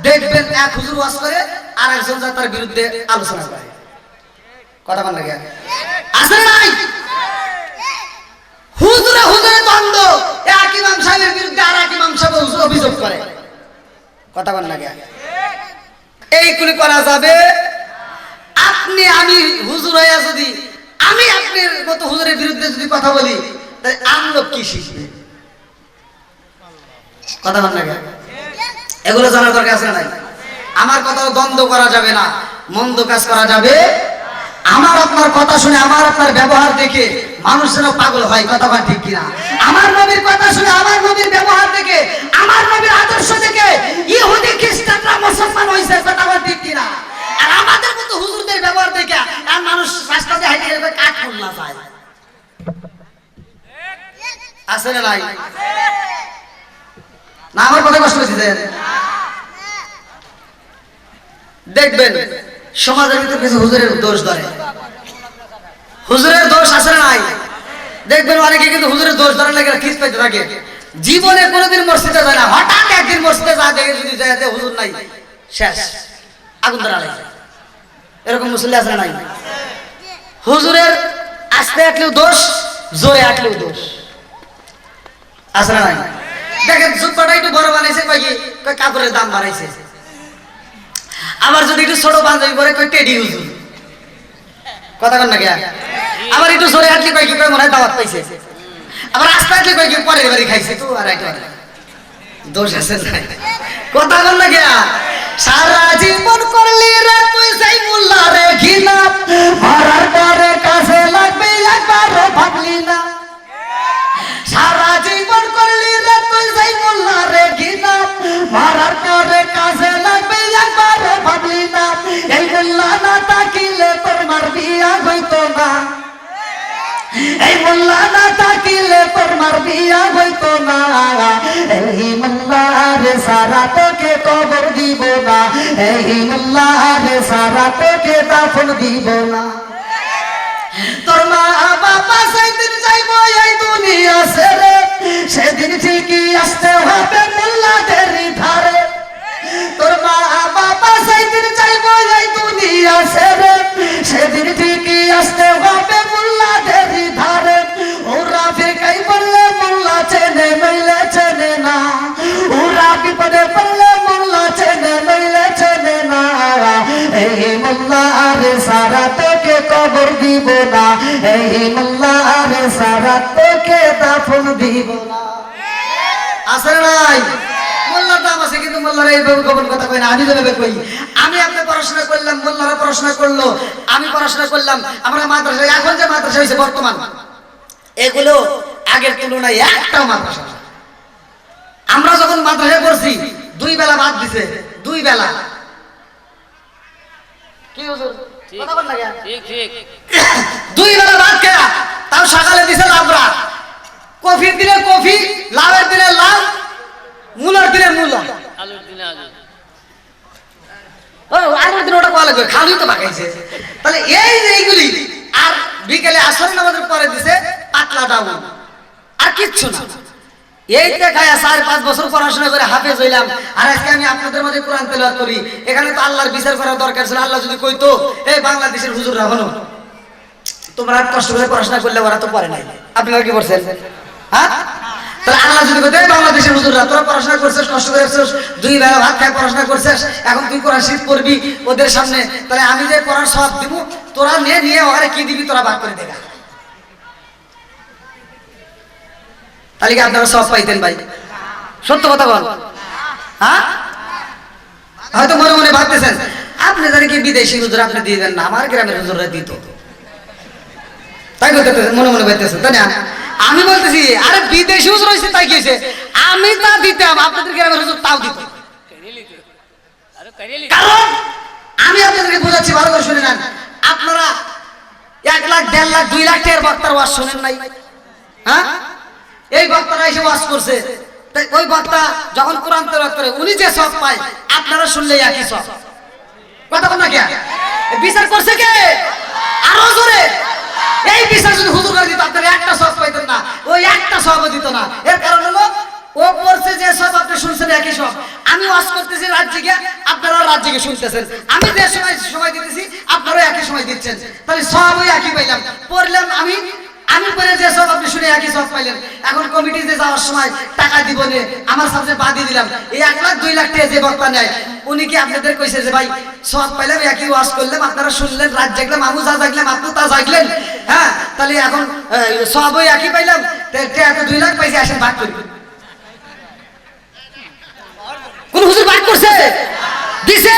দেখবেন। এক হুজুর ওয়াজ করে আর একজন তার বিরুদ্ধে আলোচনা করে। কথা বল লাগে আছে নাই? হুজুরে হুজুরে দ্বন্দ্ব, এক ইমাম সাহেবের বিরুদ্ধে আর এক ইমাম সাহেব অভিযোগ করে। কথা বল লাগে এইগুলি করা যাবে? আপনি আমি হুজুর হইয়া যদি আমি আপনার মতো হুজুরের বিরুদ্ধে যদি কথা বলি তাহলে আম লোক কি শিখবে? কথা বল লাগে এগুলো জানার দরকার আছে নাই? আমার কথা দ্বন্দ্ব করা যাবে না, মন্দ কাজ করা যাবে। আমার আপনার কথা শুনে আমার আপনার ব্যবহার দেখে মানুষ যেন পাগল হয়। কথা বল ঠিক কিনা? আমার নবীর কথা শুনে আমার নবীর ব্যবহার দেখে আমার নবীর আদর্শ দেখে ইহুদি খ্রিস্টানরা মুসলমান হইছে। কথা বল ঠিক কিনা? আর আমাদের মতো হুজুরদের ব্যবহার দেখে আর মানুষ রাস্তাতে হাঁটে গেলে কাট করলা যায়। আছে না নাই? না আমার কথা কষ্ট হচ্ছে। দেখবেন সমাজের ভিতরে কিছু হুজুরের দোষ ধরে। হুজুরের দোষ আছে না নাই? দেখবেন অনেকে কিন্তু হুজুরের দোষ ধরার লাগে খিস পাইতে থাকে, জীবনে কোনোদিন মসজিদে যায় না, হঠাৎ একদিন মসজিদে যা দেখে যদি যায় যে হুজুর নাই, শেষ আগুন ধরা লাগে। এরকম মুসল্লি আছে না নাই? হুজুরের আস্তে আটলেও দোষ, জোরে আটলেও দোষ আছে না নাই? দেখেন জুব্বাটা একটু বড় বানাইছে, কয় কি কয় কাপড়ের দাম বাড়াইছে। আবার যদি একটু ছোট পাঞ্জাবি পরে কয় টেডি হুজুর, কথা কন না কে? আবার একটু জোরে আটলে কয় কি কয় মনে হয় দাওয়াত পাইছে। আবার আস্তে আটলে কয় কি পরের বাড়ি খাইছে। তো আর একটা দোষ আছে নাই? কথা কন না কে? সারা জীবন করলি রে তুই সেই মোল্লা রে ঘিনা, মারার পরে কাছে লাগবে একবারও ভাবলি না। সারা জীবন করলি রে তুই সেই মোল্লা রে ঘিনা, মারার পরে কাছে লাগবে একবারও ভাবলি না। এই মোল্লা না তাকিলে তোর মার বিয়া হইতো না, এই মোল্লা না তাকিলে তোর মার বিয়া হইতো না। এই মোল্লার সারা তোকে কবর দিব না, এই মোল্লার সারা তোকে দাফন দিব না। তোর মা বাবা সেদিন যাইবো এই দুনিয়া ছেড়ে, সেদিন ঠিকই আসতে হবে মোল্লাদের ধারে। তোর মা বাবা সেদিন যাইবো এই দুনিয়া ছেড়ে, সেদিন ঠিকই আসতে হবে মোল্লাদের ধারে। ওরা ফেকাই বললে মোল্লা চেনে নইলে চেনে না, ওরা বিপদে পড়লে মোল্লা চেনে নইলে চেনে না। এই মোল্লার সারা তোকে কবর দিব না, এই মোল্লার সারা তোকে দাফন দিব না। আছে নাই? মোল্লার দাম আছে, কিন্তু মোল্লারা এইভাবে গোপন কথা কই না। আমি যেভাবে কই, আমি আপনি পড়াশোনা করলাম, মোল্লারা পড়াশোনা করলো, আমি পড়াশোনা করলাম, আমরা মাদ্রাসা, এখন যে মাদ্রাসা হয়েছে বর্তমান, এগুলো আগের তুলনায় একটাও মাদ্রাসা না। আমরা যখন মাদ্রাসায় পড়ছি 2 বেলা ভাত দিছে, 2 বেলা। কি হুজুর কথা বল না কেন? ঠিক ঠিক 2 বেলা ভাত খেয়া, তাও সকালে দিছে লাবড়া, কফির দিলে কফি, লাউয়ের দিলে লাউ, মূলার দিলে মূলা, আলুর দিনে আলু। আলুর দিনে ওটা কোয়া লাগবে, খালুই তো পাকাইছে। তাহলে এই যে এইগুলি, আর বিকেলে আসর নামাজের পরে দিছে পাতলা ডাউন, আর কিচ্ছু না। এই দেখায় 4-5 বছর পড়াশোনা করে হাফেজ হইলাম, আর আজকে আমি আপনাদের মধ্যে কোরআন তেলাওয়াত করি। এখানে তো আল্লাহর বিচার করার দরকার ছিল। আল্লাহ যদি কইতো এই বাংলাদেশের হুজুররা হলো তোমরা কষ্ট করে পড়াশোনা করলে, ওরা তো পড়ে নাই, আপনারা কি করছেন? হ্যাঁ, তাহলে আল্লাহ যদি কইতো এই বাংলাদেশের হুজুররা তোরা পড়াশোনা করছিস, কষ্ট করে আসছিস, 2 বেলা ভাত খায় পড়াশোনা করছিস, এখন তুই কোরআন শরীফ পড়বি ওদের সামনে, তাহলে আমি যে পড়ার সব দিব, তোরা নিয়ে ওরে কি দিবি তোরা ভাগ করে দেখা। তাহলে কি আপনারা সব পাইতেন ভাই? সত্য কথা বল। হ্যাঁ, হয়তো মনে মনে ভাবতেছেন আপনি জানি কি বিদেশি হুজুর আপনি দিয়ে দেন না, আমার গ্রামের হুজুররা দিত, তাই বলতেছেন, মনে মনে ভাবতেছেন, তাই না? আমি বলতেছি আরে বিদেশি হুজুর হয়েছে তাই কি হয়েছে, আমি তা দিতাম, আপনাদের গ্রামের হুজুর তাও দিত। কারণ আমি আপনাদেরকে বোঝাচ্ছি, ভালো করে শুনে নেন। আপনারা 1 লাখ 1.5 লাখ 2 লাখ টাকার বক্তার ওয়াজ শোনেন নাই? হ্যাঁ, এই বক্তারা এসে ওয়াজ করছে, তাই ওই বক্তা যখন কোরআন তেলাওয়াত করে উনি যে সব পায়, আপনারা শুনলে একই সব। কথা বল না কে? বিচার করছে কে? আরো জোরে। এই বিচার যদি হুজুর করে দিত, আপনারা একটা সব পাইতেন না, ওই একটা সবও দিত না। এর কারণ হলো ও করছে যে সব আপনি শুনছেন একই সব, আমি ওয়াজ করতেছি রাত জেগে, আপনারা রাত জেগে শুনতেছেন, আমি যে সময় দিতেছি আপনারা একই সময় দিচ্ছেন, তাহলে সব ওই একই পাইলাম। পড়লাম আমি পরে যে সব আপনি শুনে একই সব পাইলেন। এখন কমিটিতে যাওয়ার সময় টাকা দিব নে, আমার সাথে বাদিয়ে দিলাম, এই 1 লাখ 2 লাখ টাকা যে বক্তা নেয় উনি কি আপনাদের কইছে যে ভাই সব পাইলাম, একই ওয়াজ করলাম, আপনারা শুনলেন, রাত জাগলাম, আমি যা জাগলাম আপনি তা জাগলেন, হ্যাঁ, তাহলে এখন সব ওই একই পাইলাম, টাকা 2 লাখ পাইছে, আসেন ভাগ করি। কোন হুজুর ভাগ করছে? দিছে?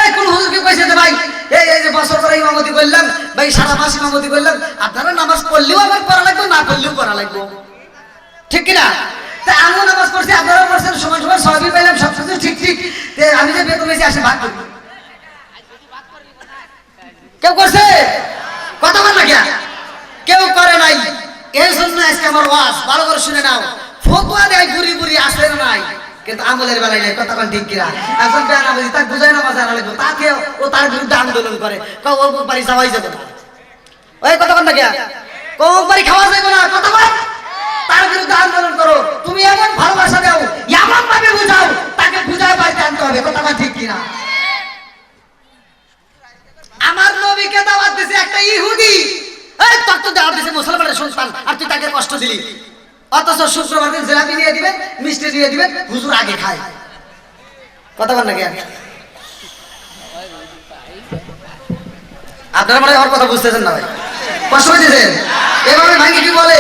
এই কোন হুজুরকে কইছে যে ভাই এই যে বছর পরে ইমামতি করলাম ভাই, সারা মাস ইমামতি করলাম, আপনারা নামাজ পড়লেও আমার পড়া লাগবে, না পড়লেও পড়া লাগবে, ঠিক কিনা? তা আমিও নামাজ পড়ছি, আপনারাও পড়ছেন, সমান সমান সবই পাইলাম, সবকিছু ঠিক ঠিক, আমি যে বেতন হয়েছি আসে ভাগ করি। কেউ করছে? কথা বল না কে? কেউ করে নাই। এই জন্য আজকে আমার ওয়াজ ভালো করে শুনে নাও, ফতোয়া দেয় বুড়ি বুড়ি আসে নাই, কিন্তু আমলের বেলায় নাই। কথা ঠিক কিনা? একজন বেয়ানা বুঝি তাকে বুঝাই না মাঝে আড়ালে, তাকে ও তার বিরুদ্ধে আন্দোলন করে, ও বাড়ি যাওয়াই যাবে না। ওই কথা না কে? কোম্পানি খাওয়া যাবে না, কথা বল। তার বিরুদ্ধে আন্দোলন করো। তুমি এমন ভালোবাসা দাও, এমন ভাবে বুঝাও, তাকে বুঝায় বাড়িতে আনতে হবে, কথা বল ঠিক কিনা? আমার নবীকে দাওয়াত দিছে একটা ইহুদি, এই তোর তো দাওয়াত দিছে মুসলমানের সন্তান, আর তুই তাকে কষ্ট দিলি। অথচ শুক্রবার দিন জিলাপি দিয়ে দিবেন, মিষ্টি দিয়ে দিবেন, হুজুর আগে খায়, কথা বল না কেন? আপনারা মানে আমার কথা বুঝতেছেন না ভাই, কষ্ট হইতেছেন? এভাবে ভাঙ্গি কি বলে?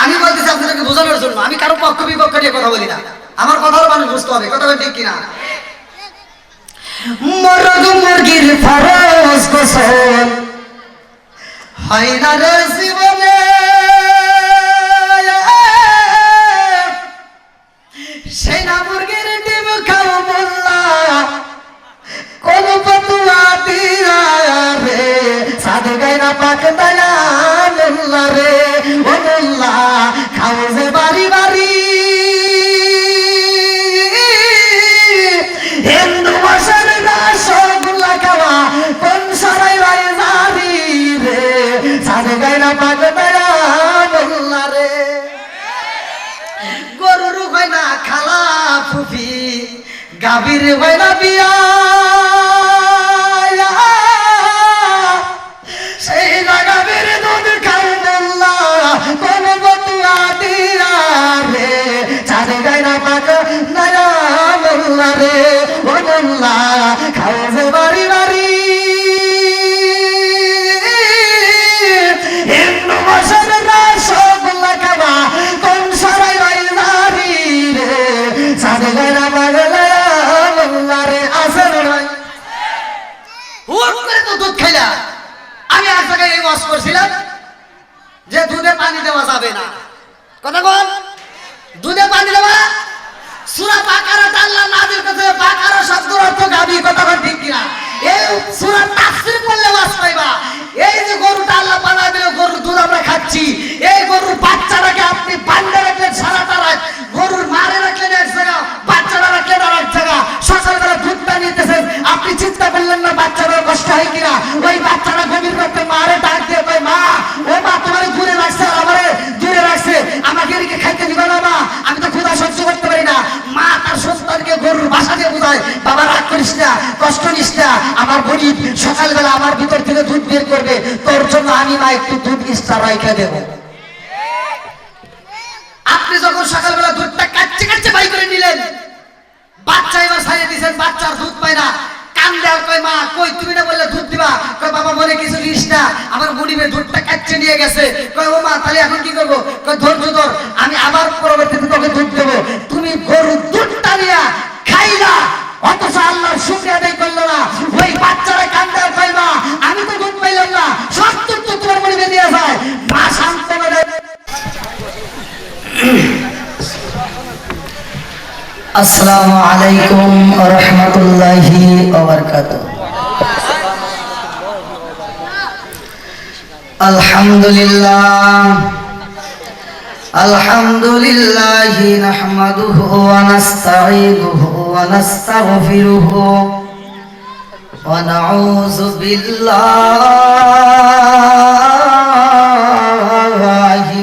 আমি বলতেছি আপনাদেরকে বোঝানোর জন্য, আমি কারো পক্ষ বিপক্ষ নিয়ে কথা বলি না, আমার কথাও মানুষ বুঝতে হবে, কথা বল ঠিক কিনা? মরগ মুরগির ফরজ গোসল হয় না রে জীবনে, সেই না মুরগির ডিম খাও মোল্লা, কোন ফতুয়া দিয়া রে সাধু গায়না পাক দয়া মোল্লা রে, ও মোল্লা খাও যে বাড়ি বাড়ি, হিন্দু ভাষার রসগোল্লা খাওয়া কোন সরাই ভাই জানি রে, সাধু গায়না পাক দয়া মোল্লা রে। গরুর হয় না খালা ফুফি, গাভীর হয় না বিয়া, সেই না গাভীর দুধ খাই মোল্লা, কোন বতুয়া দিয়া রে চাঁদে গায় না পাক নয়া মোল্লা রে, ও মোল্লা খাও যে বাড়ি বাড়ি, হিন্দু ভাষার রসগোল্লা খাওয়া কোন সরাই ভাই জানি রে, চাঁদে গায় না পাক নয়া মোল্লা রে। আসে ভাই হুট করে তো দুধ খাইলা। আমি এক জায়গায় এই ওয়াজ করছিলাম যে দুধে পানি দেওয়া যাবে না, কথা বল, দুধে পানি দেওয়া সূরা বাকারাতে আল্লাহ নাযিল করেছে, বাকারা শব্দের অর্থ গাভী, কথা বল ঠিক কিনা? এই সূরা তাফসীর করলে ওয়াজ পাইবা। এই যে গরুটা আল্লাহ বানায় দিল, গরুর দুধ আমরা খাচ্ছি, এই গরুর বাচ্চাটাকে আপনি বান্ধে রাখলেন সারাটা রাত, গরুর মারে রাখলেন এক জায়গা, বাচ্চাটা রাখলেন আর এক জায়গা, সকালবেলা দুধটা নিতেছেন, আপনি চিন্তা করলেন না বাচ্চাটার কষ্ট হয় কিনা? ওই বাচ্চাটা গভীর করতে মারে ডাক দিয়ে কয়, মা ও মা তোমার দূরে রাখছে, আর আমারে দূরে রাখছে, আমাকে এদিকে খাইতে দিবে না মা, আমি তো ক্ষুধা সহ্য করতে পারি না। মা তার সন্তানকে গরুর বাসা দিয়ে বোঝায়, বাবা রাগ করিস না, কষ্ট নিস না, আমার গরিব সকালবেলা আমার ভিতর থেকে দুধ বের করবে, তোর জন্য আমি মা একটু দুধ এক্সট্রা রাইখা দেবো। আপনি যখন সকালবেলা দুধটা কাচ্চে কাচ্চে বাই করে নিলেন, বাচ্চা এবার ছাড়িয়ে দিয়েছেন, বাচ্চার দুধ পায় না, কান্দে আর কয়, মা কই তুমি না বললে দুধ দিবা? কয় বাবা মনে কিছু নিস না, আমার গরিবের দুধটা কাচ্চে নিয়ে গেছে। কয় ও মা তাহলে এখন কি করবো? কয় ধৈর্য ধর, আমি আবার পরবর্তীতে তোকে দুধ দেবো। তুমি গরুর দুধটা নিয়ে খাইলা, অথচ আল্লাহর শুকরিয়া আদায় করলো না। ওই বাচ্চারা কান্দে আর কয়, মা আমি তো দুধ পাইলাম না, সব দুধ তো তোমার গরিবে দিয়ে যায়। মা সান্ত্বনা দেয়। আসসালামু আলাইকুম ওয়া রাহমাতুল্লাহি ওয়া বারাকাতুহু। আলহামদুলিল্লাহ আলহামদুলিল্লাহি নাহমাদুহু ওয়া নাস্তাঈনুহু ওয়া নাস্তাগফিরুহু ওয়া নাউযু বিল্লাহি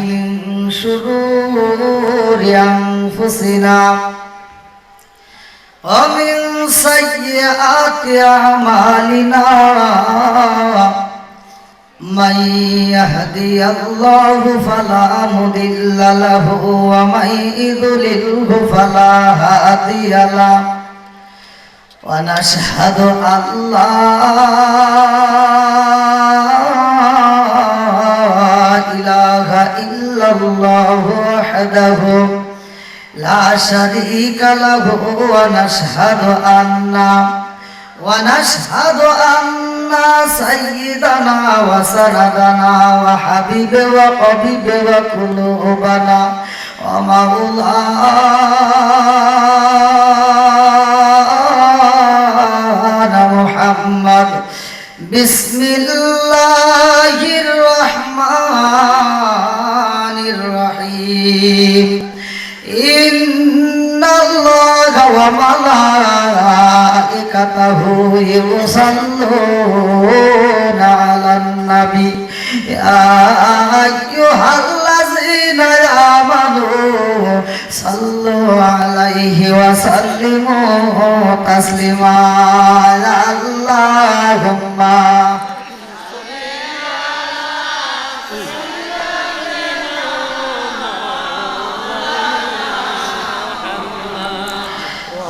মিন শুরুরি আনফুসিনা ومن سيئات أعمالنا من يهدي الله فلا مضل له ومن يضلله فلا هادي له ونشهد أن لا إله إلا الله وحده لا شريك له ونشهد أن سيدنا وسندنا وحبيب وقبيب وقلوبنا ومولانا محمد بسم الله الرحمن الرحيم إن الله وملائكته يصلون على النبي ইয়া আইয়ুহাল্লাযীনা আমানু সাল্লু আলাইহি ওয়া সাল্লিমু তাসলিমা আল্লাহুম্মা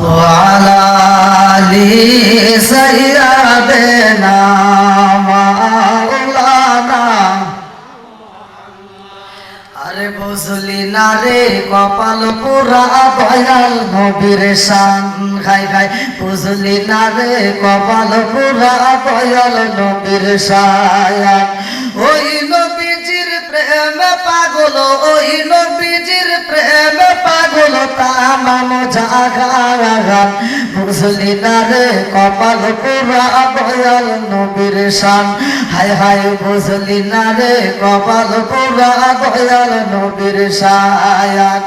وعلى آل سيدنا مولانا আরে বুঝলি না রে কপাল পুরা দয়াল নবীর শান খাই খাই বুঝলি না রে কপাল পুরা দয়াল নবীর শান ওই নবীজির প্রেমে পাগল ওই নবীজির প্রেমে পাগল তামাম জাগান বুঝলি না রে কপাল পুরা দয়াল নবীর শান হায় হায় বুঝলি না রে কপাল পুরা দয়াল নবীর শান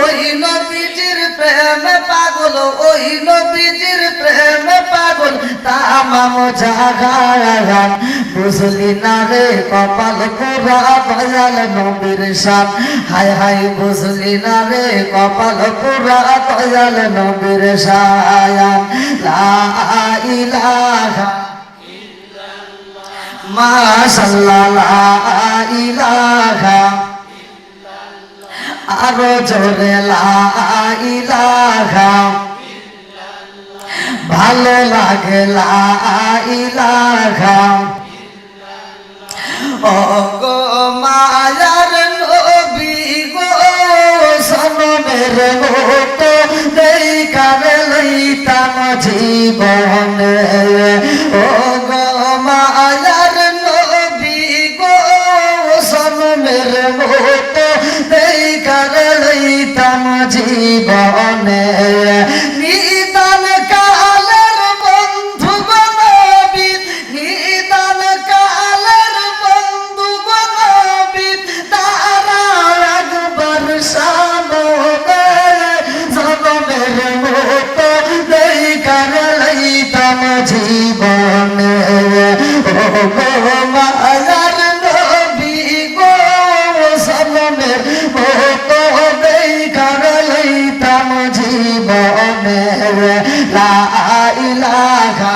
ওই নবীজির প্রেমে পাগল ওই নবীজির প্রেমে পাগল তামাম জাগান বুঝলি না রে কপাল পুরা দয়াল নবীর শান হায় হায় বুঝলি না রে কপাল পুরা দয়াল নবীর শান লা ইলাহা মাশাআল্লাহ লা ইলাহা আরো জোরে লা ইলাহা ভালো লাগে লা ইলাহা ও গো মায়ার নবী গো সনমের মতো দেখারে লইতাম জীবনে ও গো মায়ার নবী গো সনমের মতো দেখারে লইতাম জীবনে নিদান কালের বন্ধু গো নবী নিদান কালের বন্ধু গো নবী তারা একবার সামনে জনমের মতো দেখারে লইতাম জীবনে ও গো মায়ার নবী গো সনমের মতো দেখারে লইতাম জীবনে লা ইলাহা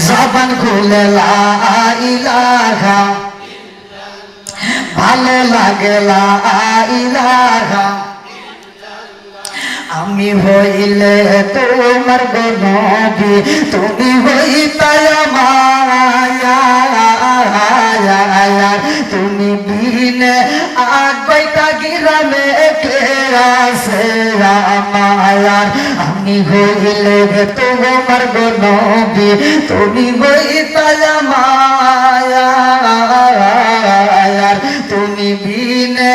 জবান খুলে লা ইলাহা ভালো লাগে লা ইলাহা আমি হইলে তোমার গো নবী তুমি হইতায় মায়া তুমি বিনে আগবাইতা গিরামে কে আছে মায়ার আমি হইলে তোমার গো নবী তুমি হইতায় মায়া তুমি বিনে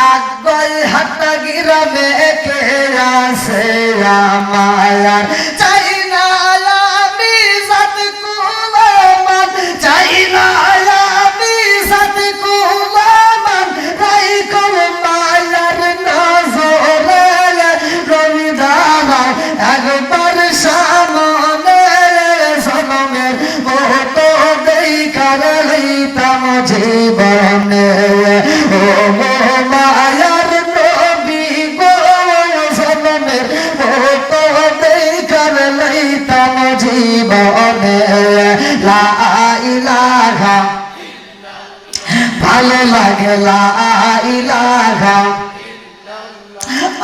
আগবাই হাতা গিরামে কে আছে মায়ার চাই না আমি সাত কুলামান চাই না আমি সাত কুলামান রাই কর মায়ার নজরে রবি দানা একবার সামনে সনমের মতো দেখার লইতাম জীবনে ও মায়ার নবী গো সনমের মতো দেখার লইতাম জীবনে লা ইলাহা ভালো লাগে লা ইলাহা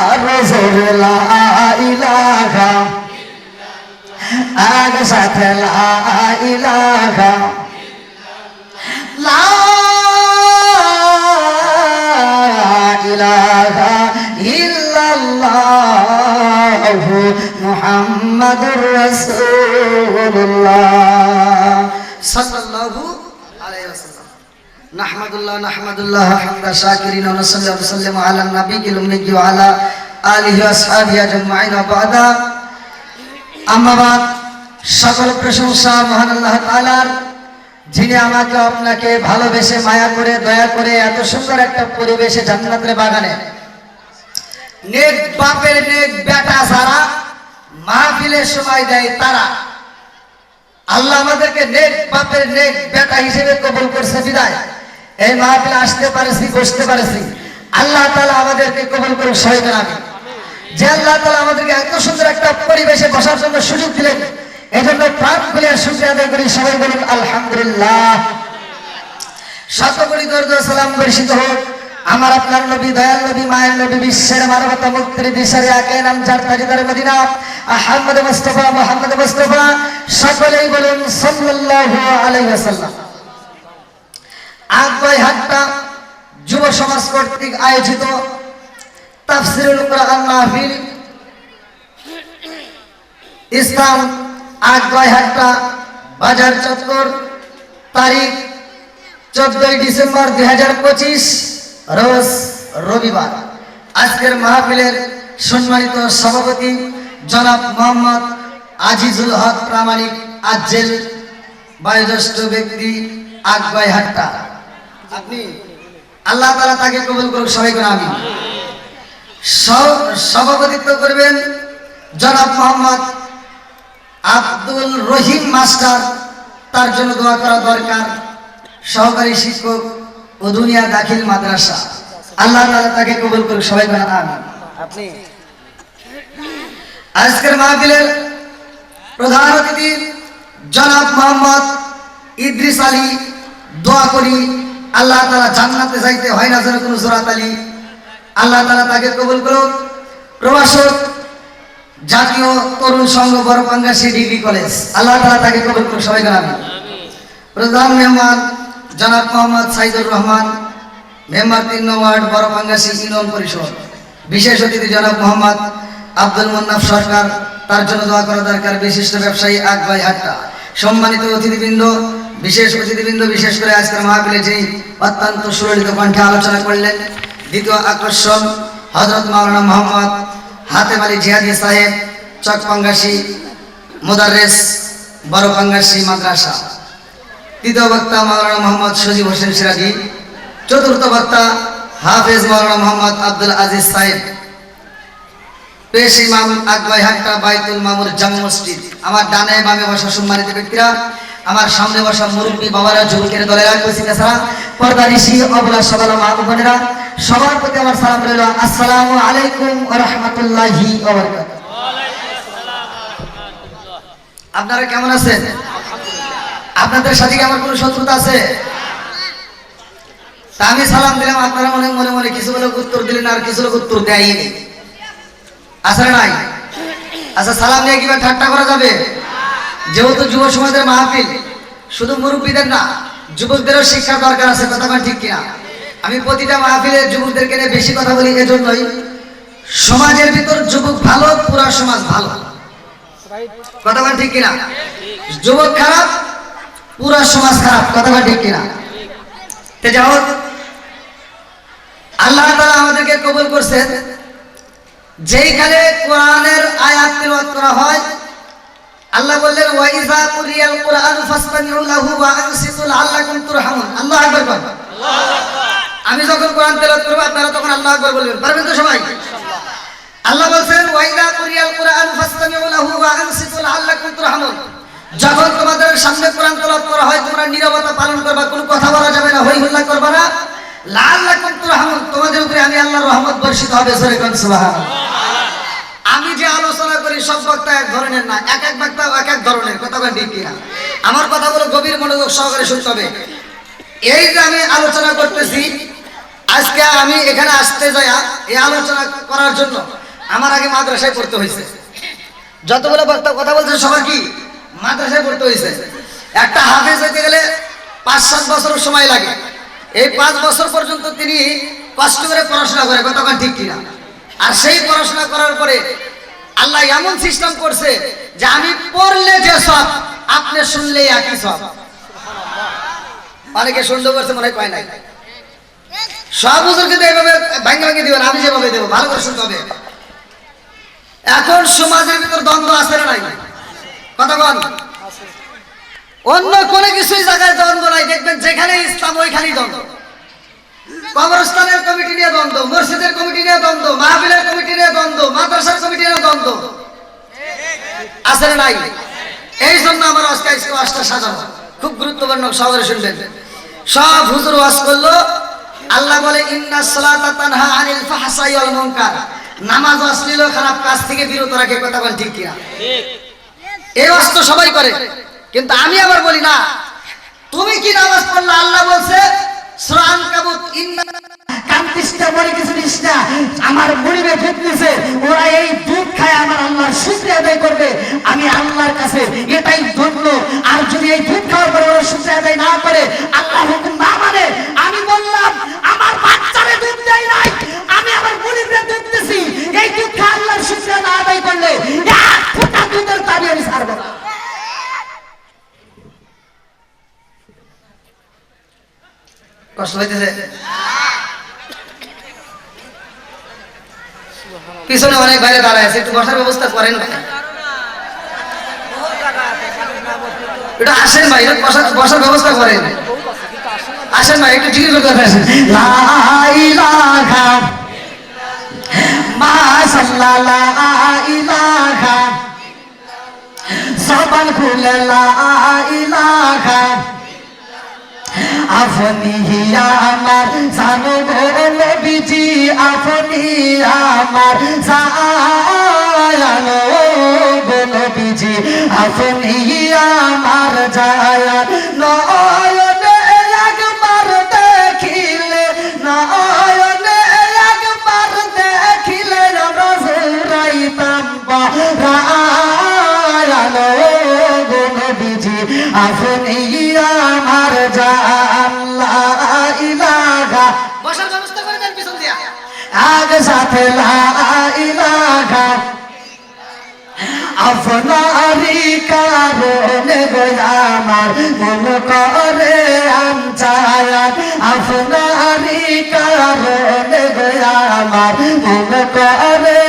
আরো জোরে লা ইলাহা আগ সাথে লা ইলাহা লা ইলাহা ইল্লাল্লাহু মুহাম্মাদুর রাসূলুল্লাহ সাল্লাল্লাহু আলাইহি ওয়াসাল্লাম নাহমাদুল্লাহ হামদা শাকিরিন ওয়া নাসাল্লি ওয়া সাল্লিমু আলা নাবিয়িল উম্মি ওয়া আলা আলিহি ওয়া আসহাবিহি আজমাইন ওয়া বাদা আম্মা বাদ সকল প্রশংসা মহান আল্লাহ তাআলার যিনি আমাকে আপনাকে ভালোবেসে মায়া করে দয়া করে এত সুন্দর একটা পরিবেশে জান্নাতের বাগানে নেক বাপের নেক বেটা যারা মাহফিলের সময় দেয় তারা আল্লাহ আমাদেরকে নেক বাপের নেক বেটা হিসেবে কবুল করছে বিদায় এই মাহফিলে আসতে পারেছি, বসতে পারেছি। আল্লাহ তাআলা আমাদেরকে কবুল করুন সবাই জানাবে। যে আল্লাহ তাআলা আমাদেরকে এত সুন্দর একটা পরিবেশে বসার জন্য সুযোগ দিলেন, এজন্য প্রাণ খুলে শুকরিয়া আদায় করি। সবাই বলুন আলহামদুলিল্লাহ। শতকোটি দরুদ ও সালাম বর্ষিত হোক আমার আপনার নবী, দয়াল নবী, মায়ের নবী, বিশ্বের মানবতা মুক্তির দিশারি আকে নাম যার তাজদার মদিনা আহমদ মুস্তাফা মুহাম্মদ মুস্তাফা। সকলেই বলুন সাল্লাল্লাহু আলাইহি ওয়াসাল্লাম। আগ্রহ হাট্টা যুব সমাজ কর্তৃক আয়োজিত তাফসীরুল কোরআন মাহফিল ইসলাম আগ্রহ হাট্টা বাজার চত্বর, তারিখ 14 ডিসেম্বর 2025 রোজ রবিবার। আজকের মাহফিলের সম্মানিত সভাপতি জনাব মোহাম্মদ আজিজুল হক প্রামাণিক আজ্জেল, বয়োজ্যেষ্ঠ ব্যক্তি, আগ্রহ হাট্টা। আপনি আল্লাহ তাআলা তাকে কবুল করুক, সবাই করে আমিন। সভাপতিত্ব করবেন জনাব মোহাম্মদ আব্দুল রহিম মাস্টার, তার জন্য দোয়া করা দরকার। সহকারী শিক্ষক ও দুনিয়া দাখিল মাদ্রাসা, আল্লাহ তাআলা তাকে কবুল করুক, সবাই করে আমিন। আপনি আজকের মাহফিলের প্রধান অতিথি জনাব মোহাম্মদ ইদ্রিস আলী, দোয়া করি আল্লাহ তাআলা জান্নাতে যাইতে হয় না যেন কোনো জোরাত আলী, আল্লাহ তাআলা তাকে কবুল করুক। প্রভাষক জাতীয় তরুণ সংঘ বড়পাঙ্গাসী ডিগ্রি কলেজ, আল্লাহ তাআলা তাকে কবুল করুক, সবাই করে আমিন। প্রধান মেহমান জনাব মোহাম্মদ সাইদুর রহমান, মেম্বার 3 নং ওয়ার্ড বড়পাঙ্গাসী ইউনিয়ন পরিষদ। বিশেষ অতিথি জনাব মোহাম্মদ আব্দুল মুন্নাফ সরকার, তার জন্য দোয়া করা দরকার। বিশিষ্ট ব্যবসায়ী আকবাই হাট্টা। সম্মানিত অতিথিবৃন্দ, বিশেষ অতিথিবৃন্দ, বিশেষ করে আজকের মাহফিলে যেই অত্যন্ত সুললিত কণ্ঠে আলোচনা করলেন, দ্বিতীয় আকর্ষণ হযরত মাওলানা মোহাম্মদ হাতেম আলী জিহাদি সাহেব, চকপাঙ্গাসী মুদাররিস, বড়পাঙ্গাসী মাদ্রাসা। তৃতীয় বক্তা মাওলানা মোহাম্মদ সজীব হোসেন সিরাজি। চতুর্থ বক্তা হাফেজ মাওলানা মোহাম্মদ আব্দুল আজিজ সাহেব, পেশ ইমাম আকবাই হাট্টা বাইতুল মামুর জামে মসজিদ। আমার ডানে বামে বসা সম্মানিত ব্যক্তিরা, আমার সামনে বসা মুরব্বী বাবারা, যুবকের দলেরা, কচিকাছাড়া, পর্দানিশী, অবলা সবালা মা ও বোনেরা, সবার প্রতি আমার সালাম রইল। আসসালামু আলাইকুম ওয়া রাহমাতুল্লাহি ওয়া বারাকাতুহু। আপনারা কেমন আছেন? আপনাদের সাথে কি আমার কোনো শত্রুতা আছে? তা আমি সালাম দিলাম, আপনারা মনে মনে মনে কিছু লোক উত্তর দিলেন আর কিছু লোক উত্তর দেয়নি, আসলে নাই। আচ্ছা, সালাম নিয়ে কিভাবে ঠাট্টা করা যাবে? যেহেতু যুব সমাজের মাহফিল, শুধু মুরব্বীদের না, যুবকদেরও শিক্ষা দরকার আছে, কথা বলেন ঠিক কিনা? আমি প্রতিটা মাহফিলে যুবকদেরকে নিয়ে বেশি কথা বলি এজন্যই, সমাজের ভিতর যুবক ভালো, পুরা সমাজ ভালো, কথা বলেন ঠিক কিনা? যুবক খারাপ, পুরা সমাজ খারাপ, কথা বলেন ঠিক কিনা? তো যাও, আল্লাহ তাআলা আমাদেরকে কবুল করছেন। যেইখানে কোরআনের আয়াত তিলাওয়াত করা হয়, আল্লাহ বললেন ওয়াইজা কুরিয়াল কুরআনু ফাসতামিউ লাহু ওয়া আনসিতু লাআল্লাকুম তুরহামুন। আল্লাহু আকবার বল। আমি যখন কোরআন তেলাওয়াত করব আপনারা তখন আল্লাহু আকবার বলবেন, পারবেন তো সবাই? আল্লাহ বলেন ওয়াইজা কুরিয়াল কুরআনু ফাসতামিউ লাহু ওয়া আনসিতু লাআল্লাকুম তুরহামুন। যখন তোমাদের সামনে কোরআন তেলাওয়াত করা হয়, তোমরা নীরবতা পালন করবা, কোনো কথা বলা যাবে না, হই হুল্লা করবা না। লাআল্লাকুম তুরহামুন, তোমাদের উপরে আমি আল্লাহর রহমত বর্ষিত হবে। জোরে কোন সুবহানাল্লাহ। আমি যে আলোচনা করি সব বক্তা এক ধরনের না, এক এক বক্তা এক এক ধরনের, কথা বলেন ঠিক কিনা? আমার কথাগুলো গভীর মনোযোগ সহকারে শুনতে হবে। এই যে আমি আলোচনা করতেছি, আজকে আমি এখানে আসতে যাই এই আলোচনা করার জন্য আমার আগে মাদ্রাসায় পড়তে হয়েছে। যতগুলো বক্তা কথা বলছে সবার কি মাদ্রাসায় পড়তে হয়েছে। একটা হাফেজ হইতে গেলে 5-7 বছর সময় লাগে। এই 5 বছর পর্যন্ত তিনি কষ্ট করে পড়াশোনা করে, কথা বলেন ঠিক কিনা? আর সেই পড়াশোনা করার পরে আল্লাহ এমন সিস্টেম করছে যে আমি পড়লে যে সব, আপনি শুনলে একই সব। অনেকে সুন্দর করছে, মনে কয় নাই। সব হুজুর কিন্তু এইভাবে ভাঙে ভাঙে দিবেন, আমি যেভাবে দেবো, ভালো করে শুনতে হবে। এখন সমাজের ভিতর দ্বন্দ্ব আছে না নাই? কথা বল। অন্য কোনো কিছুই জায়গায় দ্বন্দ্ব নাই, দেখবেন যেখানে ইসলাম ওইখানেই দ্বন্দ্ব। কবরস্থানের কমিটি নিয়ে দ্বন্দ্ব, মসজিদের কমিটি নিয়ে দ্বন্দ্ব, মাহফিলের কমিটি নিয়ে দ্বন্দ্ব, মাদ্রাসার কমিটি নিয়ে দ্বন্দ্ব, আছে না নাই? এই জন্য আমার আজকে ওয়াজটা সাজানো খুব গুরুত্বপূর্ণ, সহজে শুনবেন। সব হুজুর ওয়াজ করলো, আল্লাহ বলে ইন্নাস সালাতা তানহা আনিল ফাহশাই ওয়াল মুনকার, নামাজ অশ্লীল ও খারাপ কাজ থেকে বিরত রাখে। কথা বল ঠিক কিনা? ঠিক। এই ওয়াজ তো সবাই করে, কিন্তু আমি আবার বলি না। তুমি কি নামাজ পড়লে? আল্লাহ বলছে সূরা আনকাবুত, ইন্না কান্তিষ্টা বলে কিছু নিস না, আমার গরিবে দুধ নিছে, ওরা এই দুধ খায় আমার আল্লাহর শুকরিয়া আদায় করবে। আমি আল্লাহর কাছে এটাই ধন্য। আর যদি এই দুধ খাওয়ার পরে ওরা শুকরিয়া আদায় না করে, আল্লাহ হুকুম না মানে, আমি বললাম আমার বাচ্চারে দুধ দেয় নাই, আমি আমার গরিবে দুধ দিছি, এই দুধ খায় আল্লাহর শুকরিয়া না আদায় করলে এক ফোঁটা দুধের দাবি আমি ছাড়বো না। কষ্ট হইতেছে? পিছনে অনেক বাইরে দাঁড়ায় আছে, একটু বসার ব্যবস্থা করেন ভাই। একটু আসেন ভাই, একটু বসার ব্যবস্থা করেন। আসেন ভাই, একটু জিজ্ঞেস করতে আসেন। লা ইলাহা মাশাআল্লাহ, লা ইলাহা, জবান খুলে লা ইলাহা, আপনি আমার জানো গো নবীজি, আপনি আমার জানো গো নবীজি, আপনি আমার জায়া, নয়নে একবার দেখিলে, নয়নে একবার দেখিলে আমরা জুরাইতাম পরায়ানো গো নবীজি, আপনি আমার জান, লা ইলাহা। বসার ব্যবস্থা করে দেন পিছন দিয়া, আগে সাথে লা ইলাহা, আপনারই কারণে গো আমার মন করে আমচায়াত, আপনারই কারণে গো আমার মন করে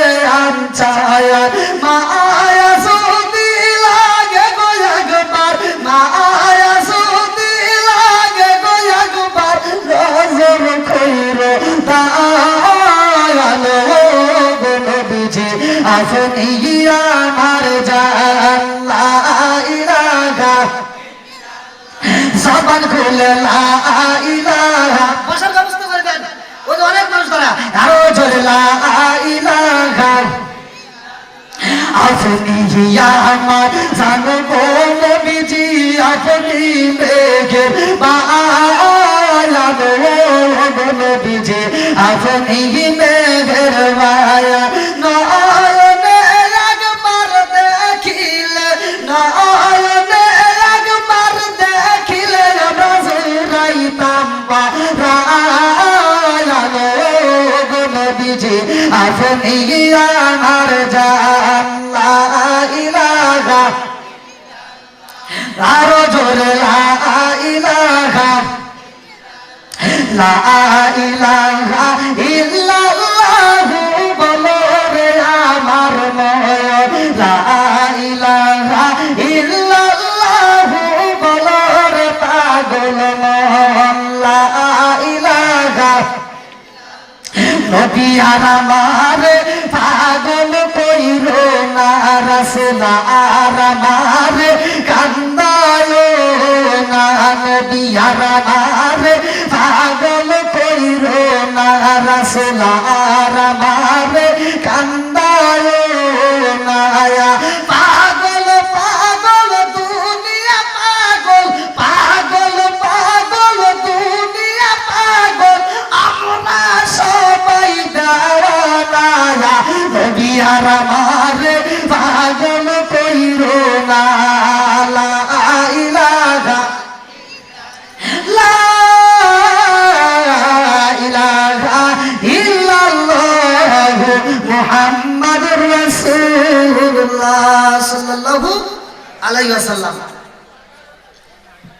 আমচায়াত, মায়া যদি লাগে গো একবার, মায়া যদি লাগে গো একবার, নজর কইরো দয়ালো গো নবীজি, আপনি আমার জান, লা ইলাহা, জবান খুলে লা ইলাহা। বসার ব্যবস্থা করে দেন, ওই যে অনেক মানুষ তারা আরো জোরে লা ইলাহা, আপনি আমার জানো গো নবীজি, আপনি মেঘের বায়ানো গো নবীজি, আপনি মেঘের বায়া, নয়নে একবার দেখিলে, নয়নে একবার দেখিলে আমরা জুরাইতাম পরায়ানো গো নবীজি, আপনি আমার জান, লা ইলাহা, আরো জোরে লা ইলাহা, লা ইলাহা ইল্লাল্লাহু বলো রে আমার মন, লা ইলাহা ইল্লাল্লাহু বলো রে পাগল মন, লা ইলাহা। নবী আর আমার পাগল কইরো না, রাসূল আর আমার কান্দায় না, নবী আর আমার পাগল কইরো না, রাসূল আর আমার কান্দায় না, পাগল পাগল দুনিয়া পাগল, পাগল পাগল দুনিয়া পাগল, আমরা সবাই দেওয়ানা, নবী আর আমার পাগল কইরো না, লা ইলাহা, লা ইলাহা ইল্লাল্লাহু মুহাম্মাদুর রাসূলুল্লাহ সাল্লাল্লাহু আলাইহি ওয়াসাল্লাম।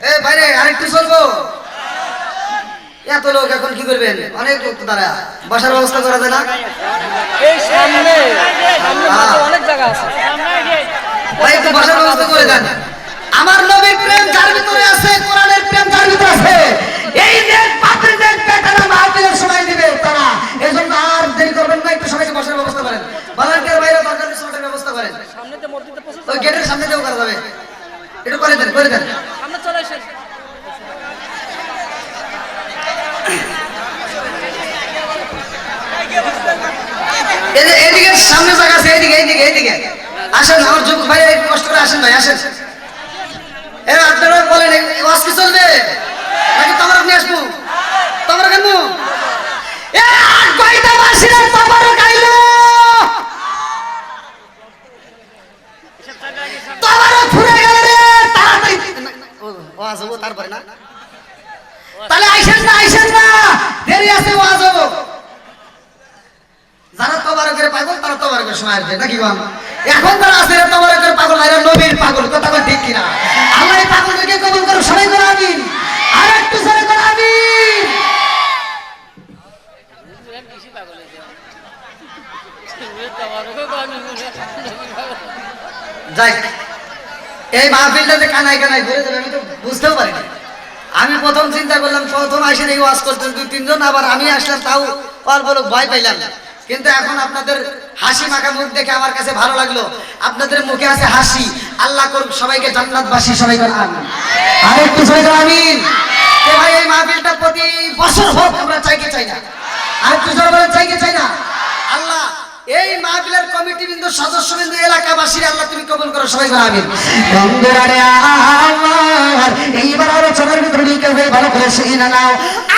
এ বাইরে আরেকটু চলবো? এত লোক এখন কি করবেন? অনেক লোক তো তারা, বসার ব্যবস্থা করা যায় না? এই সামনে অনেক জায়গা আছে, ভাই একটু বসার ব্যবস্থা করে দেন। আমার নবীর প্রেম যার ভিতরে আছে, কোরআনের প্রেম যার ভিতরে আছে, এই দেখ পাপের দেখ পেটারা মাহফিলের সময় দিবে তারা। এজন্য আর দেরি করবেন না, একটু সবাইকে বসার ব্যবস্থা করেন। ভলান্টিয়ার বাইরে দরকার নেই, বসার ব্যবস্থা করেন। সামনে তো মসজিদে প্রচুর ওই গেটের সামনে দিয়েও করা যাবে। করে দেন। আমরা চলে এসে এদিকে সামনে জায়গা আছে, এইদিকে এইদিকে এইদিকে আসেন, আমার যুবক ভাই একটু কষ্ট করে আসেন ভাই, আসেন। আপনারা বলেন ওয়াজ কি চলবে নাকি তোমার নিয়ে আসবো? তোমার কেন তারপরে না, তাহলে আইসেন না, আইসেন না, দেরি আছে, ওয়াজ হবো। যারা তবারকের পাগল তারা তবারকের সময় আসবে নাকি গো? এখন যারা আছে তবারকের পাগল, এরা নবীর পাগল, কথা বল ঠিক কিনা? আল্লাহ এই পাগলকে কবুল করুন, সবাই করে আমিন। আর একটু জোরে করে আমিন। যাই, এই মাহফিলটা যে কানায় কানায় ঘুরে যাবে আমি তো বুঝতেও পারিনি। আমি প্রথম চিন্তা করলাম, প্রথম আসেন এই ওয়াজ করতেন 2-3 জন, আবার আমি আসলাম তাও অল্প লোক, ভয় পাইলাম। কিন্তু এখন আপনাদের হাসি মাখা মুখ দেখে আমার কাছে ভালো লাগলো। আপনাদের মুখে আছে হাসি। আল্লাহ করুক সবাইকে জান্নাতবাসী, সবাই করে আমিন। আর একটু সবাই করে আমিন। এ ভাই এই মাহফিলটা প্রতি বছর হোক, আমরা চাই কি চাই না? আর একটু জোরে বলেন, চাই কি চাই না? আল্লাহ এই মাহফিলের কমিটিবৃন্দ, সদস্যবৃন্দ, এলাকাবাসীর আল্লাহ তুমি কবুল করো, সবাই করে আমিন। বন্ধুরা রে আমার এইবার আলোচনার ভিতরে ঢুকে যাই, ভালো করে শুনে নাও।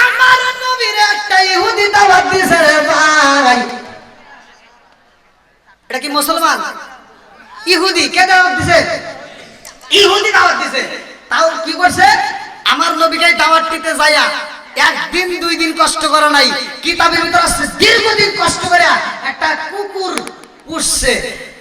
আমার নবীর একটা ইহুদি দাওয়াত দিয়েছে রে ভাই। এটা কি মুসলমান? ইহুদি কে দাওয়াত দিছে? ইহুদি দাওয়াত দিছে। তাও কি করছে? আমার নবীকে দাওয়াত দিতে যাইয়া একদিন 2 দিন কষ্ট করে নাই, কিতাবের ভিতর আছে দীর্ঘদিন কষ্ট করে একটা কুকুর পুষছে।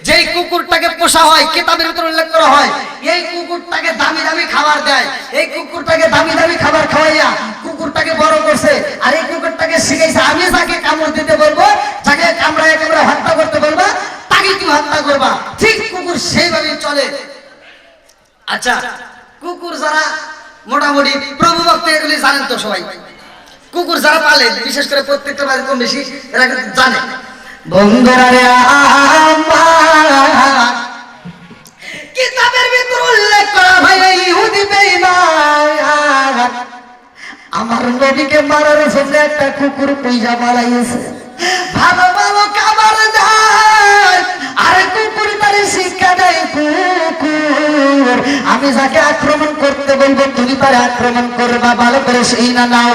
যেই কুকুরটাকে পোষা হয়, কিতাবের ভিতর উল্লেখ করা হয়, এই কুকুরটাকে দামি দামি খাবার দেয়। এই কুকুরটাকে দামি দামি খাবার খাওয়াইয়া কুকুরটাকে বড় করছে। আর এই কুকুরটাকে শিখাইছে, আমি যাকে কামড় দিতে বলবো, যাকে কামড়ায় কামড়ায় হত্যা করতে বলবো, তাকে তুমি হত্যা করবা। ঠিক কুকুর সেইভাবে চলে। আচ্ছা, কুকুর যারা মোটামুটি প্রভু ভক্ত, এগুলি জানেন তো সবাই। কুকুর যারা পালে, বিশেষ করে প্রত্যেকটা বাড়ি কম বেশি এরা কিন্তু জানে। বন্ধুরা রে আমার কিতাবের ভিতর উল্লেখ করা ভাই, ইহুদি বেঈমান আমার নবীকে মারার জন্য একটা কুকুর পয়সা পালাইছে। ভালো ভালো খাবার দেয়, আর কুকুর তার শিক্ষা দেয়। কুকুর আমি যাকে আক্রমণ করতে বলবো, তুমি তার আক্রমণ করবা, ভালো করে সেই না নাও।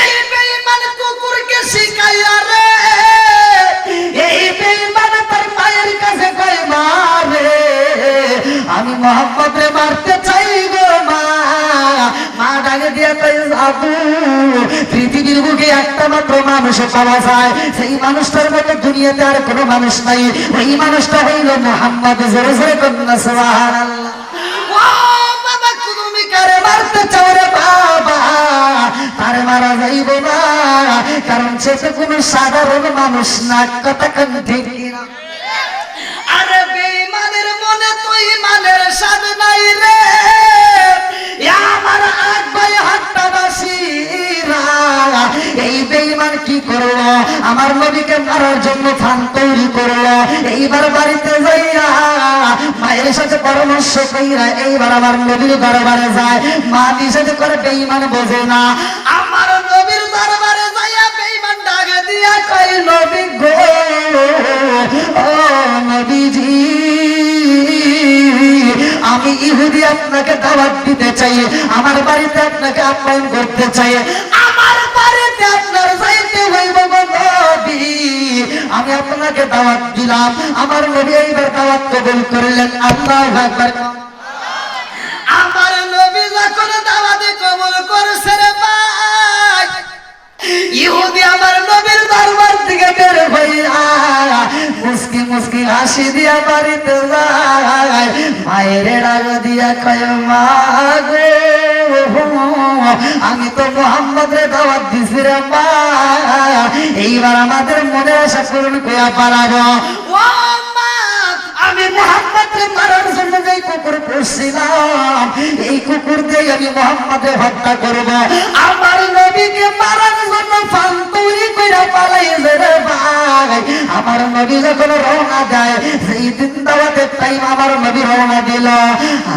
এই বেঈমান কুকুরকে শিখাইয়া রে, এই বেঈমান তার মায়ের কাছে কয়, মারে আমি মোহাম্মদ রে মারতে চাই গো মা। মা ডাকে দিয়া কয়, আবু পৃথিবীর বুকে একটা মাত্র মানুষ পাওয়া যায়, সেই মানুষটার মতো দুনিয়াতে আর কোনো মানুষ নাই। ওই মানুষটা হইল মোহাম্মদ। জোরে জোরে কন্যা সুবহানাল্লাহ। ও বাবা, তুমি কারে মারতে চাও রে বাবা? তারে মারা যাইব না, কারণ সে তো কোনো সাধারণ মানুষ না। কথা কোন ঠিক কিনা? আরে বেঈমানের মনে তো ঈমানের স্বাদ নাই রে। আমার আগ ভাই হত্যাবাসীরা, এই বেঈমান কি করলো? আমার নবীকে মারার জন্য ফান তৈরি করলো। এইবার বাড়িতে যাইয়া মায়ের সাথে পরামর্শ কইরা এইবার আমার নবীর দরবারে যায়। মা নিষেধ করে, বেঈমান বোঝে না। আমার নবীর দরবারে যাইয়া বেঈমান ডাকে দিয়া কয়, নবী গো, ও নবীজি, আমি ইহুদি আপনাকে দাওয়াত দিতে চাই, আমার বাড়িতে আপনাকে আপ্যায়ন করতে চাই। আমার বাড়িতে আপনার যাইতে হইব গো নবী। আমি আপনাকে দাওয়াত দিলাম। আমার নবী এইবার দাওয়াত কবুল করলেন। আল্লাহু আকবার। আমার নবী যখন দাওয়াতে কবুল করছে রে ভাই, ইহুদি আমার নবীর দরবার থেকে বের হইয়া মুস্কি মুস্কি হাসি দিয়া বাড়িতে যায়। মায়ের ডাক দিয়া কয়, মা গো, আমি তো মোহাম্মদের দাওয়াত দিছি রে মা, এইবার আমাদের মনের আশা পূরণ কইয়া পারাবো। ও মা, আমি মোহাম্মদকে মারার জন্য যেই কুকুর পুষছিলাম, এই কুকুর দিয়ে আমি মোহাম্মদকে হত্যা করব। আমার নবীকে মারার জন্য ফান তৈরি কইরা পালাইছে রে ভাই। আমার নবী যখন রওনা দেয়, সেই দিন দাওয়াতের টাইম আমার নবী রওনা দিল। হইল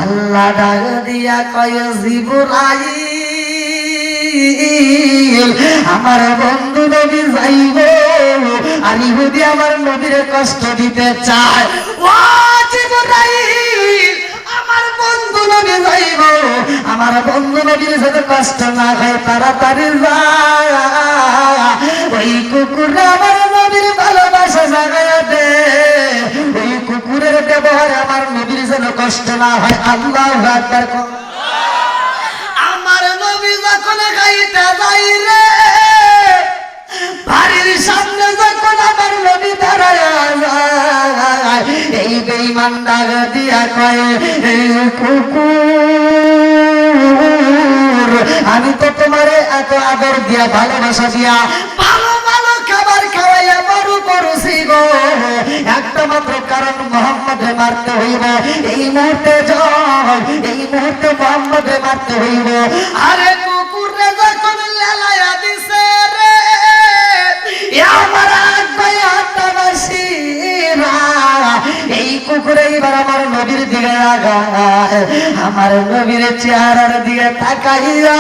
আল্লাহ ডাক দিয়া কয় জিবরাইল আমার বন্ধু নবী যাইব আর ইহুদি আমার নবীর কষ্ট দিতে চায় ও জিবরাইল আমার বন্ধু নবী যাইব আমার বন্ধু নবীর সাথে কষ্ট না হয় তাড়াতাড়ি যায় ওই কুকুর আমার নবীর ভালোবাসা জাগায়া দে ওই কুকুরের ব্যবহার আমার নবীর যেন কষ্ট না হয় আল্লাহু আকবার আমার নবী যখন গাইতে যাই রে বাড়ির সামনে যখন আমার নবী দাঁড়ায় যায় এই বেঈমান ডাক দিয়া কয় এই কুকুর আমি তো তোমারে এত আদর দিয়া ভালোবাসা দিয়া ভালো ভালো খাবার খাওয়াইয়া বড় করছি গো একটা মাত্র কারণ মুহাম্মদে মারতে হইব এই মুহূর্তে জয় এই মুহূর্তে মুহাম্মদে মারতে হইব আরে কুকুরে যখন লেলায়া দিছে রে আমার এই কুকুরে এবার আমার নবীর দিকে লাগায় আমার নবীর চেহারার দিকে তাকাইয়া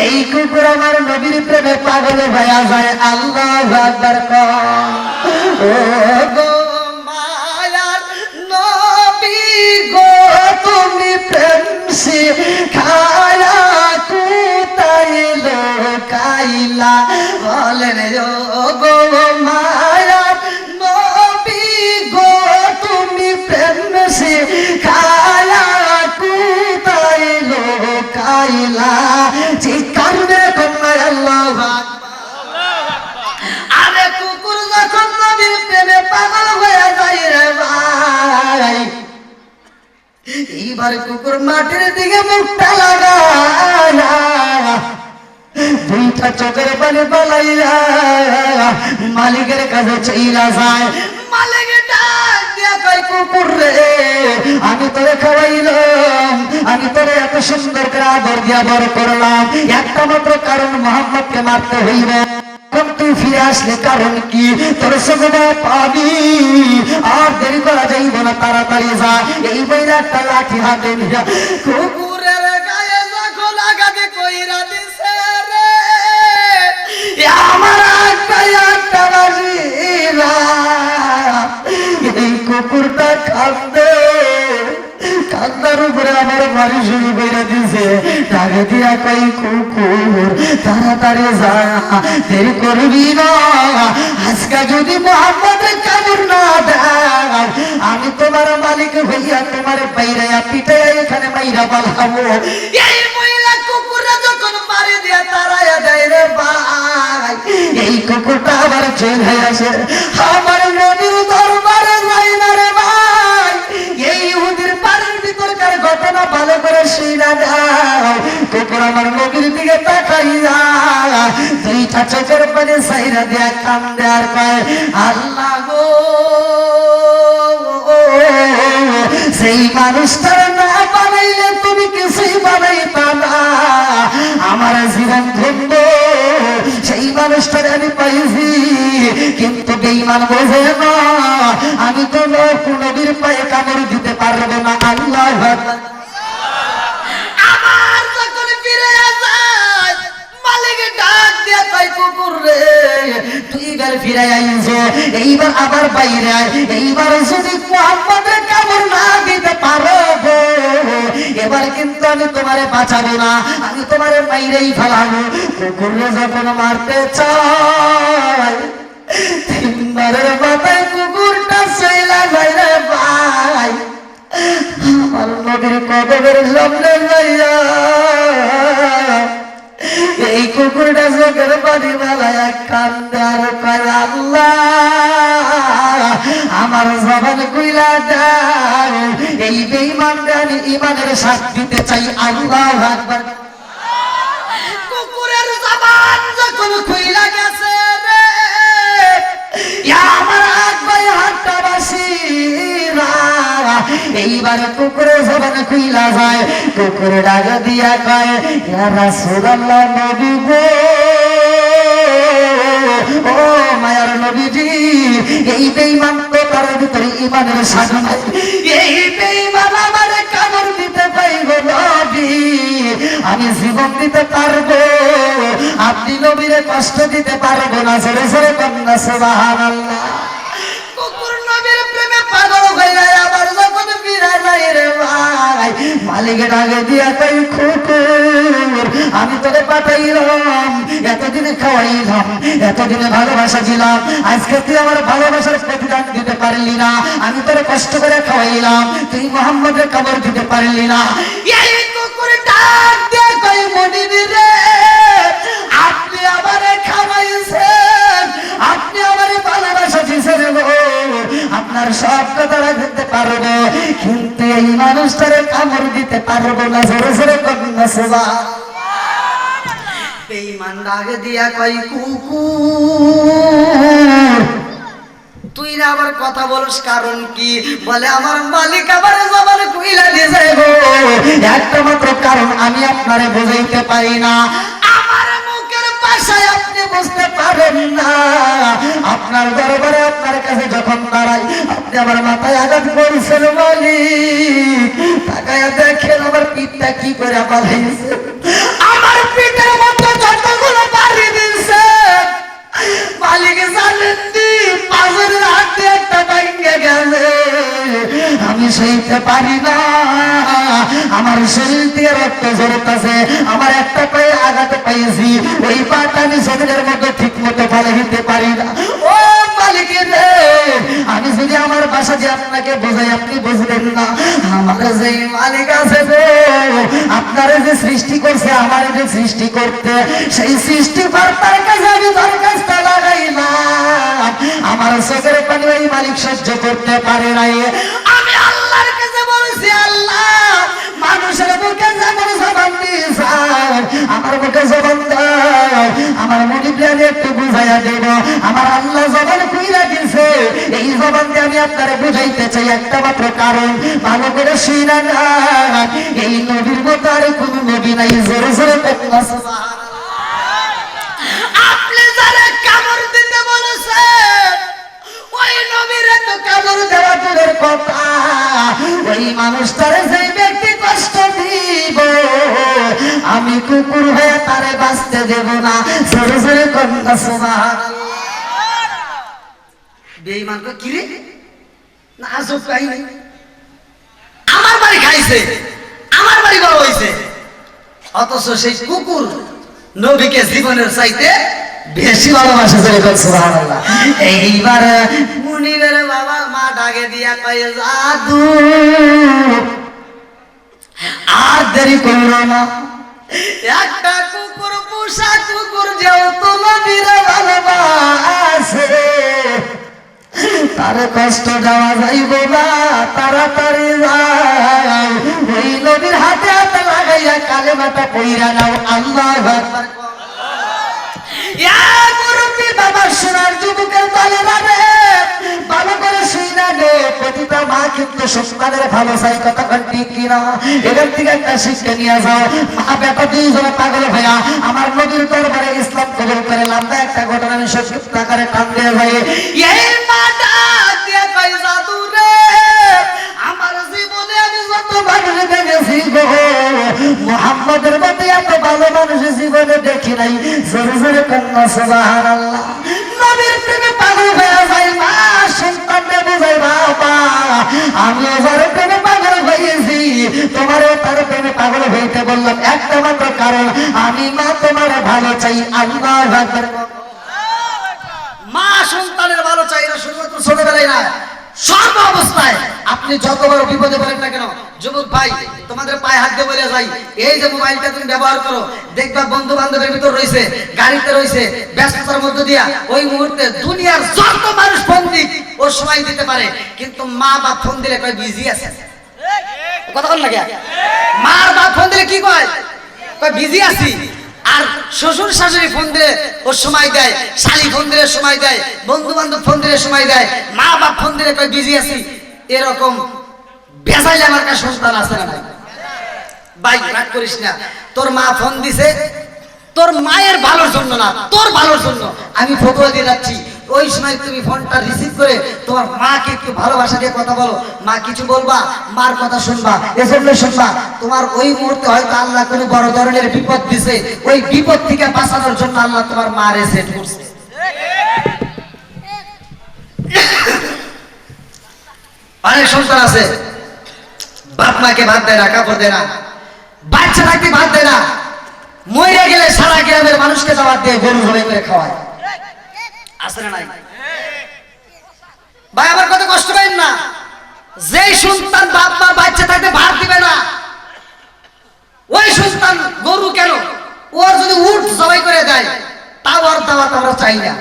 এই কুকুর আমার নবীর প্রেমে পাগল হয়ে যায় আল্লাহু আকবার ও গো মায়ার নবী গো তুমি প্রেম শিখায়া কোথায় লোকাইলা বলেন ও গো মায়ার নবী গো তুমি প্রেম শিখায়া কোথায় লোকাইলা চিৎকার মেরে কন্যা আল্লাহু আকবার আরে কুকুর যখন নবীর প্রেমে পাগল হয়ে যায় রে ভাই এইবার কুকুর মাটির দিকে মুখটা লাগায় দুইটা চোখের পানি পালাইয়া মালিকের কাছে চাইলা যায় মালিক ডাক দিয়া কয় কুকুর রে আমি তোরে খাওয়াইলাম আমি তোরে এত সুন্দর করে আদর দিয়া বড় করলাম একটা মাত্র কারণ মুহাম্মদকে মারতে হইব তুই ফিরে আসলে কারণ কি তোর সঙ্গে পাবি আর দেরি করা যাইব না তাড়াতাড়ি যা এই বইরা একটা লাঠি হাতে নিয়া কুকুরের গায়ে যখন আঘাতে কইরা দিছে রে আমার একটা বাজিরা এই কুকুরটা কান্দে কান্দার উপরে আমার বাড়ি শুরু করে দিছে টাকা দিয়া কই কুকুর তাড়াতাড়ি যা দেরি করবি না আজকে যদি মুহাম্মদের কামড় না দেয় আমি তোমার মালিক হইয়া তোমার বাইরাইয়া পিটাইয়া এখানে মাইরা পালাবো এই মহিলা কুকুররা যখন মারি দিয়া তাড়াইয়া দেয় রে ভাই এই কুকুরটা আবার চলে আসে আমার নবীর দরবারে যাই না রে ভাই এই ইহুদির বাড়ির ভিতরকার ঘটনা ভালো করে শুনা দাও কুকুর আমার নবীর দিকে তাকাইয়া দুইটা চোখের পানি সাইরা দিয়া কান্দে আর কয় আল্লাহ গো সেই মানুষটার না বানাইলে তুমি কিছুই বানাইতা না আমার জীবন ধন্য সেই মানুষটার আমি পাইছি কিন্তু বেঈমান বোঝে না আমি তো নবীর পায়ে কামড় দিতে পারবো না আল্লাহু আকবার আমার যখন ফিরে যায় মালিক ডাক দিয়া কয় কুকুর রে তুই এবার ফিরে আইছো এইবার আবার বাইরে আয় এইবার যদি মুহাম্মদের কামড় না দিতে পারো এবার কিন্তু আমি তোমারে বাঁচাবো না আমি তোমারে মাইরেই ফেলাবো কুকুরে যখন মারতে চায় তিনবারের মাথায় কুকুরটা চইলা যায় রে ভাই আমার নদীর কদমের সামনে যাইয়া এই কুকুরটা চোখের পানি মেলায় কান্দে আর কয় আল্লাহ আমার জবান কইলা দাও এই বেঈমানকে আমি ঈমানের সাক্ষী দিতে চাই আল্লাহু আকবার কুকুরের জবান যখন কইলা গেছে রে আমার আকবার হাতটা বাসিরা এইবার কুকুরের জবান কইলা যায় কুকুর ডাক দিয়া কয় ইয়া রাসূলুল্লাহ নবী গো ও মায়ার নবীজি এই বেঈমান তো তার ভিতরে ঈমানের সাধনা এই আমি জীবন দিতে পারবো, আপনি নবীরে কষ্ট দিতে পারবো না। জোরে জোরে কন্যা সুবহানাল্লাহ। কুকুর নবীর প্রেমে পাগল হয়ে যায়, আবার যখন ফিরে যায় রে ভাই, মালিক ডাকে দিয়া কই কুকুর আমি তোরে পাঠাইলাম, এতদিনে খাওয়াইলাম, এতদিনে ভালোবাসা দিলাম, আজকে তুই আমার ভালোবাসার প্রতিদান দিতে পারলি না। আমি তোরে কষ্ট করে খাওয়াইলাম, তুই মুহাম্মদের কবর দিতে পারলি না। এই কুকুর ডাক দিয়ে কই মনিব রে, আপনি আমারে খাওয়াইছেন, আপনি আমারে ভালোবাসা দিয়েছেন গো, আপনার সব কথা রাখতে পারবো, কিন্তু এই মানুষটারে কামড় দিতে পারবো না। জোরে জোরে কন্যা সুবহানাল্লাহ। বেঈমান ডাক দিয়া কই কুকুর তুই না আবার কথা বলস কারণ কি? বলে আমার মালিক আবার জবান কইলা দিয়েছে গো, একটা মাত্র কারণ আমি আপনারে বুঝাইতে পারি না, আমার মুখের ভাষায় আপনি বুঝতে পারেন না। আপনার দরবারে আপনার কাছে যখন দাঁড়াই, আপনি আমার মাথায় আঘাত করেছেন মালিক, তাকায়া দেখেন আমার পিঠটা কি করে বাঁধাইছে, আমার পিঠের মধ্যে যতগুলো বাড়ি দিচ্ছে মালিক জানেন নি, পাঁচের হাতে একটা ভাঙে গেছে, আমি সইতে পারি না, আমার শরীর দিয়ে রক্ত ঝরতেছে, আমার একটা পায়ে আঘাত পাইছি, ওই পাটা আমি শরীরের মধ্যে ঠিক মতো ফেলে দিতে পারি না। ও মালিক রে, আমি যদি আমার বাসা যে আপনাকে বোঝাই আপনি বুঝবেন না, আমার যে মালিক আছে গো, আপনারা যে সৃষ্টি করছে, আমার যে সৃষ্টি করতে, সেই সৃষ্টিকর্তার কাছে আমি দরখাস্ত লাগাইলাম, আমার চোখের পানি ওই মালিক সহ্য করতে পারে নাই। আমি আল্লাহর কাছে বলছি, আল্লাহ মানুষের মুখে যেমন জবান দিয়েছ, আমার মুখে জবান দাও, আমার মনি প্রাণে একটু বুঝাইয়া দেব, আমার আল্লাহ জবান কইরা দিয়েছে, এই জবান দিয়ে আমি আপনারা বুঝাইতে চাই একটা মাত্র কারণ, ভালো করে শুইনা না, এই নবীর মতো আর কোন নবী নাই। জোরে জোরে কন্যা সুবহানাল্লাহ। আপনি যারা কামড় দিতে বলেছেন, ওই নবীরে তো কামড় দেওয়া দূরের কথা, ওই মানুষটারে যে ব্যক্তি কষ্ট দিব, আমি কুকুর হয়ে তারে বাঁচতে দেব না। জোরে জোরে কন্যা সুবহানাল্লাহ। বেঈমান কো কি রে, না আজব কাহিনী, আমার বাড়ি খাইছে, আমার বাড়ি বড় হইছে, অথচ সেই কুকুর নবীকে জীবনের চাইতে বেশি ভালোবাসে। সুবহানাল্লাহ। এইবার মুনিবের বাবা মা ডাকে দিয়া কয় জাদু আর দেরি করো না, একটা কুকুর পোষা কুকুর যেহেতু নবীর ভালোবাসে, তার কষ্ট দেওয়া যাইব না, তাড়াতাড়ি যাও, ওই নবীর হাতে হাতে লাগাইয়া কালেমাটা পইরা নাও, আল্লাহু আকবার। বাবা সোনার যুবকের দলেরা রে, ভালো করে শুইনা নে, প্রতিটা মা কিন্তু সন্তানের ভালো চাই, কথা ঠিক কিনা? এখান থেকে একটা শিক্ষা নিয়ে যাও, মা বেটা দুইজনে পাগল ভাইয়া আমার নবীর দরবারে ইসলাম কবুল করে লাম্বা একটা ঘটনা আমি সংক্ষিপ্ত আকারে টান দিয়ে যাই। এই মাটা দিয়ে কই জাদু রে, আমার জীবনে আমি যত মানুষ দেখেছি গো, মুহাম্মদের মতো এত ভালো মানুষ জীবনে দেখি নাই। জোরে জোরে কন্যা সুবহানাল্লাহ। নবীর প্রেমে পাগল হয়ে যায় মা, সন্তানকে বোঝায় বাবা, আমিও যার প্রেমে পাগল হয়েছি, তোমারও তার প্রেমে পাগল হইতে বললাম একটা মাত্র কারণ, আমি মা তোমার ভালো চাই। আল্লাহু আকবার। মা সন্তানের ভালো চাই, এটা শুধুমাত্র ছোটবেলায় না, সব অবস্থায়। আপনি যত বড় বিপদে পড়েন না কেন, যুবক ভাই তোমাদের পায়ে হাত দিয়ে বলে যাই, এই যে মোবাইলটা তুমি ব্যবহার করো, দেখবা বন্ধু বান্ধবের ভিতর রয়েছে, গাড়িতে রয়েছে, ব্যস্ততার মধ্য দিয়া ওই মুহূর্তে দুনিয়ার যত মানুষ ফোন দিক ও সময় দিতে পারে, কিন্তু মা বাপ ফোন দিলে কয় বিজি আছে। কথা বল না কে? মার বাপ ফোন দিলে কি কয়? কয় বিজি আছি। আর শ্বশুর শাশুড়ি ফোন দিলে ও সময় দেয়, শালি ফোন দিলে সময় দেয়, বন্ধু বান্ধব ফোন দিলে সময় দেয়, মা বাপ ফোন দিলে কয় বিজি আছি। এরকম বেজাইলে আমার কাছে সন্তান আছে না ভাই? ভাই রাগ করিস না, তোর মা ফোন দিছে তোর মায়ের ভালোর জন্য না, তোর ভালোর জন্য। আমি ফটো দিয়ে যাচ্ছি, ওই সময় তুমি ফোনটা রিসিভ করে তোমার মাকে একটু ভালোবাসা দিয়ে কথা বলো, মা কিছু বলবা, মার কথা শুনবা, এজন্য শুনবা। তোমার ওই মুহূর্তে হয়তো আল্লাহ কোনো বড় ধরনের বিপদ দিছে, ওই বিপদ থেকে বাঁচানোর জন্য আল্লাহ তোমার মারে সেট করছে। অনেক সন্তান আছে বাপ মাকে ভাত দেয় না, কাপড় দেয় না, বাচ্চা থাকতে ভাত দেয় না, মরে গেলে সারা গ্রামের মানুষকে দাওয়াত দিয়ে গরু জবাই করে খাওয়ায়। আছে না নাই? ভাই আমার কথা কষ্ট পাইন না, যেই সন্তান বাপ মা বাচ্চা থাকতে ভাত দিবে না, ওই সন্তান গরু কেন, ওর যদি উট জবাই করে দেয় তাও আর দাওয়াত আমরা চাই না।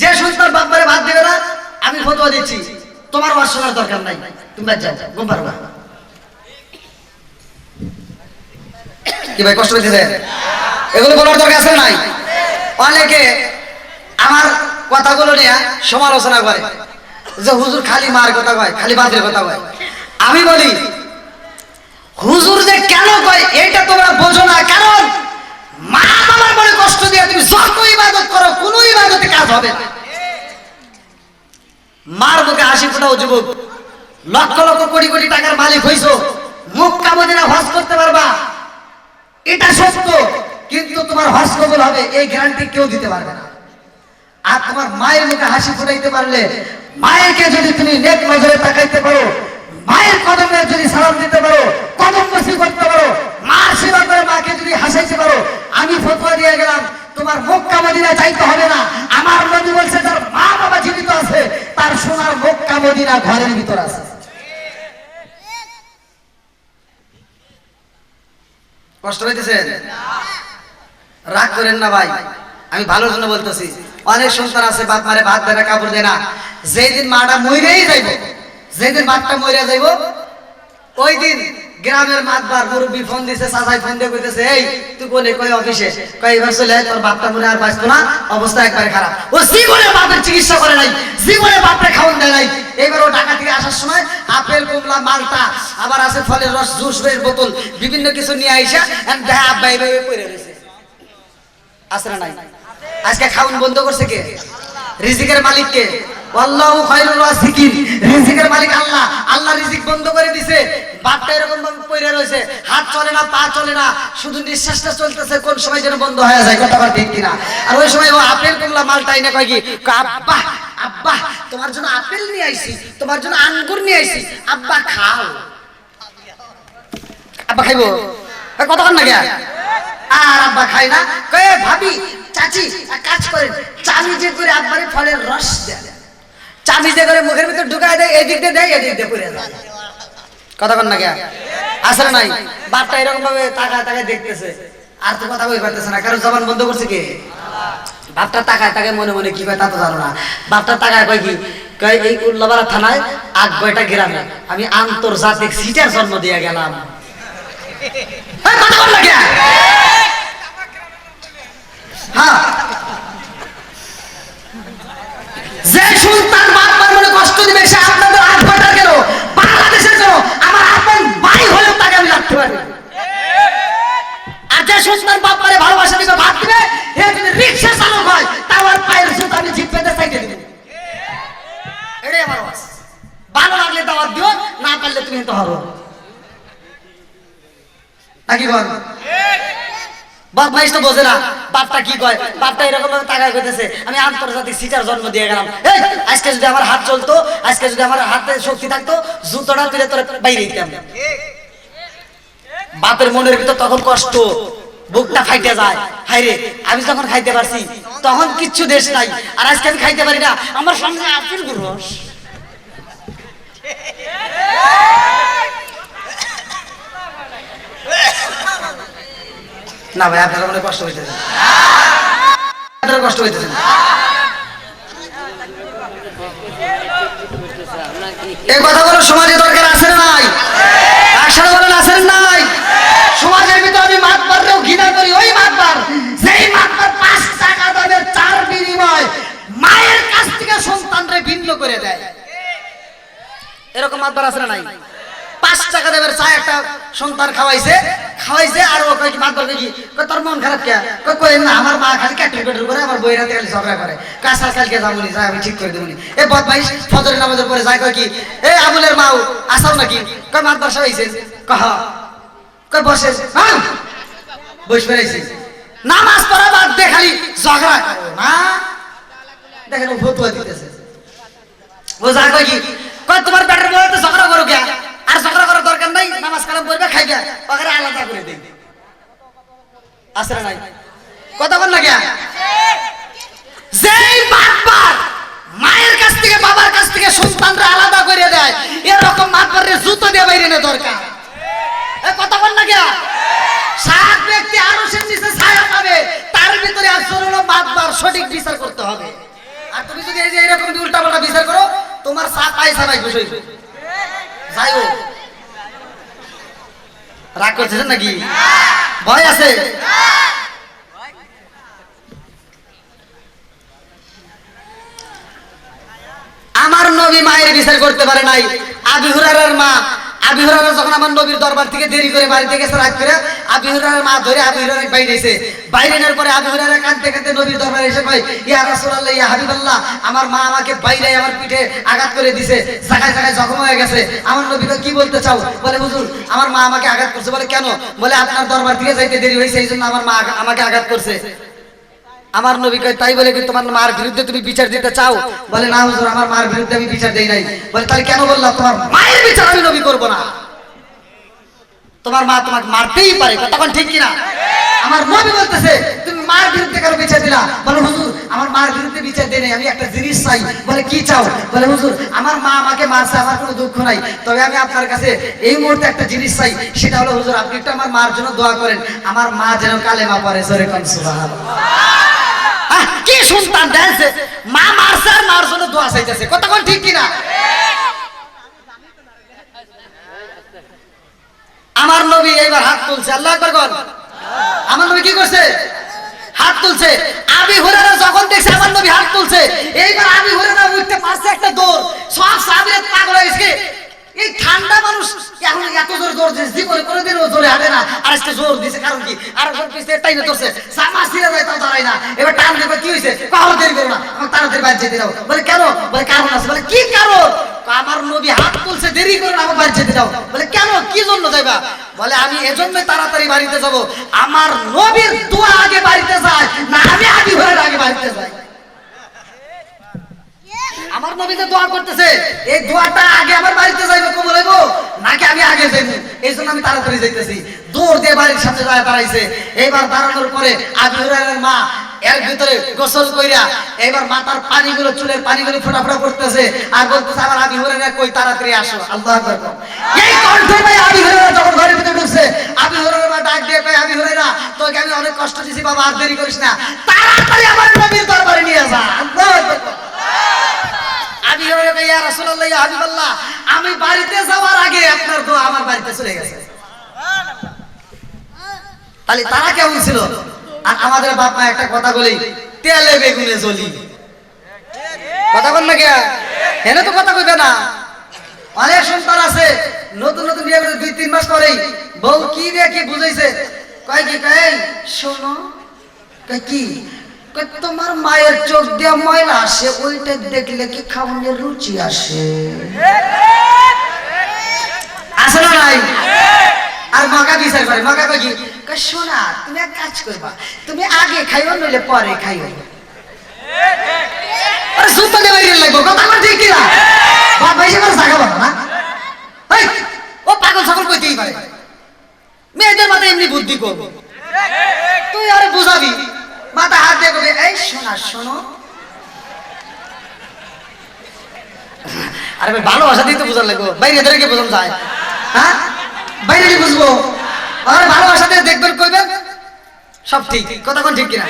যে সন্তান বাপ মারে ভাত দিবে না, আমি ফতোয়া দিচ্ছি তোমার ওয়াজ শোনার দরকার নাই, তুমি বাদ যাও, ঘুম পারবা। কি ভাই কষ্ট পেয়েছে? এগুলো বলার দরকার আছে নাই? অনেকে আমার কথাগুলো নিয়ে সমালোচনা করে যে হুজুর খালি মার কথা কয়, খালি বাদের কথা কয়। আমি বলি হুজুর যে কেন কয় এইটা তোমরা বোঝো না, কারণ মা বাবার বড় কষ্ট দিয়ে তুমি যত ইবাদত করো কোনো ইবাদতে কাজ হবে না। মার মুখে হাসি ফোটাও যুবক, লক্ষ লক্ষ কোটি কোটি টাকার মালিক হইছো, মক্কা মদিনা হজ করতে পারবা, এটা সত্য, কিন্তু তোমার হজ কবুল হবে এই গ্যারান্টি কেউ দিতে পারবে না। আর তোমার মায়ের মুখে হাসি ফোটাইতে পারলে, মায়েরকে যদি তুমি নেক নজরে তাকাইতে পারো, মায়ের কদমে যদি সালাম দিতে পারো, কদম বসি করতে পারো, মার সেবা করে মাকে যদি হাসাইতে পারো, আমি ফতোয়া দিয়ে গেলাম তোমার মক্কা মদিনা যাইতে হবে না। আমার নবী বলছে যার মা বাবা জীবিত আছে তার সোনার মক্কা মদিনা ঘরের ভিতর আছে। কষ্ট হইতেছে? রাগ করেন না ভাই, আমি ভালোর জন্য বলতেছি। অনেক সন্তান আছে বাপ মারে ভাত দেয় না, কাপড় দেয় না, যেই দিন মাটা মইরেই যাইব, যেই দিন বাপটা মইরা যাইব, ওই দিন গ্রামের মাতবার মুরব্বী ফোন দিছে, চাচাই ফোন দিয়ে কইতেছে এই তুই কোনে, কই অফিসে, কই এবার চলে আয়, তোর বাপটা মনে আর বাঁচতো না, অবস্থা একবারে খারাপ। ও জীবনে বাপের চিকিৎসা করে নাই, জীবনে বাপরে খাওয়ান দেয় নাই। এইবার ও ঢাকা থেকে আসার সময় আপেল, কমলা, মালটা, আবার আছে ফলের রস, জুসের বোতল, বিভিন্ন কিছু নিয়ে আইসা দেখা আব্বা এইভাবে পড়ে রয়েছে। আছে না নাই? আজকে খাওয়ান বন্ধ করছে কে? রিজিকের মালিক কে? আল্লাহু খায়রুর রাজিকিন। রিজিকের মালিক আল্লাহ, আল্লাহ রিজিক বন্ধ করে দিছে। বাপটা এরকম ভাবে পড়ে রয়েছে, হাত চলে না, পা চলে না, শুধু নিঃশ্বাসটা চলতেছে, কোন সময় যেন বন্ধ হয়ে যায়, কথা বল ঠিক কিনা? আর ওই সময় ও আপেল, কমলা, মালটা এনে কয় কি, আব্বা আব্বা তোমার জন্য আপেল নিয়ে আইছি, তোমার জন্য আঙ্গুর নিয়ে আইছি, আব্বা খাও। আব্বা খাইবো? কথা বল না কে? আর আব্বা খাই না, কয়ে ভাবি, চাচি কাজ করেন, চামিচে করে আব্বারে ফলের রস দেন, চামিচে করে মুখের ভিতর ঢুকায় দেয়, এদিক দিয়ে দেয়, এদিক দিয়ে পড়ে যায়। কথা বল না কে? আসলে নাই? বাপটা এরকম ভাবে তাকায় তাকায় দেখতেছে, আর তো কথা বই পারতেছে না, কারণ জবান বন্ধ করছে কে? বাপটা তাকায় তাকায় মনে মনে কি কয় তা তো জানো না। বাপটা তাকায় কয় কি, কয় এই উল্লাপাড়া থানায় ৮-৯টা গ্রামে আমি আন্তর্জাতিক সিটার জন্ম দিয়ে গেলাম। কথা বল না কে? হ্যাঁ, যে সন্তান বাপ মার মনে কষ্ট দিবে সে আপনাদের ৮-৯টা কেন, বাংলাদেশের জন্য আমার আপন ভাই হলেও তাকে আমি রাখতে পারি। আর যে সন্তান বাপ মারে ভালোবাসা দিবে, ভাত দিবে, হে যদি রিক্সা চালক হয় তাও আর পায়ের সুতো আমি জিপ পেতে চাইতে দিব। এটাই আমার ওয়াজ। ভালো লাগলে দাওয়াত দিও, না পারলে তুমি তো হারো নাকি বল? বাপ মাইস তো বোঝে না বাপটা কি কয়। বাপটা এরকম ভাবে তাকায় কইতেছে আমি আন্তর্জাতিক সিটার জন্ম দিয়ে গেলাম। আজকে যদি আমার হাত চলতো, আজকে যদি আমার হাতে শক্তি থাকতো, জুতোটা তুলে তোর বাইরে দিতাম। বাপের মনের ভিতর তখন কষ্ট, বুকটা ফাইটে যায়, হাইরে আমি যখন খাইতে পারছি তখন কিচ্ছু দেশ নাই, আর আজকে আমি খাইতে পারি না, আমার সামনে আপেল রস। না ভাই আপনার মনে কষ্ট হইতেছে, আপনার কষ্ট হইতেছে। এই কথাগুলো সমাজে দরকার আছে না নাই? একসাথে বলেন আছে না নাই? সমাজের ভিতরে আমি মাতবারও ঘৃণা করি, ওই মাতবার যেই মাতবার ৫ টাকা দামের চার বিনিময় মায়ের কাছ থেকে সন্তানরে ভিন্ন করে দেয়। এরকম মাতবার আছে না নাই? 5 টাকা দেবের চা একটা সন্তান খাওয়াইছে আর ও কই কি মাত বলবে কি কই তোর মন খারাপ কে কই না আমার মা খালি কাটুর করে আমার বইরা খালি ঝগড়া করে কাঁচা কালকে যাবনি যাই আমি ঠিক করে দেবনি এ বদমাইশ ফজরের নামাজের পরে যায় কই কি এ আবুলের মাও আসাও নাকি কই মাত বর্ষা হইছে কহ কই বসে হ্যাঁ বস ফেরাইছে নামাজ পড়া বাদ দে খালি ঝগড়া করে না দেখেন ও ফতুয়া দিতেছে ও যায় কই কি কই তোমার ব্যাটার বলতে ঝগড়া করো কে আর ঝগড়া করার দরকার নাই নামাজ কালাম পড়বে খাইবে ওখানে আলাদা করে দেই আসরে নাই কথা বল না কে যেই বারবার মায়ের কাছ থেকে বাবার কাছ থেকে সন্তানরা আলাদা করে দেয় এরকম মাতবারে জুতো দিয়ে বাইরে না দরকার এ কথা বল না কে 7 ব্যক্তি আরশের নিচে ছায়া পাবে তার ভিতরে আসল হলো মাতবার সঠিক বিচার করতে হবে আর তুমি যদি এই যে এরকম উল্টাপাল্টা বিচার করো তোমার সাত পয়সা নাই বসে যাইও রাগ করছেন নাকি ভয় আছে আমার নবী মায়ের বিচার করতে পারে নাই আবু হুরায়রার মা আবু হুরায়রা যখন আমার নবীর দরবার থেকে দেরি করে বাড়িতে গেছে রাত করে আবু হুরায়রার মা ধরে আবু হুরায়রা বাইরে এসে বাইরে নেওয়ার পরে আবু হুরায়রা কাঁদতে কাঁদতে নবীর দরবারে এসে কয় ইয়া রাসূলুল্লাহ ইয়া হাবিবাল্লাহ আমার মা আমাকে বাইরে আমার পিঠে আঘাত করে দিয়েছে জায়গায় জায়গায় জখম হয়ে গেছে আমার নবী কি বলতে চাও বলে হুজুর আমার মা আমাকে আঘাত করছে বলে কেন বলে আপনার দরবার থেকে যাইতে দেরি হয়েছে এইজন্য আমার মা আমাকে আঘাত করছে আমার নবী কয় তাই বলে কি তোমার মার বিরুদ্ধে তুমি বিচার দিতে চাও বলে না হুজুর আমার মার বিরুদ্ধে আমি বিচার দেই নাই বলে তাহলে কেন বললাম তোমার মায়ের বিচার আমি নবী করব না তোমার মা তোমাকে মারতেই পারে তখন ঠিক কিনা আমার নবী বলতেছে তুমি মার বিরুদ্ধে কেন বিচার দিলা বলে হুজুর আমার মার বিরুদ্ধে বিচার দেই নাই আমি একটা জিনিস চাই বলে কি চাও বলে হুজুর আমার মা আমাকে মারছে আমার কোনো দুঃখ নাই তবে আমি আপনার কাছে এই মুহূর্তে একটা জিনিস চাই সেটা হলো হুজুর আপনি একটু আমার মার জন্য দোয়া করেন আমার মা যেন কালেমা পড়ে জোরে কোন সুবহানাল্লাহ কি সন্তান দেখছে মা মারছে আর মার জন্য দোয়া চাইতেছে কতক্ষণ ঠিক কিনা আমার নবী এইবার হাত তুলছে আল্লাহু আকবার বল আমার নবী কি করছে হাত তুলছে আবু হুরায়রা যখন দেখছে আমার নবী হাত তুলছে এইবার আবু হুরায়রা উঠতে পারছে একটা দৌড় সব সাহাবীরা পাগল হয়ে গেছে এই ঠান্ডা মানুষ এখন এত জোরে দৌড় দিচ্ছে জীবনে কোনোদিনও জোরে হাঁটে না আর আজকে জোর দিছে কারণ কি আর একজন পিছনে টাইনে ধরছে সামা ছিঁড়ে যায় তাও দাঁড়ায় না এবার টান দেবে কি হয়েছে কাহর দেরি করো না আমার তাড়াতাড়ি বাড়ি যেতে দাও বলে কেন বলে কারণ আছে বলে কি কারণ আমার নবী হাত তুলছে দেরি করো না আমার বাড়ি যেতে দাও বলে কেন কি জন্য যাইবা বলে আমি এজন্যই তাড়াতাড়ি বাড়িতে যাব আমার নবীর দোয়া আগে বাড়িতে যায় না আমি আবু হুরায়রা আগে বাড়িতে যাই আমার নবী যে দোয়া করতেছে এই দোয়াটা আগে আমার বাড়িতে যাইবো কবুল হইবো নাকি আমি আগে যাইবো এইজন্য আমি তাড়াতাড়ি যাইতেছি দৌড় দিয়ে বাড়ির সামনে যায় দাঁড়াইছে এইবার দাঁড়ানোর পরে আবু হুরায়রার মা এর ভিতরে গোসল কইরা এইবার মাথার পানিগুলো চুলের পানিগুলো ফোঁটা ফোঁটা করতেছে আর বলতেছে আমার আবু হুরায়রা কই তাড়াতাড়ি আসো আল্লাহু আকবার এই কণ্ঠে ভাই আবু হুরায়রা যখন ঘরের ভিতরে ঢুকছে আবু হুরায়রা মা ডাক দিয়ে কয় আবু হুরায়রা তোকে আমি অনেক কষ্ট দিয়েছি বাবা আর দেরি করিস না তাড়াতাড়ি আমার নবীর দরবারে নিয়ে যা আল্লাহু আকবার আবু হুরায়রা কয় ইয়া রাসূলুল্লাহ ইয়া হাবিবাল্লাহ আমি বাড়িতে যাওয়ার আগে আপনার দোয়া আমার বাড়িতে চলে গেছে তাহলে তারা কেমন ছিল আর আমাদের বাপ মা একটা কথা বলি তেলে বেগুনে জ্বলি কথা বল না কে এনে তো কথা কইবে না অনেক সন্তান আছে নতুন নতুন বিয়ে করে 2-3 মাস পরেই বউ কি রে কি বুঝাইছে কয় কি কয় শোনো কয় কি কয় তোমার মায়ের চোখ দিয়ে ময়লা আসে ওইটা দেখলে কি খাওয়ানোর রুচি আসে আসে না নাই আর মাকা বিচার করে মাকা কয় কি কয় শোনা তুমি এক কাজ করবা তুমি আগে খাইও নইলে পরে খাইও আরে সুতো দে বাইরে লাগবো কথা বল ঠিক কি না বাপ ভাই সবার জায়গা বল না এই ও পাগল সকল কইতেই পারে মেয়েদের মাথায় এমনি বুদ্ধি করব তুই আরে বুঝাবি মাথা হাত দিয়ে কবে এই শোনা শোনো আরে ভাই ভালোবাসা দিয়ে তো বুঝার লাগবো বাইরে ধরে কি বুঝান যায় হ্যাঁ বাইরে কি বুঝবো আর ভালোবাসাতে দেখবেন কইবেন সব ঠিক কথা কোন ঠিক কিনা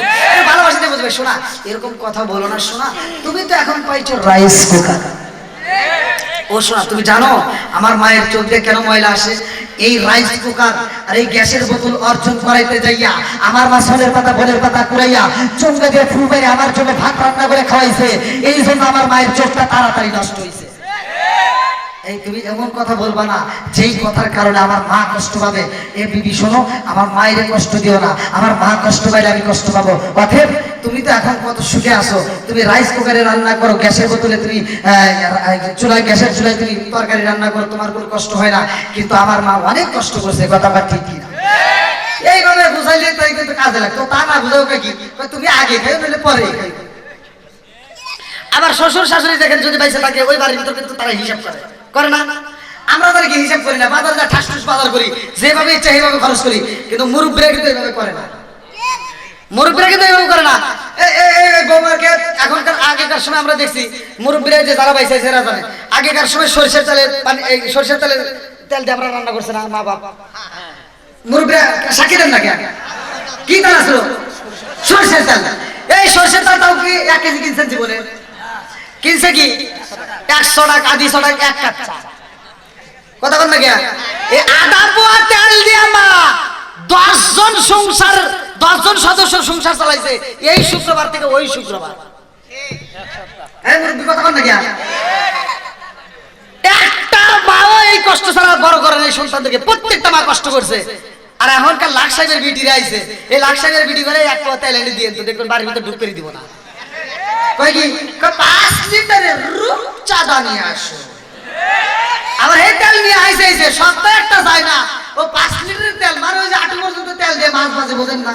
ভালোবাসাতে বুঝবে শোনা এরকম কথা বলো না শোনা তুমি তো এখন পাইছো রাইস কুকার ও শোনা তুমি জানো আমার মায়ের চোখ দিয়ে কেন ময়লা আসে এই রাইস কুকার আর এই গ্যাসের বোতল অর্জন করাইতে যাইয়া আমার মা সোনের পাতা বলের পাতা কুড়াইয়া চোখে দিয়ে ফুল মেরে আমার জন্য ভাত রান্না করে খাওয়াইছে এই জন্য আমার মায়ের চোখটা তাড়াতাড়ি নষ্ট হয়েছে এই তুমি এমন কথা বলবা না যেই কথার কারণে আমার মা কষ্ট পাবে। এ বিবি শোনো, আমার মায়ের কষ্ট দিও না, আমার মা কষ্ট পাইলে আমি কষ্ট পাবো। অতএব তুমি তো এখন কত সুখে আসো, তুমি রাইস কুকারে রান্না করো, গ্যাসের বোতলে তুমি চুলায়, গ্যাসের চুলায় তুমি তরকারি রান্না করো, তোমার কোনো কষ্ট হয় না। কিন্তু আমার মা অনেক কষ্ট করছে, কথাটা ঠিক কিনা? এইভাবে বুঝাইলে তাই কিন্তু কাজে লাগতো। তা না বুঝাও কি তুমি আগে খাই নইলে পরে খাই। আবার শ্বশুর শাশুড়ি দেখেন যদি বাইসে থাকে, ওই বাড়ির ভিতর কিন্তু তারা হিসাব করে না? আমরা তাদেরকে হিসাব করি না, বাজার যা ঠাস ঠুস বাজার করি, যেভাবে ইচ্ছা সেইভাবে খরচ করি। কিন্তু মুরব্বীরা কিন্তু এইভাবে করে না, মুরব্বীরা কিন্তু এইভাবে করে না। বৌমাকে এখনকার, আগেকার সময় আমরা দেখছি মুরব্বীরা যে যারা বাইসে সেরা জানে, আগেকার সময় সরিষার তেলের পানি, এই সরিষার তেলের তেল দিয়ে আমরা রান্না করছে না মা বাবা? মুরব্বীরা সাক্ষী দেন না? কি তেল আসলো? সরিষার তেল। এই সরিষার তেল তাও কি 1 কেজি কিনছেন জীবনে? কিনছে কি 100 টাকা, 200 টাকা এক কাপ চা। কথা বল না কে? এই আধা পোয়া তেল দিয়ে মা 10 জন সংসার, 10 জন সদস্য সংসার চালাইছে এই শুক্রবার থেকে ওই শুক্রবার। এই মুরব্বি কথা বল না কে? একটা মাও এই কষ্ট ছাড়া বড় করে নাই সন্তানদেরকে, প্রত্যেকটা মা কষ্ট করছে। আর এখনকার লাখ সাহেবের বিটিরা আইছে, এই লাখ সাহেবের বিটি করে 1 পোয়া তেল এনে দিয়ে তো দেখবেন বাড়ির ভিতরে ঢুক করে দিব না। কই কি 5 লিটারের রূপচাঁদা নিয়ে আসো। আবার এই তেল নিয়ে আইছে সপ্তাহে একটা যায় না, ও 5 লিটারের তেল মানে ওই যে 8 পর্যন্ত তেল দিয়ে মাছ ভাজে, বোঝেন না?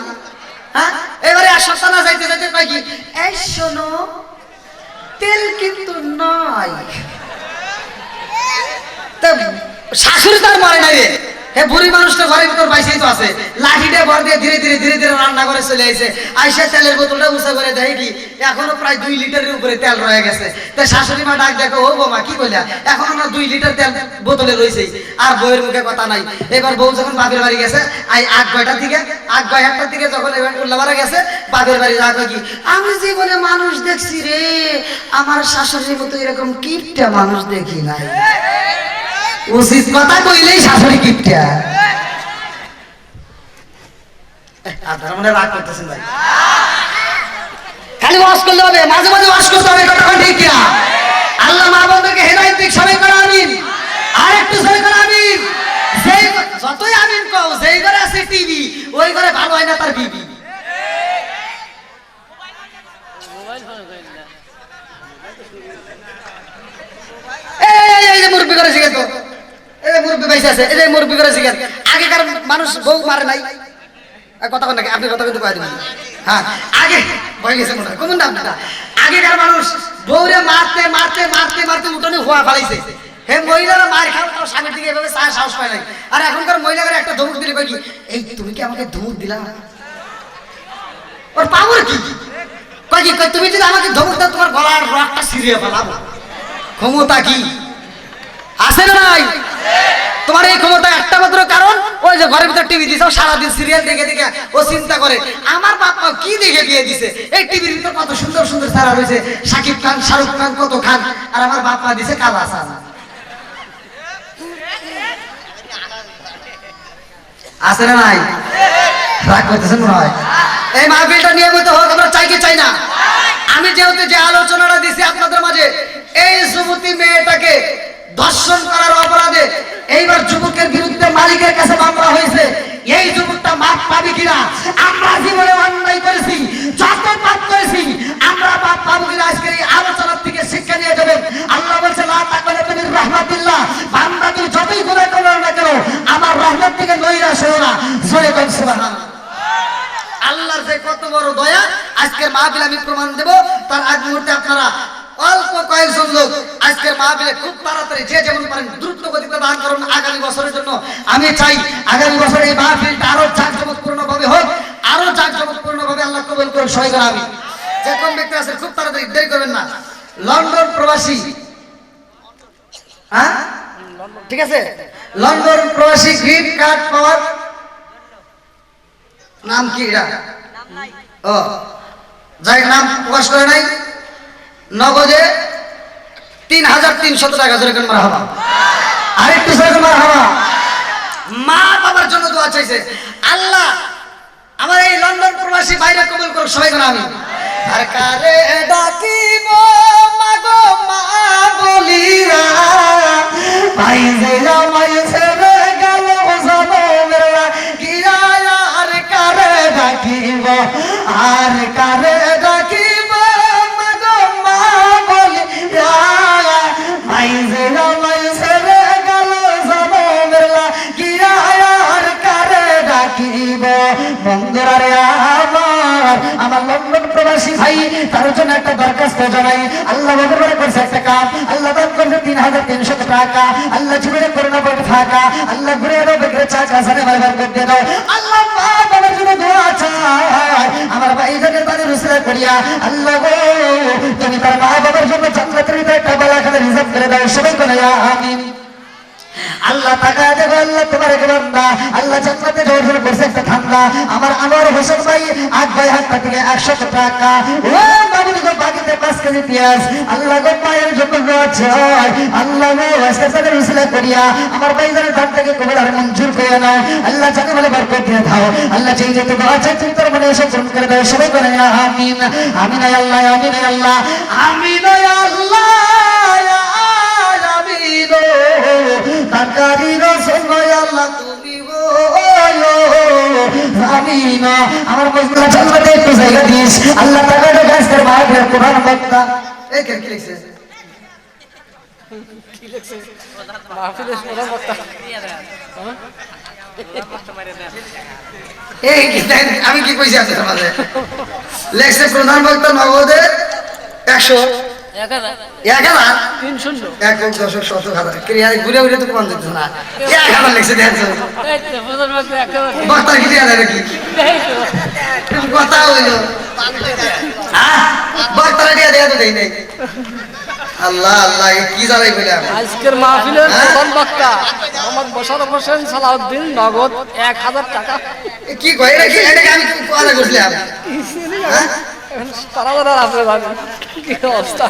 হ্যাঁ, এবারে আর সপ্তাহ না যাইতে যাইতে কই কি, এই শোনো তেল কিন্তু নাই। তা শাশুড়ি তার মরে নাই রে, হে বুড়ি মানুষটা ঘরের ভিতর বাইসেই তো আছে, লাঠিটা ভর দিয়ে ধীরে ধীরে ধীরে ধীরে রান্না করে চলে আইছে। আইসা তেলের বোতলটা উঁচা করে দেয় কি এখনো প্রায় 2 লিটারের উপরে তেল রয়ে গেছে। তাই শাশুড়ি মা ডাক দেখো, ও বৌমা কি বললা, এখন আমরা 2 লিটার তেল বোতলে রয়েছেই, আর বউয়ের মুখে কথা নাই। এবার বউ যখন বাপের বাড়ি গেছে, আগ 9টার দিকে, আগ 1টার দিকে যখন এবার উল্লাপাড়া গেছে, বাপের বাড়ি যা কই কি, আমি জীবনে মানুষ দেখছি রে, আমার শাশুড়ির মতো এরকম কিপটা মানুষ দেখি নাই। উচিত কথা কইলেই শাশুড়ি কিপটা। আপনারা মনে রাগ করতেছেন ভাই? খালি ওয়াজ করলে হবে, মাঝে মাঝে ওয়াজ করতে হবে, কথা ঠিক কিনা? আল্লাহ মা বাবাকে হেদায়েত দিক, সবাই করে আমিন। আর একটু সবাই করে আমিন। যেই যতই আমিন কও, যেই ঘরে আছে টিভি ওই ঘরে ভালো হয় না তার বিবি। এই যে মুরব্বি করে শিখে তো, এই মুরব্বি বাইসে আছে, এই যে মুরব্বি করে শিখে। আগেকার মানুষ বউ মারে নাই, কথা বল নাকি? আপনি কথা কিন্তু কয়ে দেবেন। হ্যাঁ, আগে ভয় গেছে মনে হয়, কমন না আপনারা? আগেকার মানুষ বউরে মারতে মারতে মারতে মারতে উঠোনে হওয়া ফেলাইছে। হে মহিলারা মার খাও, তাও স্বামীর দিকে এভাবে সাহস পায় নাই। আর এখনকার মহিলাদের একটা ধমক দিলে কই কি, এই তুমি কি আমাকে ধমক দিলা? ওর পাওয়ার কি? কই কি তুমি যদি আমাকে ধমক দাও, তোমার গলার রগটা ছিঁড়ে ফেলাবো। ক্ষমতা কি আছে না নাই? তোমার এই ক্ষমতা একটা মাত্র কারণ, ওই যে ঘরের ভিতর টিভি দিছে, সারাদিন সিরিয়াল দেখে দেখে ও চিন্তা করে আমার বাপ মা কি দেখে বিয়ে দিছে। এই টিভির ভিতর কত সুন্দর সুন্দর তারা রয়েছে, শাকিব খান, শাহরুখ খান, কত খান, আর আমার বাপ মা দিছে কালা সাজা। আছে না নাই? রাগ করতেছেন মনে হয়? এই মাহফিলটা নিয়মিত হোক, আমরা চাই কি চাই না? আমি যেহেতু যে আলোচনাটা দিছি আপনাদের মাঝে, এই যুবতী মেয়েটাকে ধর্ষণ করার অপরাধে এইবার যুবকের বিরুদ্ধে মালিকের কাছে মামলা হয়েছে। এই যুবকটা মাপ পাবে কিনা? আমরা জীবনে অন্যায় করেছি, যত পাপ করেছি, আমরা পাপ পাবো কিনা আজকের এই আলোচনার থেকে শিক্ষা নিয়ে যাবেন। আল্লাহ বলছে লা তাকনাতু মির রাহমাতিল্লাহ, বান্দা তুই যতই গুনাহ করো না কেন আমার রহমত থেকে নৈরাশ হও না। জোরে বল সুবহানাল্লাহ। আল্লাহর যে কত বড় দয়া, আজকের মাহফিল আমি প্রমাণ দেব। তার আগ মুহূর্তে আপনারা অল্প কয়েকজন লোক আজকের মাহফিলে খুব তাড়াতাড়ি যে যেমন পারেন দ্রুত গতিতে দান করুন। আগামী বছরের জন্য আমি চাই আগামী বছরে এই মাহফিলটা আরো জাঁকজমকপূর্ণ ভাবে হোক, আরো জাঁকজমকপূর্ণ ভাবে আল্লাহ কবুল করুন। সবাই করে আমি যে কোন ব্যক্তি আছেন খুব তাড়াতাড়ি, দেরি করবেন না। লন্ডন প্রবাসী, হ্যাঁ ঠিক আছে, লন্ডন প্রবাসী গ্রিন কার্ড পাওয়ার নাম কি? এটা ও যাই নাম প্রকাশ করে নাই, নগদে 3300 টাকা। জোরে করে মারহাবা। আরেকটু জোরে করে মারহাবা। মা বাবার জন্য দোয়া চাইছে। আল্লাহ আমার এই লন্ডন প্রবাসী বাইরে কবুল করুক। সবাই করে আমি আর কারে ডাকিব মাগো মা বলিরা তার জন্য একটা দরখাস্ত জানাই। আল্লাহ বলে করছে একটা কাম, আল্লাহ দান করছে 3300 টাকা, আল্লাহ জীবনে করোনা পড়ে থাকা, আল্লাহ ঘুরে এলো বেগরে চাকা সানে মারবার করতে দাও। আল্লাহ মা বাবার জন্য দোয়া চাই, আমার ভাই জানে তাদের রুসলা করিয়া আল্লাহ গো তুমি তার মা বাবার জন্য জান্নাতের ভিতরে একটা বালাখানা রিজার্ভ করে দাও। সবাই বলে আমিন। আল্লাহ টাকা দেবো, আল্লাহ তোমার বান্দা, আল্লাহ জান্নাতে যাওয়ার জন্য করছে একটা ঠান্ডা। আমার আনোয়ার হোসেন ভাই আগ ভাই হাত থেকে 100 টাকা। ও বাবুল গো বাকিতে 5 কেজি পেঁয়াজ, আল্লাহ গো মায়ের জন্য দোয়া চাই। আল্লাহ গো আজকে তাদের উসিলা করিয়া আমার ভাই জানের দান থেকে কবুল আর মঞ্জুর করে নাও। আল্লাহ জানে বলে বরকত দিয়ে দাও। আল্লাহ যেই যেতে দোয়া চাই তুমি তোর মনে এসে পূরণ করে দাও। সবাই বলে আমিন। আমিন আয় আল্লাহ, আমিন আয় আল্লাহ, আমিন আয় আল্লাহ, আমিন। তাকারি রসুল আল্লাহ তুমি গো আমিন। আমার মজলা জান্নাতে একটু জায়গা দিস আল্লাহ। তাকারে গাছের মাহফিলের কোরআন বক্তা এই কে কি লিখছে? মাহফিলের প্রধান বক্তা এই আমি কি কইছি আপনাদের মাঝে লেখছে প্রধান বক্তা নগদে 100 300 এক এক দশক শতক হাজার ক্রিয়া ঘুরে ঘুরে তো কম দিত না 1000 লিখছে দেখছো বক্তার কি দেয়া যাবে কি কথা হইলো বক্তার দেয়া তো দেই নাই। আল্লাহ আল্লাহ কি জানাই বললাম আজকের মাহফিলের প্রধান বক্তা মোহাম্মদ মোশাররফ হোসেন সালাউদ্দিন নগদ 1000 টাকা। কি কই এটা আমি কথা কইছিলাম তারা আপনারা জানেন কি অবস্থা।